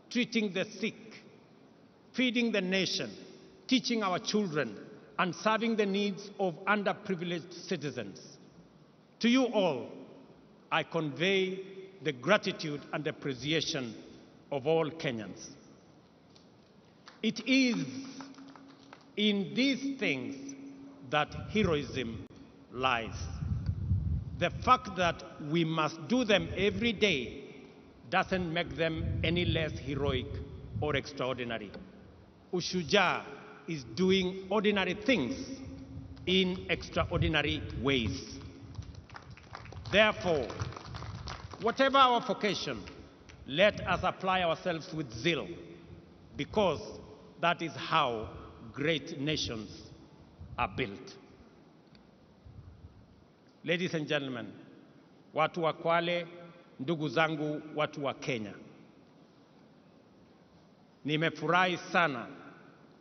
treating the sick, feeding the nation, teaching our children, and serving the needs of underprivileged citizens. To you all, I convey the gratitude and appreciation of all Kenyans. It is in these things that heroism lies. The fact that we must do them every day doesn't make them any less heroic or extraordinary. Mashujaa is doing ordinary things in extraordinary ways. Therefore, whatever our vocation, let us apply ourselves with zeal, because that is how great nations are built. Ladies and gentlemen, watu wa Kwale, ndugu zangu watu wa Kenya, nimefurahi sana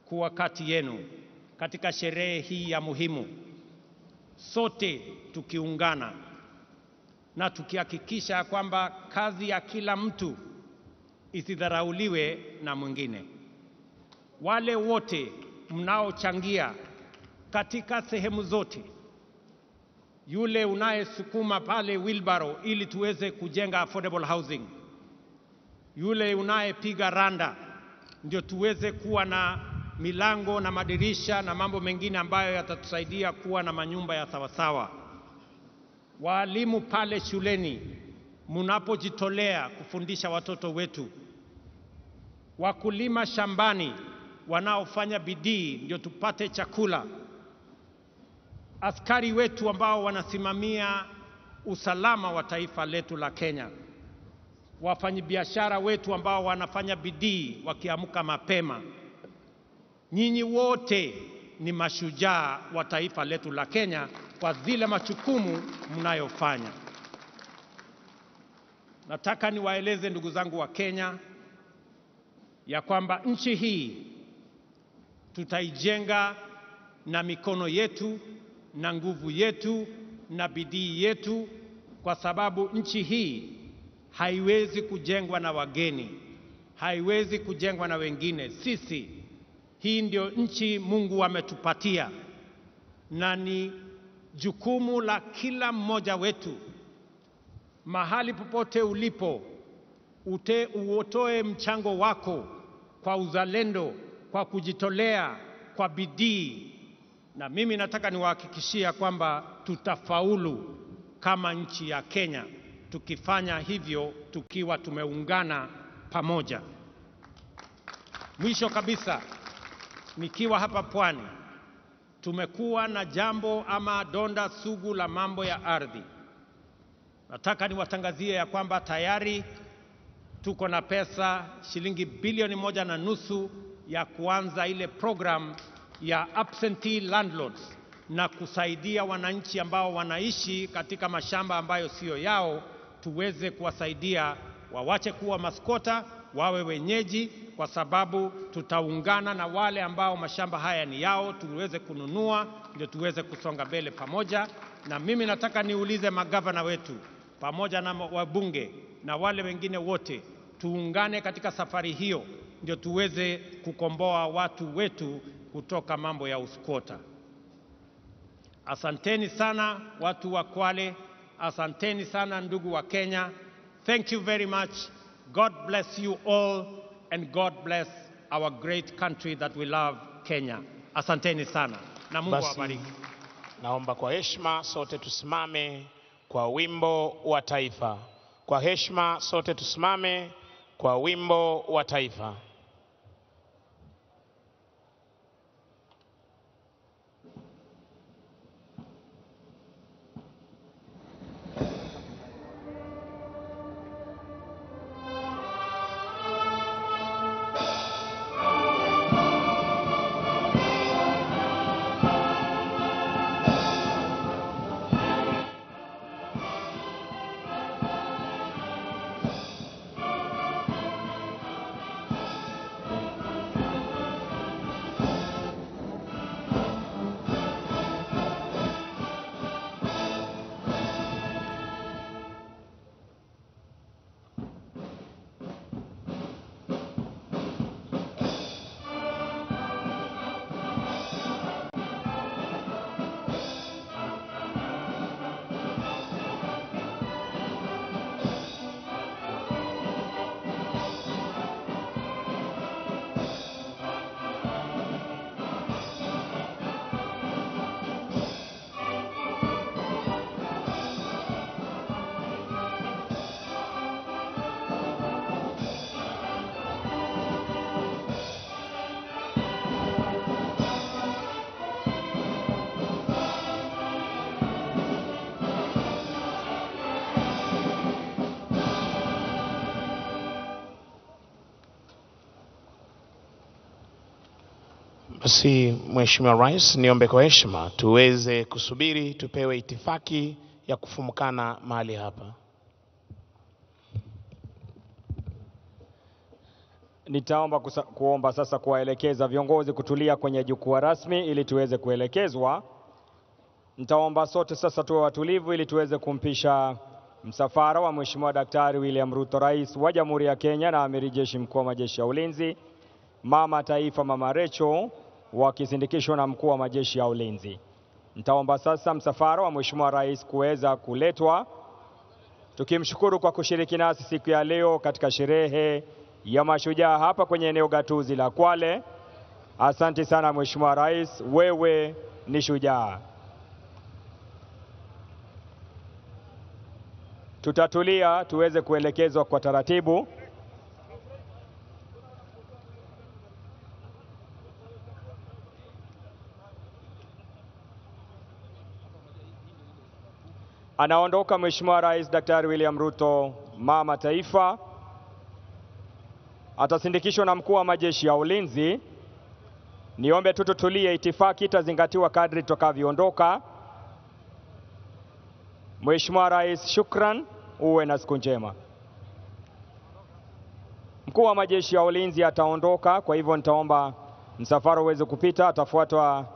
kuwa kati yenu katika sherehe hii ya muhimu, sote tukiungana na tukihakikisha kwamba kazi ya kila mtu isidharauliwe na mwingine. Wale wote mnaochangia katika sehemu zote, yule unayesukuma pale wheelbarrow ili tuweze kujenga affordable housing, yule unayepiga randa ndio tuweze kuwa na milango na madirisha na mambo mengine ambayo yatatusaidia kuwa na manyumba ya sawasawa. Walimu pale shuleni mnapojitolea kufundisha watoto wetu, wakulima shambani wanaofanya bidii ndio tupate chakula, askari wetu ambao wanasimamia usalama wa taifa letu la Kenya, wafanyabiashara wetu ambao wanafanya bidii wakiamka mapema. Nyinyi wote ni mashujaa wa taifa letu la Kenya kwa zile majukumu mnayofanya. Nataka niwaeleze ndugu zangu wa Kenya ya kwamba nchi hii tutaijenga na mikono yetu na nguvu yetu na bidii yetu, kwa sababu nchi hii haiwezi kujengwa na wageni, haiwezi kujengwa na wengine. Sisi, hii ndio nchi Mungu ametupatia, na ni jukumu la kila mmoja wetu, mahali popote ulipo, utoe mchango wako kwa uzalendo, kwa kujitolea, kwa bidii. Na mimi nataka niwahakikishia kwamba tutafaulu kama nchi ya Kenya tukifanya hivyo, tukiwa tumeungana pamoja. Mwisho kabisa, nikiwa hapa Pwani, tumekuwa na jambo ama donda sugu la mambo ya ardhi. Nataka niwatangazie ya kwamba tayari tuko na pesa shilingi bilioni 1.5 ya kuanza ile program ya absentee landlords na kusaidia wananchi ambao wanaishi katika mashamba ambayo sio yao, tuweze kuwasaidia wawache kuwa maskota, wawe wenyeji, kwa sababu tutaungana na wale ambao mashamba haya ni yao, tuweze kununua, ndio tuweze kusonga mbele pamoja. Na mimi nataka niulize magavana wetu pamoja na wabunge na wale wengine wote, tuungane katika safari hiyo ndio tuweze kukomboa watu wetu kutoka mambo ya uskwota. Asanteni sana watu wa Kwale, asanteni sana ndugu wa Kenya. Thank you very much. God bless you all and God bless our great country that we love, Kenya. Asanteni sana na Mungu awabariki. Naomba kwa heshima sote tusimame kwa wimbo wa taifa. Kwa heshima sote tusimame kwa wimbo wa taifa. Basi Mheshimiwa Rais, niombe kwa heshima tuweze kusubiri tupewe itifaki ya kufumukana mahali hapa. Nitaomba kuomba sasa kuwaelekeza viongozi kutulia kwenye jukwaa rasmi ili tuweze kuelekezwa. Nitaomba sote sasa tuwe watulivu ili tuweze kumpisha msafara wa Mheshimiwa Daktari William Ruto, Rais wa Jamhuri ya Kenya na Amiri Jeshi Mkuu wa Majeshi ya Ulinzi, Mama Taifa Mama Rachel, wakisindikishwa na Mkuu wa Majeshi ya Ulinzi. Nitaomba sasa msafara wa Mheshimiwa Rais kuweza kuletwa, tukimshukuru kwa kushiriki nasi siku ya leo katika sherehe ya Mashujaa hapa kwenye eneo gatuzi la Kwale. Asante sana Mheshimiwa Rais, wewe ni shujaa. Tutatulia tuweze kuelekezwa kwa taratibu. Anaondoka Mheshimiwa Rais Daktari William Ruto, Mama Taifa. Atasindikishwa na Mkuu wa Majeshi ya Ulinzi. Niombe tutulie, itifaki itazingatiwa kadri tutakavyoondoka. Mheshimiwa Rais, shukran, uwe na siku njema. Mkuu wa Majeshi ya Ulinzi ataondoka, kwa hivyo nitaomba msafara uweze kupita, atafuatwa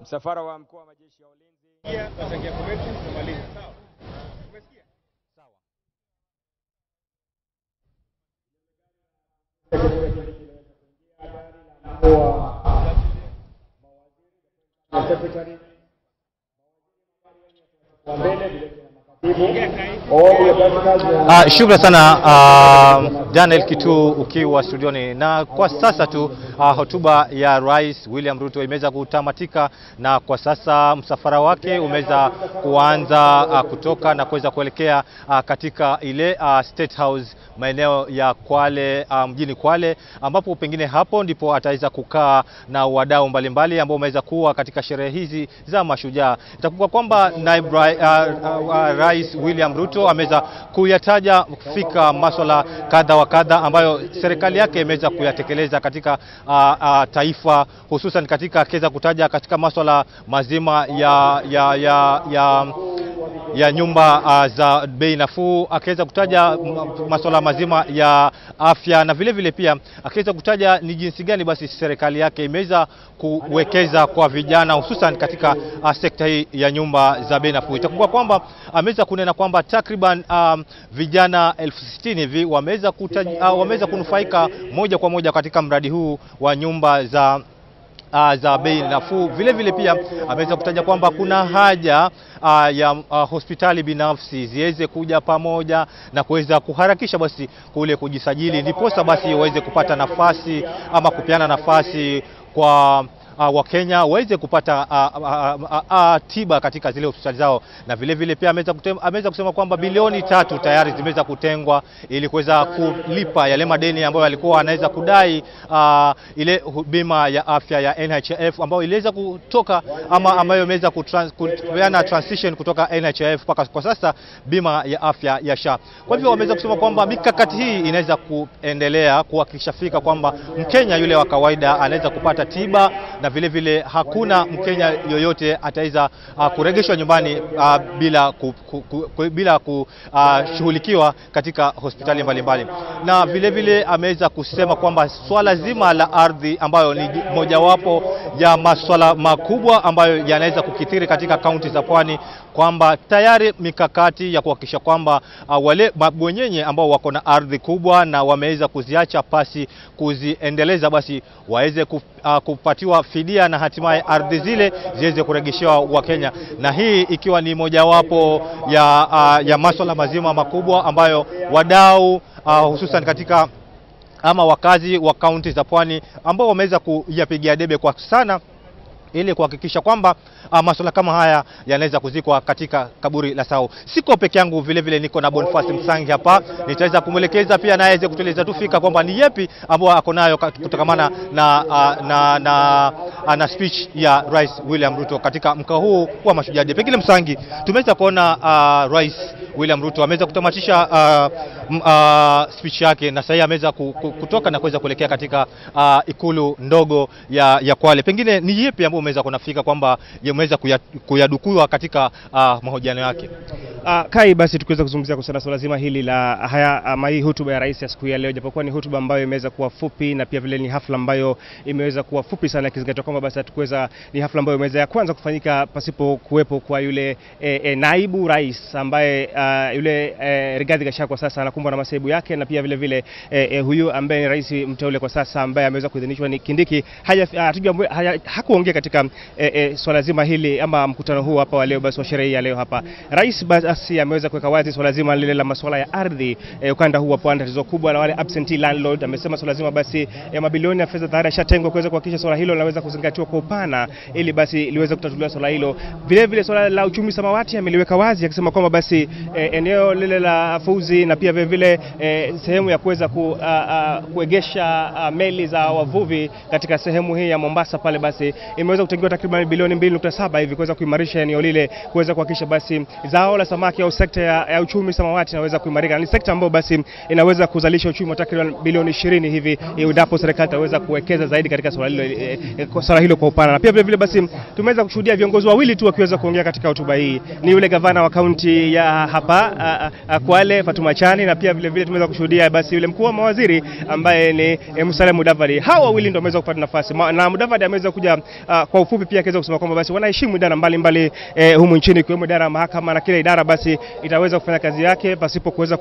msafara wa Mkuu wa Majeshi ya Ulinzi. Tutaingia committee tumalize. Sawa. Umesikia? Sawa. Shukrani sana Daniel Kitu ukiwa studioni, na kwa sasa tu hotuba ya Rais William Ruto imeweza kutamatika, na kwa sasa msafara wake umeweza kuanza kutoka na kuweza kuelekea katika ile State House maeneo ya Kwale, mjini Kwale, ambapo pengine hapo ndipo ataweza kukaa na wadau mbalimbali ambao wameweza kuwa katika sherehe hizi za Mashujaa. Itakumbuka kwamba naibu Rais William Ruto ameweza kuyataja kufika masuala kadha wa kadha ambayo serikali yake imeweza kuyatekeleza katika taifa, hususan katika keza kutaja katika masuala mazima ya nyumba za bei nafuu, akiweza kutaja masuala mazima ya afya na vile vile pia akiweza kutaja ni jinsi gani basi serikali yake imeweza kuwekeza kwa vijana hususan katika sekta hii ya nyumba za bei nafuu. Itakuwa kwamba ameweza kunena kwamba takriban vijana 60,000 hivi wameweza kunufaika moja kwa moja katika mradi huu wa nyumba za bei nafuu. Vile vile pia ameweza kutaja kwamba kuna haja ya hospitali binafsi ziweze kuja pamoja na kuweza kuharakisha basi kule kujisajili, ndiposa basi waweze kupata nafasi ama kupeana nafasi kwa Wakenya waweze kupata tiba katika zile hospitali zao. Na vile vile pia ameweza kusema kwamba bilioni 3 tayari zimeweza kutengwa ili kuweza kulipa yale madeni ambayo alikuwa anaweza kudai ile bima ya afya ya NHIF ambayo iliweza kutoka ama ambayo imeweza kupeana transition kutoka NHIF mpaka kwa sasa bima ya afya ya SHA. Kwa hivyo wameweza kusema kwamba mikakati hii inaweza kuendelea kuhakikisha fika kwamba Mkenya yule wa kawaida anaweza kupata tiba na vile vile hakuna Mkenya yoyote ataweza kurejeshwa nyumbani bila kushughulikiwa katika hospitali mbalimbali. Na vile vile ameweza kusema kwamba swala zima la ardhi ambayo ni mojawapo ya masuala makubwa ambayo yanaweza kukithiri katika kaunti za Pwani, kwamba tayari mikakati ya kuhakikisha kwamba wale mabwenyenye ambao wako na ardhi kubwa na wameweza kuziacha pasi kuziendeleza basi waweze kupatiwa fidia na hatimaye ardhi zile ziweze kurejeshewa Wakenya. Na hii ikiwa ni mojawapo ya masuala mazima makubwa ambayo wadau hususan katika ama wakazi wa kaunti za Pwani ambao wameweza kuyapigia debe kwa sana ili kuhakikisha kwamba masuala kama haya yanaweza kuzikwa katika kaburi la sahau. Siko peke yangu, vile vile niko na Boniface Msangi hapa, nitaweza kumwelekeza pia naye aweze kutueleza tufika kwamba ni yapi ambao ako nayo kutokamana na speech ya Rais William Ruto katika mkao huu wa Mashujaa. Pengine Msangi, tumeweza kuona Rais William Ruto ameweza kutamatisha speech yake na sasa ameweza kutoka na kuweza kuelekea katika ikulu ndogo ya Kwale. Pengine ni yapi ambao umeweza kunafika kwamba yameweza kuyadukua katika mahojiano yake? Kai, basi tukiweza kuzungumzia kuhusu swala zima hili la hii hotuba ya rais ya siku ya leo, japokuwa ni hotuba ambayo imeweza kuwa fupi na pia vile ni hafla ambayo imeweza kuwa fupi sana, ikizingatiwa kwamba basi ni hafla ambayo imeweza ya kwanza kufanyika pasipo kuwepo kwa yule naibu rais ambaye yule Rigathi Gachagua kwa sasa anakumbwa na masaibu yake, na pia vile vile huyu ambaye ni rais mteule kwa sasa ambaye ameweza kuidhinishwa ni Kindiki hakuongea katika swala zima hili ama mkutano huu hapa wa leo basi wa sherehe ya leo hapa. Rais basi ameweza kuweka wazi swala zima lile la masuala ya ardhi ukanda huu wa Pwani, tatizo kubwa la wale absentee landlord. Amesema swala zima basi ya mabilioni ya fedha tayari yashatengwa kuweza kuhakikisha swala hilo linaweza kuzingatiwa kwa upana ili basi liweze kutatuliwa swala hilo. Vile vile swala la uchumi samawati ameliweka wazi akisema kwamba basi eneo lile la Fuzi na pia vile vile sehemu ya kuweza kuegesha meli za wavuvi katika sehemu hii ya Mombasa pale basi imeweza kutengewa takriban bilioni 2.7 hivi kuweza kuimarisha eneo lile, kuweza kuhakikisha basi zao la samaki au sekta ya uchumi samawati inaweza kuimarika. Ni sekta ambayo basi inaweza kuzalisha uchumi wa takriban bilioni 20 hivi endapo serikali itaweza kuwekeza zaidi katika swala hilo kwa upana. Na pia vile vile basi tumeweza kushuhudia viongozi wawili tu wakiweza kuongea katika hotuba hii. Ni yule gavana wa kaunti ya hapa Kwale Fatuma Chani, na pia vile vile tumeweza kushuhudia basi yule mkuu wa mawaziri ambaye ni Musalia Mudavadi. Hao wawili ndio wameweza kupata nafasi, na Mudavadi ameweza kuja kwa ufupi pia akaweza kusema kwamba basi wanaheshimu idara mbalimbali humu nchini, ikiwemo idara ya mahakama, na kila idara basi itaweza kufanya kazi yake pasipo kuweza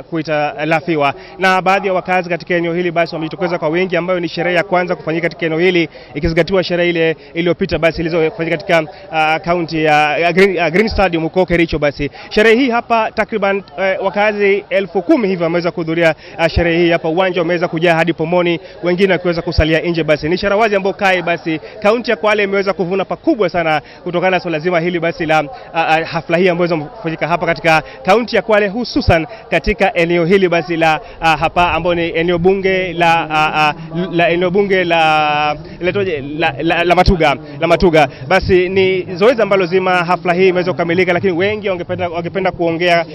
kuitalafiwa. Na baadhi ya wakazi katika eneo hili basi wamejitokeza kwa wingi, ambayo ni sherehe ya kwanza kufanyika katika eneo hili ikizingatiwa sherehe ile iliyopita basi ilizofanyika katika kaunti ya Green Stadium huko Kericho. Basi sherehe hii hapa takriban wakazi 10,000 hivi wameweza kuhudhuria sherehe hii hapa. Uwanja umeweza kujaa hadi pomoni, wengine wakiweza kusalia nje. Basi ni sharawazi ambayo Kai basi kaunti ya Kwale imeweza kuvuna pakubwa sana kutokana na swala zima hili basi la hafla hii ambayo imefanyika hapa katika kaunti ya Kwale, hususan katika eneo hili basi la hapa ambao ni eneo bunge la Matuga. Basi ni zoezi ambalo zima hafla hii imeweza kukamilika, lakini wengi wangependa kuongea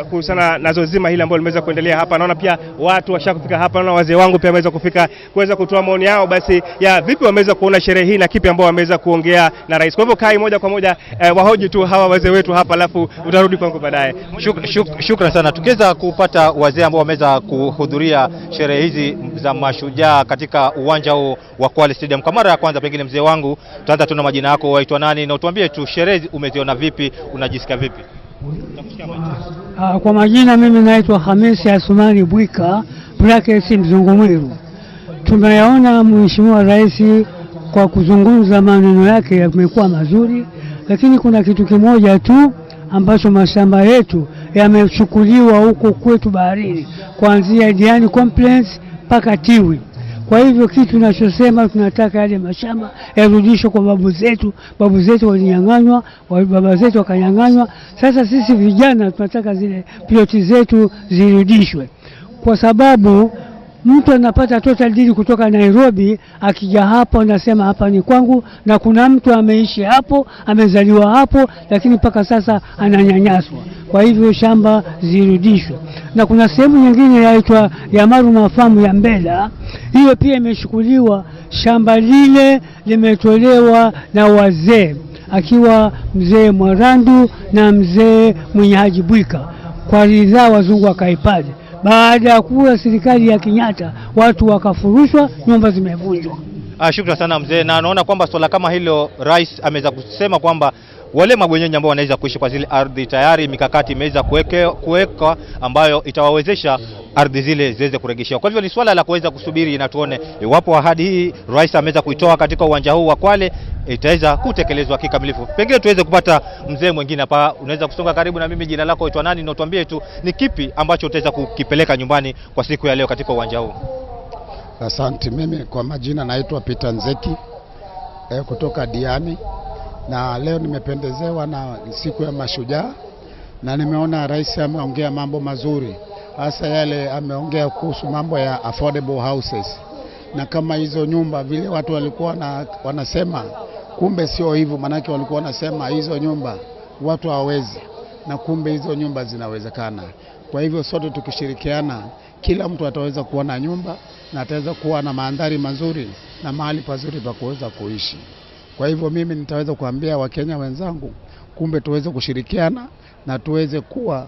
kuhusiana na zoezi zima hili ambalo limeweza kuendelea hapa. Naona pia watu washakufika hapa, naona wazee wangu pia wameweza kufika kuweza kutoa maoni yao basi ya vipi wameweza kuona sherehe hii na kipi ambao wameweza kuongea na rais. Kwa hivyo kai moja kwa moja wahoji tu hawa wazee wetu hapa, alafu utarudi kwangu baadaye. Shukrani sana. Tukiweza kupata wazee ambao wameweza kuhudhuria sherehe hizi za Mashujaa katika uwanja huu wa Kwale Stadium kwa mara ya kwanza, pengine mzee wangu tutaanza tu na majina yako, waitwa nani na utuambie tu sherehe umeziona vipi, unajisikia vipi? Kwa majina mimi naitwa Hamisi Asumani Bwika Brackets Mzungumwiru. Tumeyaona Mheshimiwa Rais kwa kuzungumza, maneno yake yamekuwa mazuri, lakini kuna kitu kimoja tu ambacho mashamba yetu yamechukuliwa huko kwetu baharini, kuanzia Diani Complex mpaka Tiwi. Kwa hivyo kitu tunachosema, tunataka yale mashamba yarudishwe kwa babu zetu. Babu zetu walinyang'anywa, baba zetu wakanyang'anywa. Sasa sisi vijana tunataka zile ploti zetu zirudishwe, kwa sababu mtu anapata total deed kutoka Nairobi, akija hapo anasema hapa ni kwangu, na kuna mtu ameishi hapo, amezaliwa hapo, lakini mpaka sasa ananyanyaswa. Kwa hivyo shamba zirudishwe. Na kuna sehemu nyingine inaitwa Yamaru Mafamu ya Mbela, hiyo pia imechukuliwa. Shamba lile limetolewa na wazee, akiwa mzee Mwarandu na mzee Mwenye Haji Bwika, kwa ridhaa wazungu wakaipale. Baada ya kuwa serikali ya Kenyatta, watu wakafurushwa, nyumba zimevunjwa. Shukrani sana mzee, na naona kwamba swala kama hilo rais ameweza kusema kwamba wale mabwenyenye ambao wanaweza kuishi kwa zile ardhi, tayari mikakati imeweza kuwekwa ambayo itawawezesha ardhi zile ziweze kurejeshewa. Kwa hivyo ni swala la kuweza kusubiri na tuone iwapo ahadi hii rais ameweza kuitoa katika uwanja huu wa Kwale itaweza kutekelezwa kikamilifu. Pengine tuweze kupata mzee mwingine hapa. Unaweza kusonga karibu na mimi, jina lako uitwa nani na utuambie tu ni kipi ambacho utaweza kukipeleka nyumbani kwa siku ya leo katika uwanja huu. Asante. Mimi kwa majina naitwa Peter Nzeki kutoka Diani, na leo nimependezewa na siku ya Mashujaa, na nimeona rais ameongea mambo mazuri, hasa yale ameongea kuhusu mambo ya affordable houses, na kama hizo nyumba vile watu walikuwa wanasema, kumbe sio hivyo. Manake walikuwa wanasema hizo nyumba watu hawawezi, na kumbe hizo nyumba zinawezekana. Kwa hivyo sote tukishirikiana, kila mtu ataweza kuwa na nyumba na ataweza kuwa na mandhari mazuri na mahali pazuri pa kuweza kuishi. Kwa hivyo mimi nitaweza kuambia Wakenya wenzangu, kumbe tuweze kushirikiana na tuweze kuwa